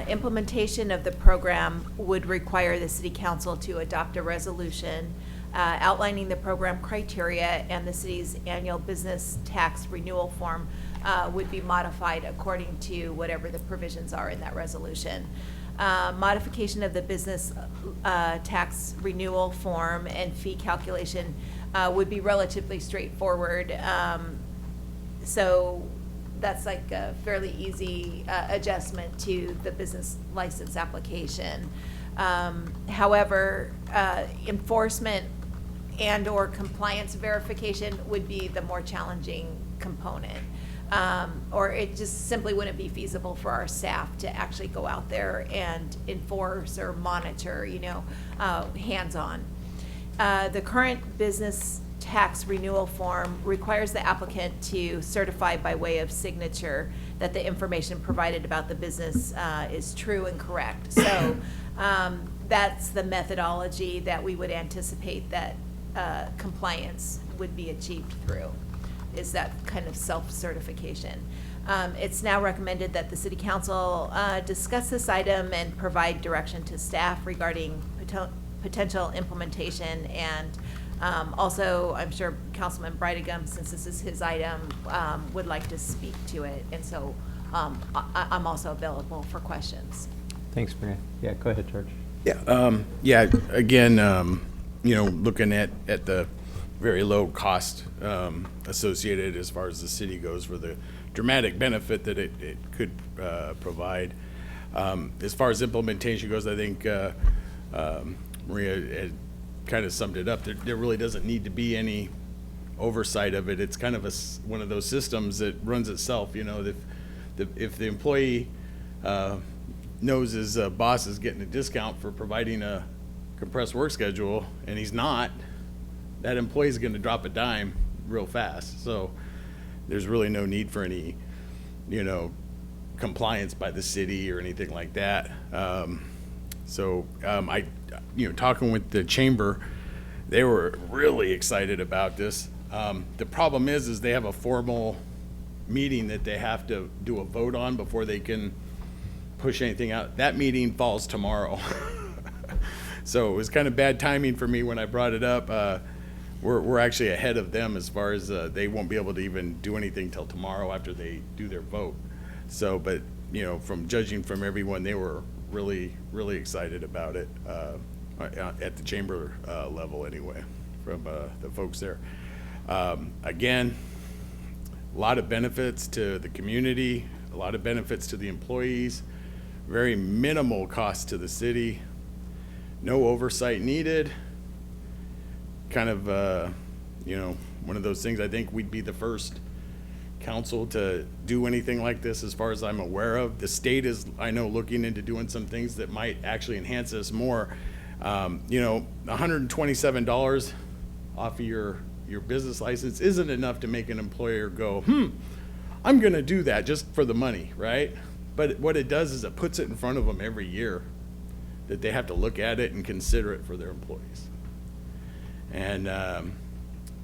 Implementation of the program would require the City Council to adopt a resolution outlining the program criteria, and the city's annual business tax renewal form would be modified according to whatever the provisions are in that resolution. Modification of the business tax renewal form and fee calculation would be relatively straightforward. So that's like a fairly easy adjustment to the business license application. However, enforcement and/or compliance verification would be the more challenging component. Or it just simply wouldn't be feasible for our staff to actually go out there and enforce or monitor, hands-on. The current business tax renewal form requires the applicant to certify by way of signature that the information provided about the business is true and correct. So that's the methodology that we would anticipate that compliance would be achieved through, is that kind of self-certification. It's now recommended that the City Council discuss this item and provide direction to staff regarding potential implementation. And also, I'm sure Councilman Brightigam, since this is his item, would like to speak to it. And so I'm also available for questions. Thanks, Maria. Yeah, go ahead, George. Yeah, again, looking at the very low cost associated as far as the city goes for the dramatic benefit that it could provide. As far as implementation goes, I think Maria had kind of summed it up. There really doesn't need to be any oversight of it. It's kind of one of those systems that runs itself. If the employee knows his boss is getting a discount for providing a compressed work schedule and he's not, that employee is going to drop a dime real fast. So there's really no need for any, compliance by the city or anything like that. Talking with the chamber, they were really excited about this. The problem is they have a formal meeting that they have to do a vote on before they can push anything out. That meeting falls tomorrow. So it was kind of bad timing for me when I brought it up. We're actually ahead of them as far as they won't be able to even do anything till tomorrow after they do their vote. So, but from judging from everyone, they were really, really excited about it at the chamber level anyway, from the folks there. Again, a lot of benefits to the community, a lot of benefits to the employees. very minimal cost to the city, no oversight needed. Kind of, one of those things. I think we'd be the first council to do anything like this as far as I'm aware of. The state is, I know, looking into doing some things that might actually enhance this more. $127 off of your business license isn't enough to make an employer go, I'm gonna do that just for the money, right? But what it does is it puts it in front of them every year that they have to look at it and consider it for their employees. And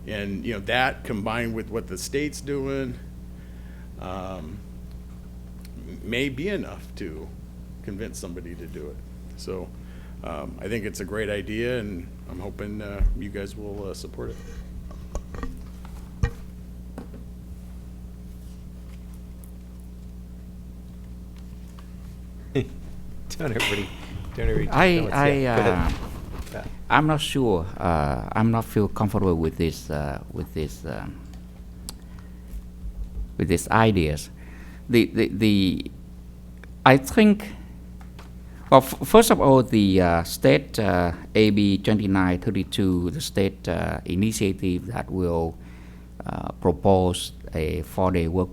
that combined with what the state's doing may be enough to convince somebody to do it. So I think it's a great idea, and I'm hoping you guys will support it. Don't everybody know what's- yeah, go ahead. I'm not sure. I'm not feel comfortable with this ideas. I think. Well, first of all, the state AB 2932, the state initiative that will propose a 4-day work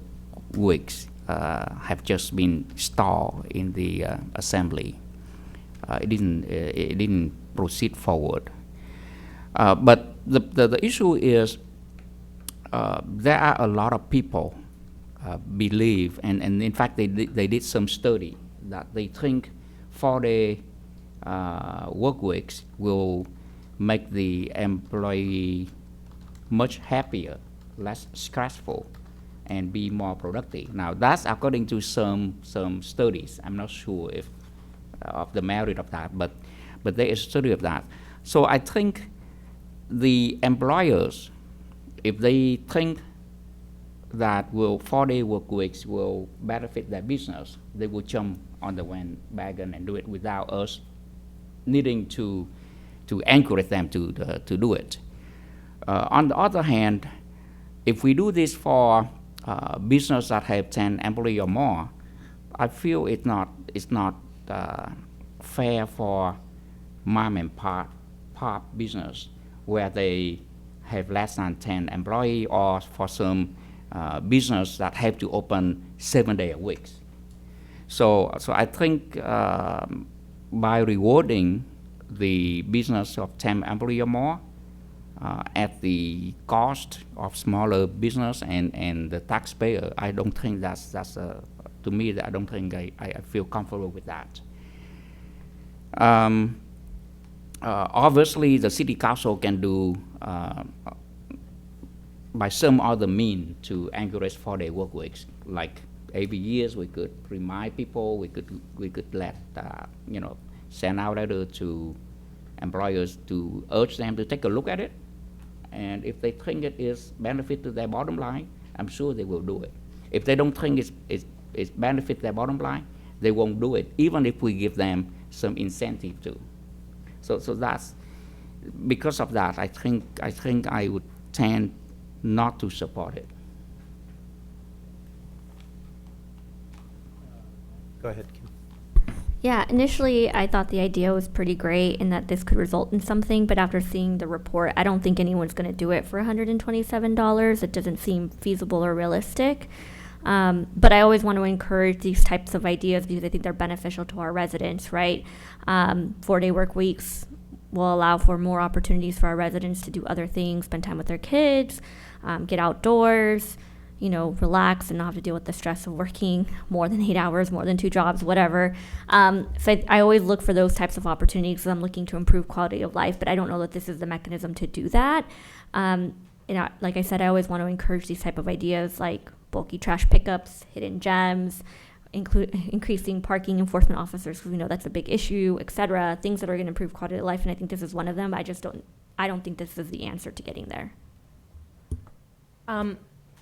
weeks, have just been stalled in the assembly. It didn't proceed forward. But the issue is there are a lot of people believe, and in fact they did some study that they think 4-day work weeks will make the employee much happier, less stressful, and be more productive. Now that's according to some studies. I'm not sure if of the merit of that, but there is a study of that. So I think the employers, if they think that 4-day work weeks will benefit their business, they will jump on the bandwagon and do it without us needing to encourage them to do it. On the other hand, if we do this for business that have 10 employees or more, I feel it's not fair for mom and pop business where they have less than 10 employees, or for some business that have to open 7 days a week. So I think by rewarding the business of 10 employees or more at the cost of smaller business and the taxpayer, I don't think that's to me, I don't think I feel comfortable with that. Obviously, the city council can do by some other means to encourage 4-day work weeks. Like every year, we could remind people. We could let send out letter to employers to urge them to take a look at it. And if they think it is benefit to their bottom line, I'm sure they will do it. If they don't think it's benefit their bottom line, they won't do it, even if we give them some incentive to. So that's because of that. I think I would tend not to support it. Go ahead, Kim. Yeah, initially I thought the idea was pretty great and that this could result in something, but after seeing the report, I don't think anyone's going to do it for $127. It doesn't seem feasible or realistic. But I always want to encourage these types of ideas because I think they're beneficial to our residents, right? 4-day work weeks will allow for more opportunities for our residents to do other things, spend time with their kids, get outdoors, relax and not have to deal with the stress of working more than 8 hours, more than 2 jobs, whatever. So I always look for those types of opportunities because I'm looking to improve quality of life, but I don't know that this is the mechanism to do that. Like I said, I always want to encourage these type of ideas like bulky trash pickups, hidden gems, increasing parking enforcement officers because we know that's a big issue, etc. Things that are going to improve quality of life, and I think this is one of them. I don't think this is the answer to getting there.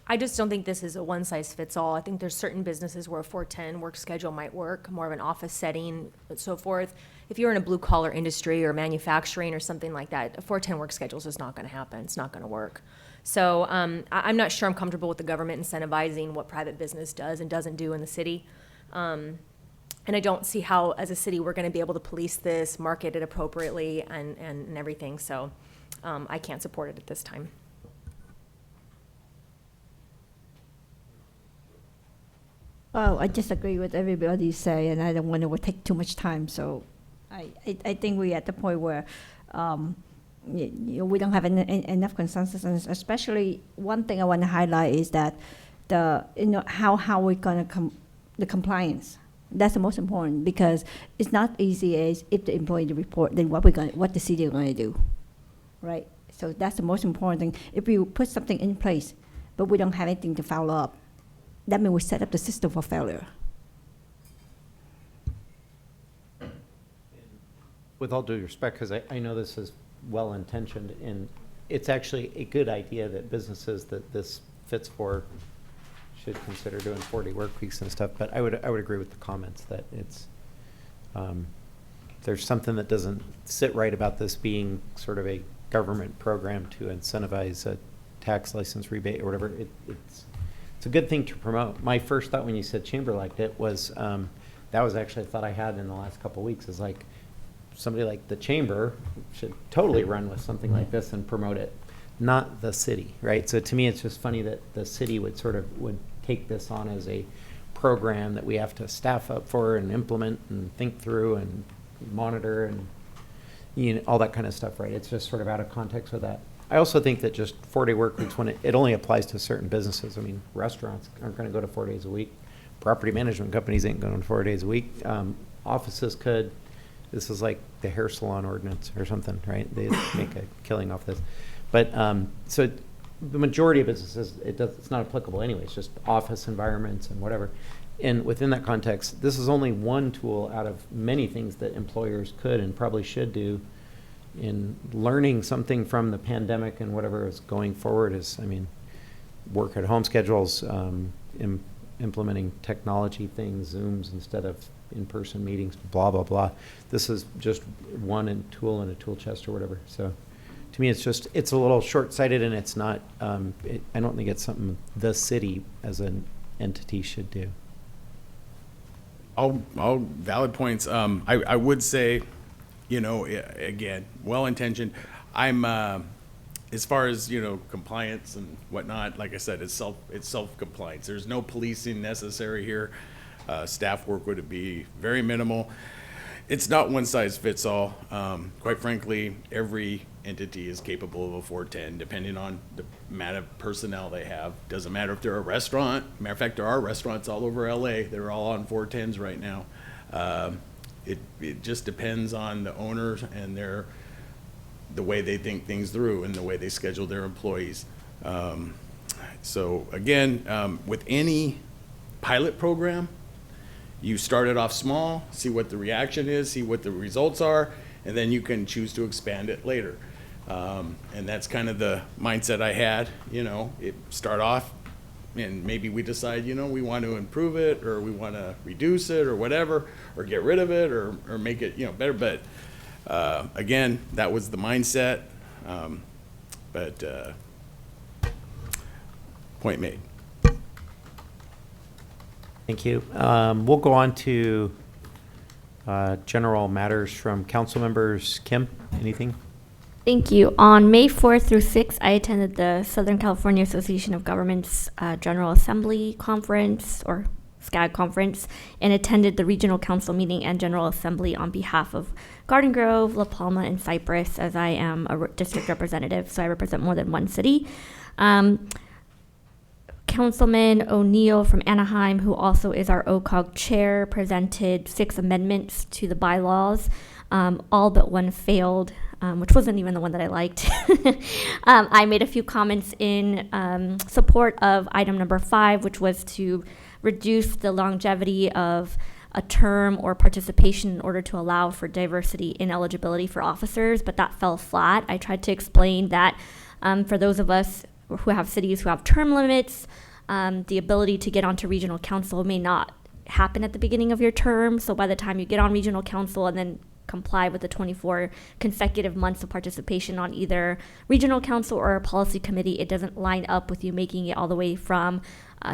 I just don't think this is a one-size-fits-all. I think there's certain businesses where a 410 work schedule might work, more of an office setting, and so forth. If you're in a blue-collar industry or manufacturing or something like that, a 410 work schedule is just not going to happen. It's not going to work. So I'm not sure I'm comfortable with the government incentivizing what private business does and doesn't do in the city. And I don't see how, as a city, we're going to be able to police this, market it appropriately, and everything. So I can't support it at this time. Well, I disagree with everybody say, and I don't want to take too much time. So I think we're at the point where we don't have enough consensus, and especially one thing I want to highlight is that how we're going to the compliance. That's the most important, because it's not easy as if the employee report, then what the city is going to do, right? So that's the most important thing. If we put something in place, but we don't have anything to follow up, that means we set up the system for failure. With all due respect, because I know this is well-intentioned, and it's actually a good idea that businesses that this fits for should consider doing 40 work weeks and stuff, but I would agree with the comments that it's, there's something that doesn't sit right about this being sort of a government program to incentivize a tax license rebate or whatever. It's a good thing to promote. My first thought when you said chamber liked it was, that was actually a thought I had in the last couple of weeks, is like, somebody like the chamber should totally run with something like this and promote it, not the city, right? So to me, it's just funny that the city would take this on as a program that we have to staff up for and implement and think through and monitor and all that kind of stuff, right? It's just sort of out of context with that. I also think that just 4-day work weeks, when it only applies to certain businesses. I mean, restaurants aren't going to go to 4 days a week. Property management companies ain't going to 4 days a week. Offices could. This is like the hair salon ordinance or something, right? They make a killing off this. But so the majority of businesses, it's not applicable anyway. It's just office environments and whatever. And within that context, this is only one tool out of many things that employers could and probably should do in learning something from the pandemic and whatever is going forward is, I mean, work at home schedules, implementing technology things, Zooms instead of in-person meetings, blah, blah, blah. This is just one tool in a tool chest or whatever. So to me, it's a little short-sighted, and it's not, I don't think it's something the city as an entity should do. All valid points. I would say, again, well-intentioned. I'm, as far as, compliance and whatnot, like I said, it's self-compliance. There's no policing necessary here. Staff work would be very minimal. It's not one size fits all. Quite frankly, every entity is capable of a 410, depending on the amount of personnel they have. Doesn't matter if they're a restaurant. Matter of fact, there are restaurants all over LA. They're all on 410s right now. It just depends on the owners and the way they think things through and the way they schedule their employees. So again, with any pilot program, you start it off small, see what the reaction is, see what the results are, and then you can choose to expand it later. And that's kind of the mindset I had, it start off and maybe we decide, we want to improve it or we want to reduce it or whatever, or get rid of it or make it, better. But again, that was the mindset. But point made. Thank you. We'll go on to general matters from council members. Kim, anything? Thank you. On May 4th through 6th, I attended the Southern California Association of Governments General Assembly Conference, or SCAG Conference, and attended the Regional Council meeting and General Assembly on behalf of Garden Grove, La Palma, and Cypress, as I am a district representative, so I represent more than one city. Councilman O'Neill from Anaheim, who also is our OCOG chair, presented 6 amendments to the bylaws. All but one failed, which wasn't even the one that I liked. I made a few comments in support of item number 5, which was to reduce the longevity of a term or participation in order to allow for diversity in eligibility for officers, but that fell flat. I tried to explain that for those of us who have cities who have term limits, the ability to get onto regional council may not happen at the beginning of your term. So by the time you get on regional council and then comply with the 24 consecutive months of participation on either regional council or a policy committee, it doesn't line up with you making it all the way from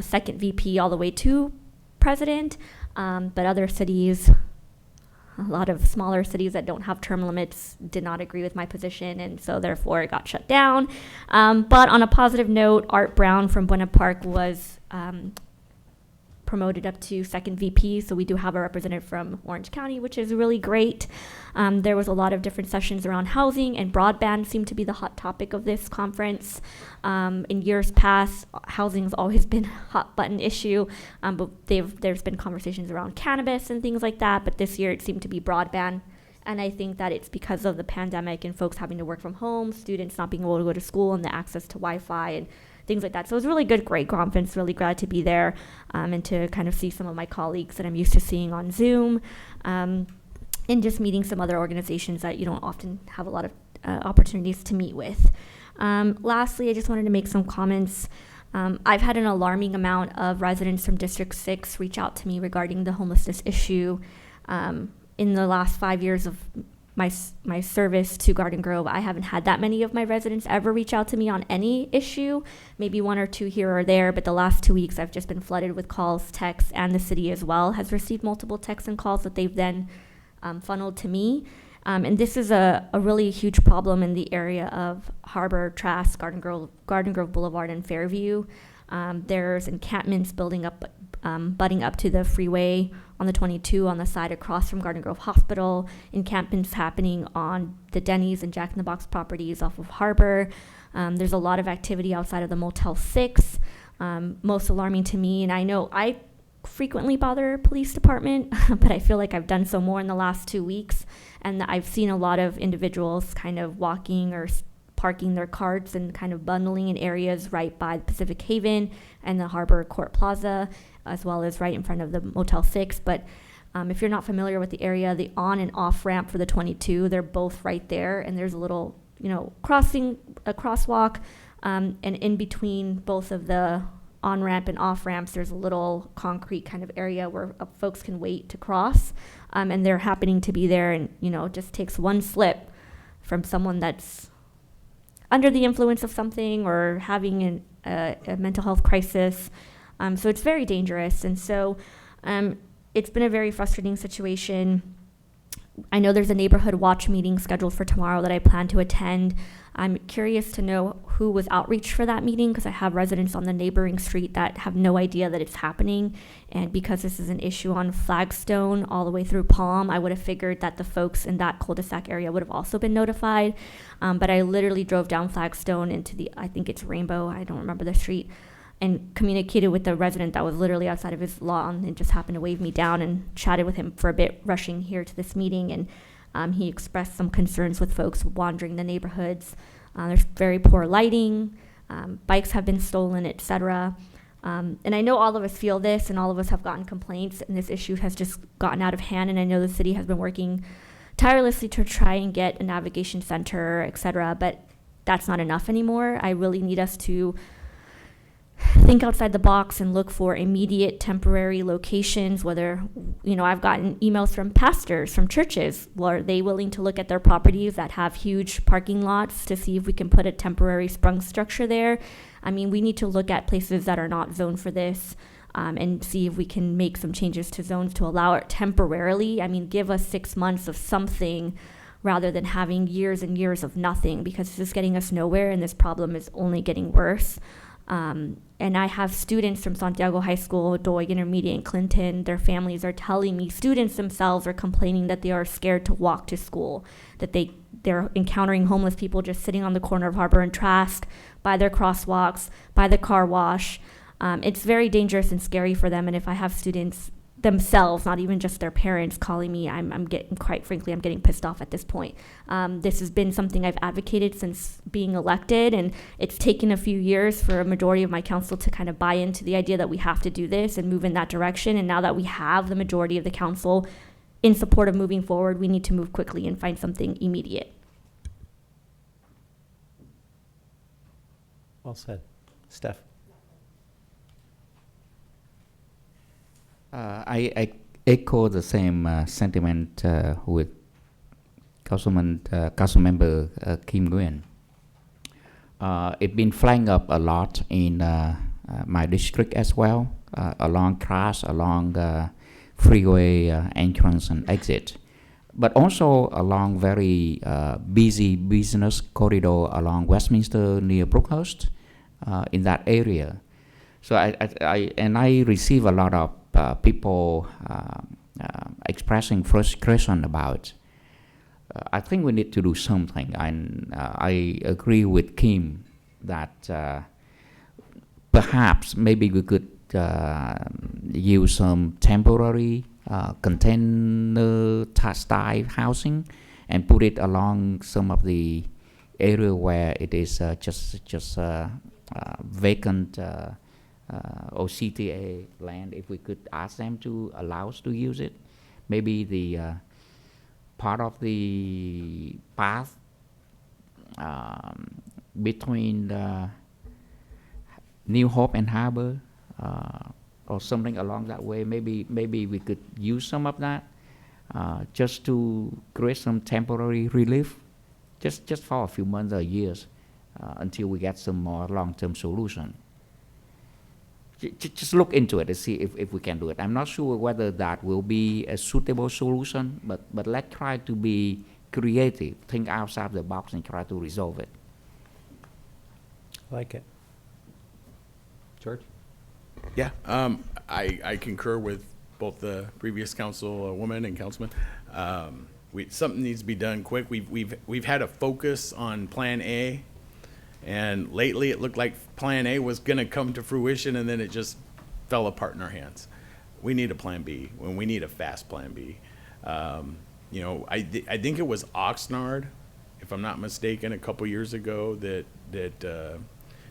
second VP all the way to president, but other cities, a lot of smaller cities that don't have term limits, did not agree with my position, and so therefore it got shut down. But on a positive note, Art Brown from Buena Park was promoted up to second VP, so we do have a representative from Orange County, which is really great. There was a lot of different sessions around housing, and broadband seemed to be the hot topic of this conference. In years past, housing has always been a hot button issue, but there's been conversations around cannabis and things like that, but this year it seemed to be broadband. And I think that it's because of the pandemic and folks having to work from home, students not being able to go to school, and the access to Wi-Fi and things like that. So it was really good, great conference, really glad to be there, and to kind of see some of my colleagues that I'm used to seeing on Zoom, and just meeting some other organizations that you don't often have a lot of opportunities to meet with. Lastly, I just wanted to make some comments. I've had an alarming amount of residents from District 6 reach out to me regarding the homelessness issue. In the last 5 years of my service to Garden Grove, I haven't had that many of my residents ever reach out to me on any issue, maybe one or two here or there, but the last 2 weeks I've just been flooded with calls, texts, and the city as well has received multiple texts and calls that they've then funneled to me. And this is a really huge problem in the area of Harbor, Trask, Garden Grove Boulevard, and Fairview. There's encampments building up, butting up to the freeway on the 22 on the side across from Garden Grove Hospital, encampments happening on the Denny's and Jack in the Box properties off of Harbor. There's a lot of activity outside of the Motel 6. Most alarming to me, and I know I frequently bother police department, but I feel like I've done so more in the last 2 weeks, and I've seen a lot of individuals kind of walking or parking their carts and kind of bundling in areas right by Pacific Haven and the Harbor Court Plaza, as well as right in front of the Motel 6. But if you're not familiar with the area, the on and off ramp for the 22, they're both right there, and there's a little, crossing, a crosswalk, and in between both of the on-ramp and off-ramps, there's a little concrete kind of area where folks can wait to cross, and they're happening to be there, and, it just takes one slip from someone that's under the influence of something or having a mental health crisis. So it's very dangerous. And so it's been a very frustrating situation. I know there's a neighborhood watch meeting scheduled for tomorrow that I plan to attend. I'm curious to know who was outreach for that meeting, because I have residents on the neighboring street that have no idea that it's happening. And because this is an issue on Flagstone all the way through Palm, I would have figured that the folks in that cul-de-sac area would have also been notified. But I literally drove down Flagstone into I think it's Rainbow, I don't remember the street, and communicated with the resident that was literally outside of his lawn and just happened to wave me down, and chatted with him for a bit rushing here to this meeting. And he expressed some concerns with folks wandering the neighborhoods. There's very poor lighting, bikes have been stolen, etc. And I know all of us feel this, and all of us have gotten complaints, and this issue has just gotten out of hand. And I know the city has been working tirelessly to try and get a navigation center, etc. But that's not enough anymore. I really need us to think outside the box and look for immediate temporary locations, whether, I've gotten emails from pastors, from churches. Are they willing to look at their properties that have huge parking lots to see if we can put a temporary sprung structure there? I mean, we need to look at places that are not zoned for this, and see if we can make some changes to zones to allow it temporarily. I mean, give us 6 months of something rather than having years and years of nothing, because this is getting us nowhere, and this problem is only getting worse. And I have students from Santiago High School, Doig Intermediate, and Clinton. Their families are telling me, students themselves are complaining that they are scared to walk to school, that they're encountering homeless people just sitting on the corner of Harbor and Trask, by their crosswalks, by the car wash. It's very dangerous and scary for them. And if I have students themselves, not even just their parents, calling me, I'm getting, quite frankly, I'm getting pissed off at this point. This has been something I've advocated since being elected, and it's taken a few years for a majority of my council to kind of buy into the idea that we have to do this and move in that direction. And now that we have the majority of the council in support of moving forward, we need to move quickly and find something immediate. Well said. Steph? I echo the same sentiment with Councilmember Kim Nguyen. It's been flying up a lot in my district as well. along tracks, along freeway entrance and exit, but also along very busy business corridor along Westminster near Brookhurst, in that area. So I receive a lot of people expressing frustration about. I think we need to do something, and I agree with Kim that perhaps maybe we could use some temporary container style housing and put it along some of the area where it is just vacant or CTA land. If we could ask them to allow us to use it, maybe the part of the path between New Hope and Harbor, or something along that way. Maybe we could use some of that just to create some temporary relief, just for a few months or years, until we get some more long-term solution. Just look into it and see if we can do it. I'm not sure whether that will be a suitable solution, but let's try to be creative, think outside the box, and try to resolve it. Like it. George? Yeah, I concur with both the previous councilwoman and councilman. Something needs to be done quick. We've had a focus on Plan A, and lately it looked like Plan A was going to come to fruition, and then it just fell apart in our hands. We need a Plan B, and we need a fast Plan B. You know, I think it was Oxnard, if I'm not mistaken, a couple years ago that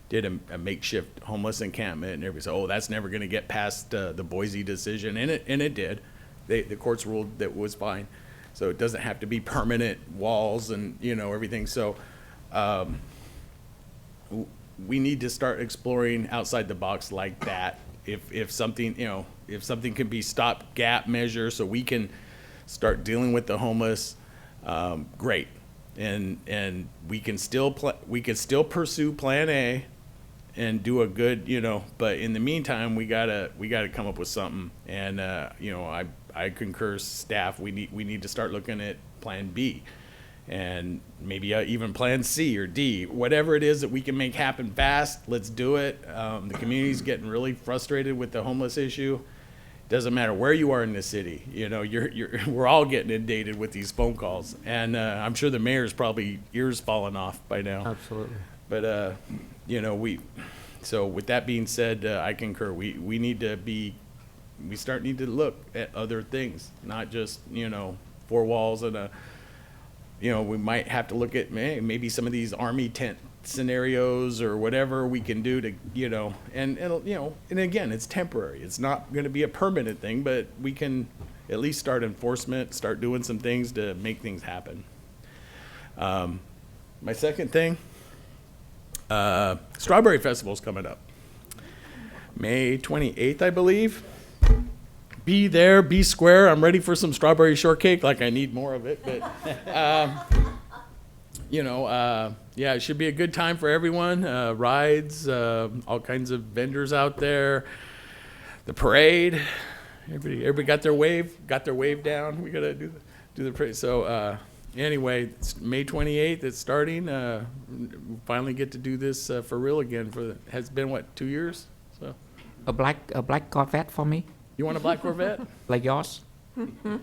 did a makeshift homeless encampment, and everybody said, "Oh, that's never going to get past the Boise decision," and it did. The courts ruled that was fine, so it doesn't have to be permanent walls and everything. So we need to start exploring outside the box like that. If something can be stopgap measure, so we can start dealing with the homeless, great, and we can still pursue Plan A and do a good, but in the meantime, we gotta come up with something. And I concur, staff. We need to start looking at Plan B, and maybe even Plan C or D, whatever it is that we can make happen fast. Let's do it. The community's getting really frustrated with the homeless issue. Doesn't matter where you are in the city. We're all getting inundated with these phone calls, and I'm sure the mayor's probably ears falling off by now. Absolutely. But so with that being said, I concur. We need to look at other things, not just four walls and we might have to look at maybe some of these army tent scenarios or whatever we can do to and again, it's temporary. It's not going to be a permanent thing, but we can at least start enforcement, start doing some things to make things happen. My second thing. Strawberry Festival's coming up. May 28th, I believe. Be there, be square. I'm ready for some strawberry shortcake, like I need more of it. But, it should be a good time for everyone. Rides, all kinds of vendors out there. The parade. Everybody got their wave down. We got to do the parade. So, anyway, it's May 28th, it's starting. We finally get to do this for real again. Has been, what, 2 years? So A black Corvette for me? You want a black Corvette? Like yours? No,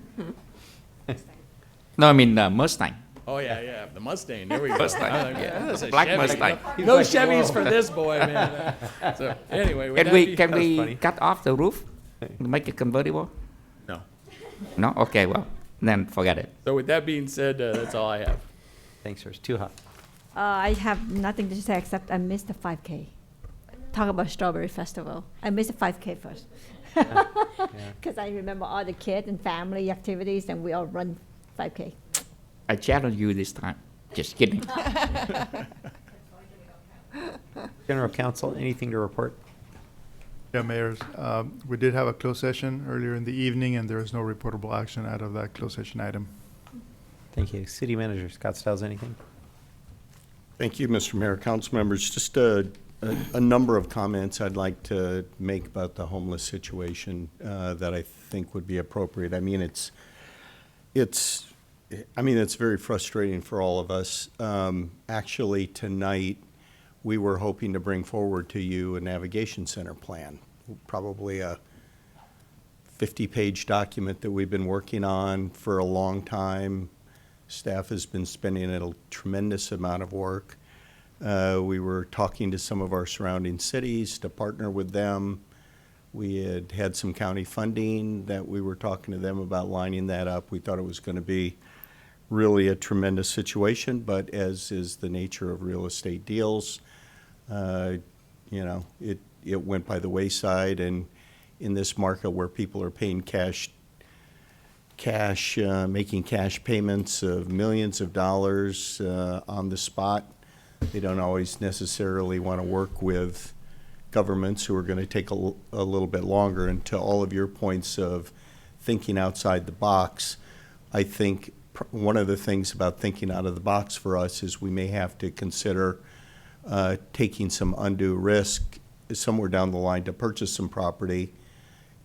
I mean Mustang. Oh, yeah, the Mustang. There we go. Mustang, Yeah, that's a black Chevy. Mustang. No Chevys for this boy, man. So anyway, Can we cut off the roof? Make it convertible? No. No? Okay, well, then forget it. So with that being said, that's all I have. Thanks, sir. It's too hot. I have nothing to say except I missed the 5K. Talk about Strawberry Festival. I missed the 5K first. Because I remember all the kids and family activities, and we all run 5K. I challenge you this time. Just kidding. General Counsel, anything to report? Yeah, Mayors, we did have a closed session earlier in the evening, and there is no reportable action out of that closed session item. Thank you. City Manager Scott Stiles, anything? Thank you, Mr. Mayor, council members. Just a a number of comments I'd like to make about the homeless situation that I think would be appropriate. I mean, it's very frustrating for all of us. Actually, tonight, we were hoping to bring forward to you a navigation center plan, probably a 50-page document that we've been working on for a long time. Staff has been spending a tremendous amount of work. We were talking to some of our surrounding cities to partner with them. We had some county funding that we were talking to them about lining that up. We thought it was going to be really a tremendous situation, but as is the nature of real estate deals, it went by the wayside. And in this market where people are paying making cash payments of millions of dollars on the spot, they don't always necessarily want to work with governments who are going to take a little bit longer. And to all of your points of thinking outside the box, I think one of the things about thinking out of the box for us is we may have to consider taking some undue risk somewhere down the line to purchase some property,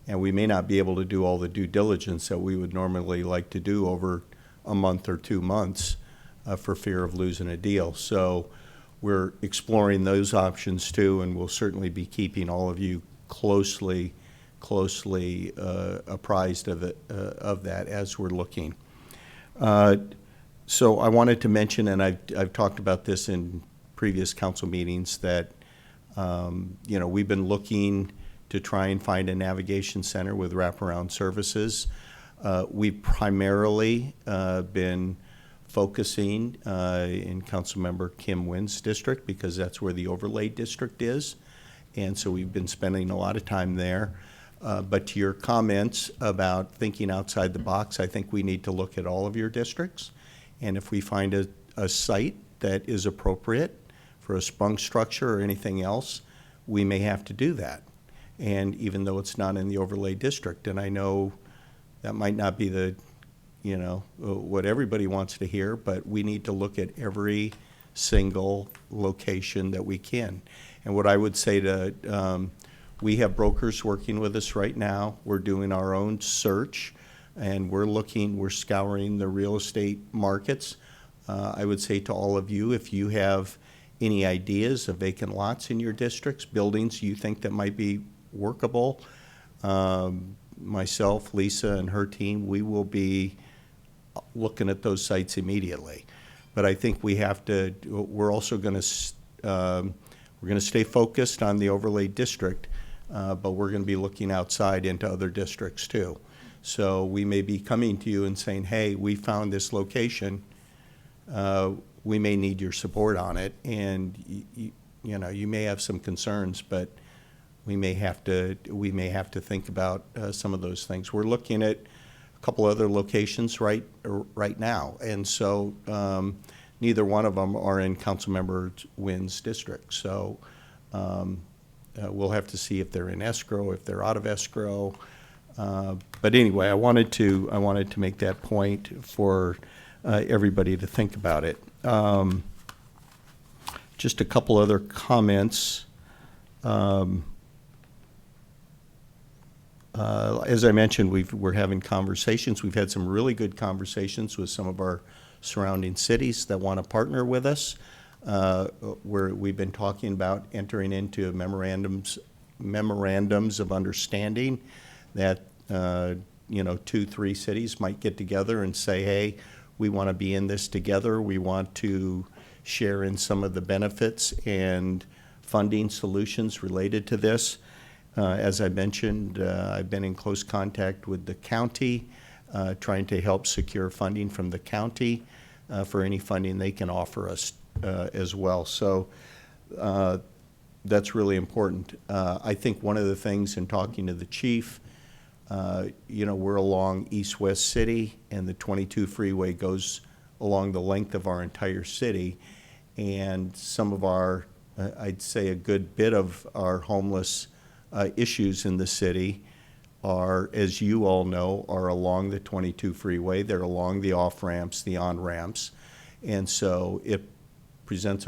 and we may not be able to do all the due diligence that we would normally like to do over a month or 2 months for fear of losing a deal. So we're exploring those options too, and we'll certainly be keeping all of you closely apprised of that as we're looking. So I wanted to mention, and I've talked about this in previous council meetings, that we've been looking to try and find a navigation center with wraparound services. We've primarily been focusing in Councilmember Kim Wynn's district because that's where the overlay district is, and so we've been spending a lot of time there. But to your comments about thinking outside the box, I think we need to look at all of your districts, and if we find a site that is appropriate for a sprung structure or anything else, we may have to do that. And even though it's not in the overlay district, and I know that might not be what everybody wants to hear, but we need to look at every single location that we can. And what I would say we have brokers working with us right now. We're doing our own search, and we're scouring the real estate markets. I would say to all of you, if you have any ideas of vacant lots in your districts, buildings you think that might be workable, myself, Lisa, and her team, we will be looking at those sites immediately. But I think we're also going to stay focused on the overlay district, but we're going to be looking outside into other districts too. So we may be coming to you and saying, hey, we found this location, we may need your support on it, and you may have some concerns, but we may have to think about some of those things. We're looking at a couple other locations right now, and so neither one of them are in Councilmember Wynn's district. So we'll have to see if they're in escrow, if they're out of escrow. But anyway, I wanted to make that point for everybody to think about it. Just a couple other comments. As I mentioned, we're having conversations. We've had some really good conversations with some of our surrounding cities that want to partner with us. Where we've been talking about entering into memorandums of understanding that 2-3 cities might get together and say, hey, we want to be in this together. We want to share in some of the benefits and funding solutions related to this. As I mentioned, I've been in close contact with the county, trying to help secure funding from the county for any funding they can offer us as well. So that's really important. I think one of the things in talking to the chief, we're along East-West City, and the 22 freeway goes along the length of our entire city, and some of our, I'd say a good bit of our homeless issues in the city are, as you all know, are along the 22 freeway. They're along the off-ramps, the on-ramps, and so it presents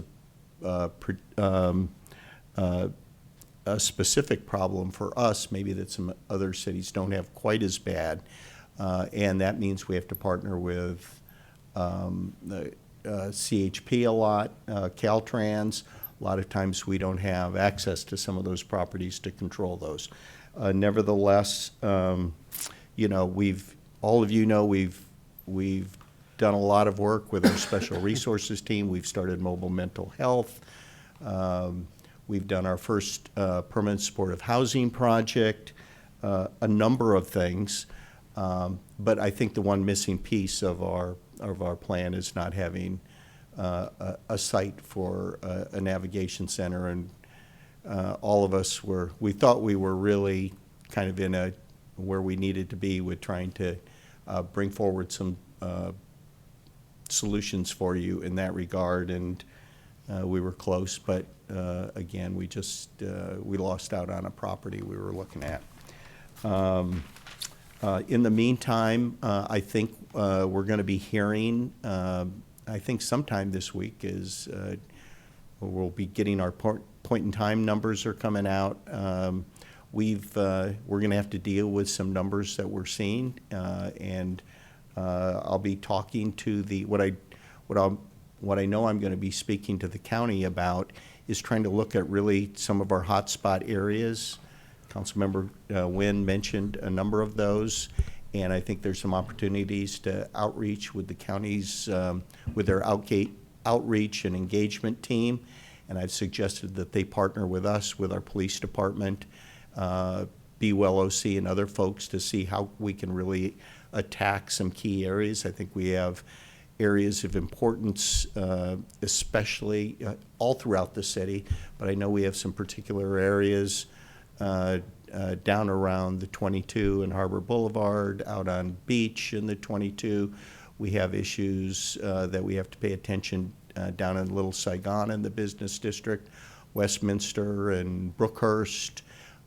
a specific problem for us, maybe that some other cities don't have quite as bad. And that means we have to partner with the CHP a lot, Caltrans. A lot of times we don't have access to some of those properties to control those. Nevertheless, you know, all of you know we've done a lot of work with our special resources team. We've started mobile mental health. We've done our first permanent supportive housing project, a number of things. But I think the one missing piece of our plan is not having a site for a navigation center. And all of us we thought we were really kind of in where we needed to be with trying to bring forward some solutions for you in that regard, and we were close, but again, we lost out on a property we were looking at. In the meantime, I think we're going to be hearing, I think sometime this week we'll be getting our point in time numbers are coming out. We're going to have to deal with some numbers that we're seeing, and I'll be talking to what I know I'm going to be speaking to the county about is trying to look at really some of our hotspot areas. Councilmember Nguyen mentioned a number of those, and I think there's some opportunities to outreach with the counties, with their outreach and engagement team, and I've suggested that they partner with us, with our police department, Be-Well OC, and other folks to see how we can really attack some key areas. I think we have areas of importance, especially all throughout the city, but I know we have some particular areas down around the 22 and Harbor Boulevard, out on Beach in the 22. We have issues that we have to pay attention down in Little Saigon in the business district, Westminster and Brookhurst,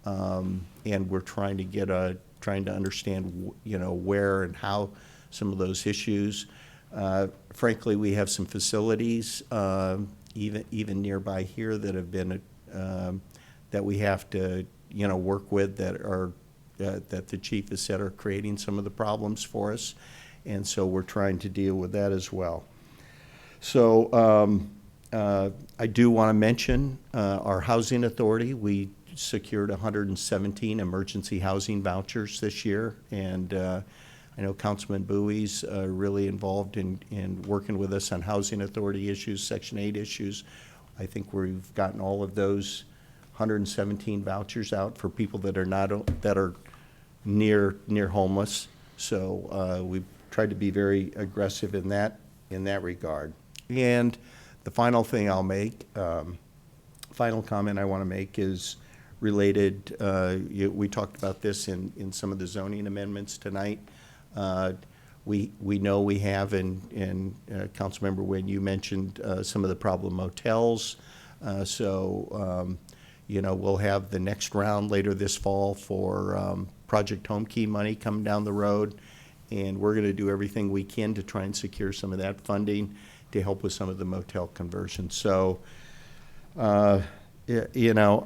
and we're trying to understand, you know, where and how some of those issues. Frankly, we have some facilities, even nearby here, that have been that we have to, you know, work with, that the chief has said are creating some of the problems for us, and so we're trying to deal with that as well. So I do want to mention our housing authority. We secured 117 emergency housing vouchers this year, and I know Councilman Bowie's really involved in working with us on housing authority issues, Section 8 issues. I think we've gotten all of those 117 vouchers out for people that are near homeless. So we've tried to be very aggressive in that regard. And the final thing I'll make, final comment I want to make is related. We talked about this in some of the zoning amendments tonight. We know we have, and Councilmember Nguyen, you mentioned some of the problem motels. You know, we'll have the next round later this fall for Project Home Key money coming down the road, and we're going to do everything we can to try and secure some of that funding to help with some of the motel conversions. So, you know,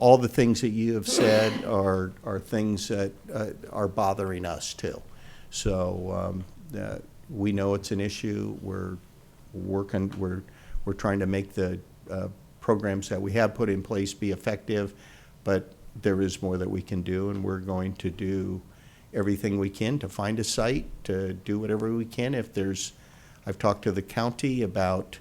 all the things that you have said are things that are bothering us too. So we know it's an issue. We're trying to make the programs that we have put in place be effective, but there is more that we can do, and we're going to do everything we can to find a site, to do whatever we can. I've talked to the county about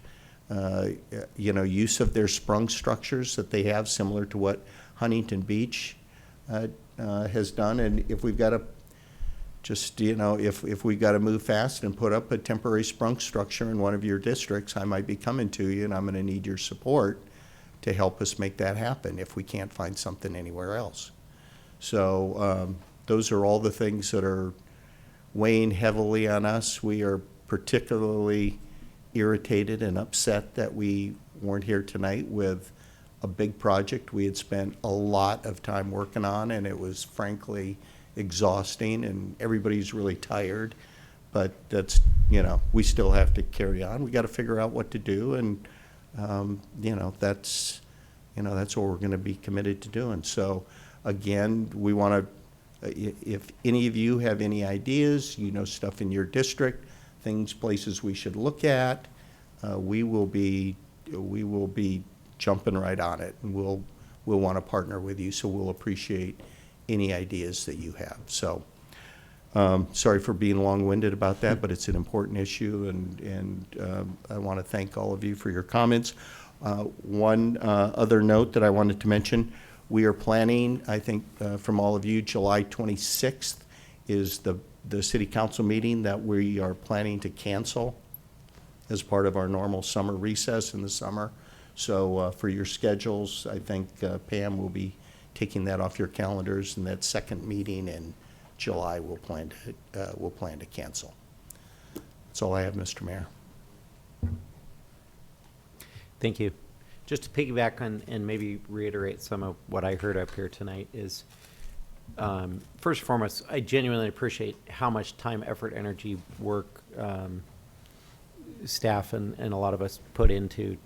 you know, use of their sprung structures that they have, similar to what Huntington Beach has done, and if we've got to if we've got to move fast and put up a temporary sprung structure in one of your districts, I might be coming to you, and I'm going to need your support to help us make that happen if we can't find something anywhere else. So those are all the things that are weighing heavily on us. We are particularly irritated and upset that we weren't here tonight with a big project we had spent a lot of time working on, and it was frankly exhausting, and everybody's really tired. But that's, you know, we still have to carry on. We got to figure out what to do, and that's what we're going to be committed to doing. So again, we want to, if any of you have any ideas, stuff in your district, places we should look at, we will be jumping right on it, and we'll want to partner with you. So we'll appreciate any ideas that you have. So sorry for being long-winded about that, but it's an important issue, and I want to thank all of you for your comments. One other note that I wanted to mention, we are planning, I think from all of you, July 26th is the city council meeting that we are planning to cancel as part of our normal summer recess in the summer. So for your schedules, I think Pam will be taking that off your calendars, and that second meeting in July we'll plan to cancel. That's all I have, Mr. Mayor. Thank you. Just to piggyback on and maybe reiterate some of what I heard up here tonight is, first and foremost, I genuinely appreciate how much time, effort, energy, work, staff and a lot of us put into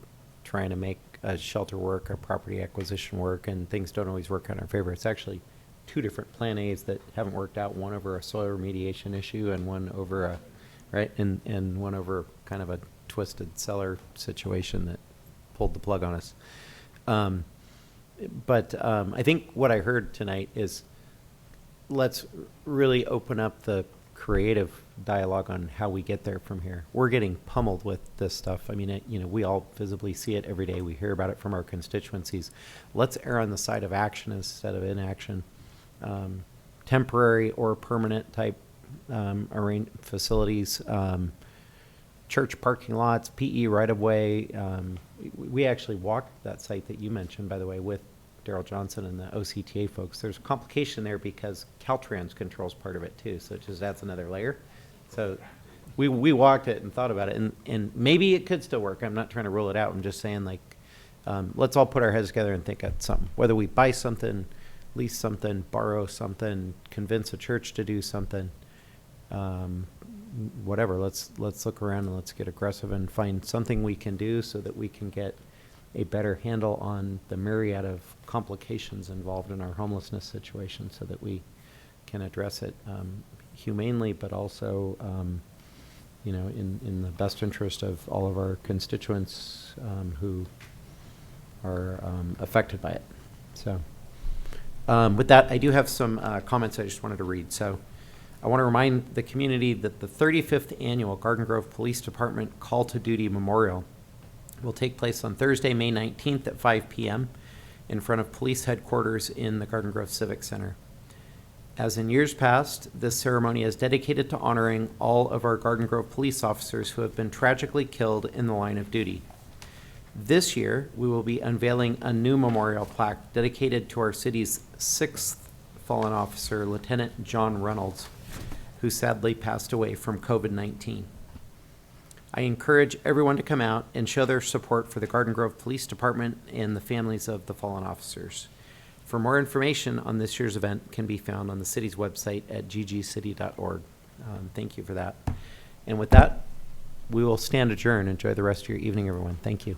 trying to make a shelter work, a property acquisition work, and things don't always work in our favor. It's actually two different Plan A's that haven't worked out, one over a soil remediation issue and one over and one over kind of a twisted seller situation that pulled the plug on us. But I think what I heard tonight is, let's really open up the creative dialogue on how we get there from here. We're getting pummeled with this stuff. I mean, we all visibly see it every day. We hear about it from our constituencies. Let's err on the side of action instead of inaction. Temporary or permanent type facilities, church parking lots, PE right-of-way. We actually walked that site that you mentioned, by the way, with Daryl Johnson and the OCTA folks. There's a complication there because Caltrans controls part of it too, so it just adds another layer. So we walked it and thought about it, and maybe it could still work. I'm not trying to rule it out. I'm just saying, like, let's all put our heads together and think of something. Whether we buy something, lease something, borrow something, convince a church to do something, whatever. Let's look around and let's get aggressive and find something we can do so that we can get a better handle on the myriad of complications involved in our homelessness situation, so that we can address it humanely, but also in the best interest of all of our constituents who are affected by it. So with that, I do have some comments I just wanted to read. So I want to remind the community that the 35th annual Garden Grove Police Department Call to Duty Memorial will take place on Thursday, May 19th at 5 p.m. in front of police headquarters in the Garden Grove Civic Center. As in years past, this ceremony is dedicated to honoring all of our Garden Grove police officers who have been tragically killed in the line of duty. This year, we will be unveiling a new memorial plaque dedicated to our city's 6th fallen officer, Lieutenant John Reynolds, who sadly passed away from COVID-19. I encourage everyone to come out and show their support for the Garden Grove Police Department and the families of the fallen officers. For more information on this year's event can be found on the city's website at ggcity.org. Thank you for that. And with that, we will stand adjourned. Enjoy the rest of your evening, everyone. Thank you.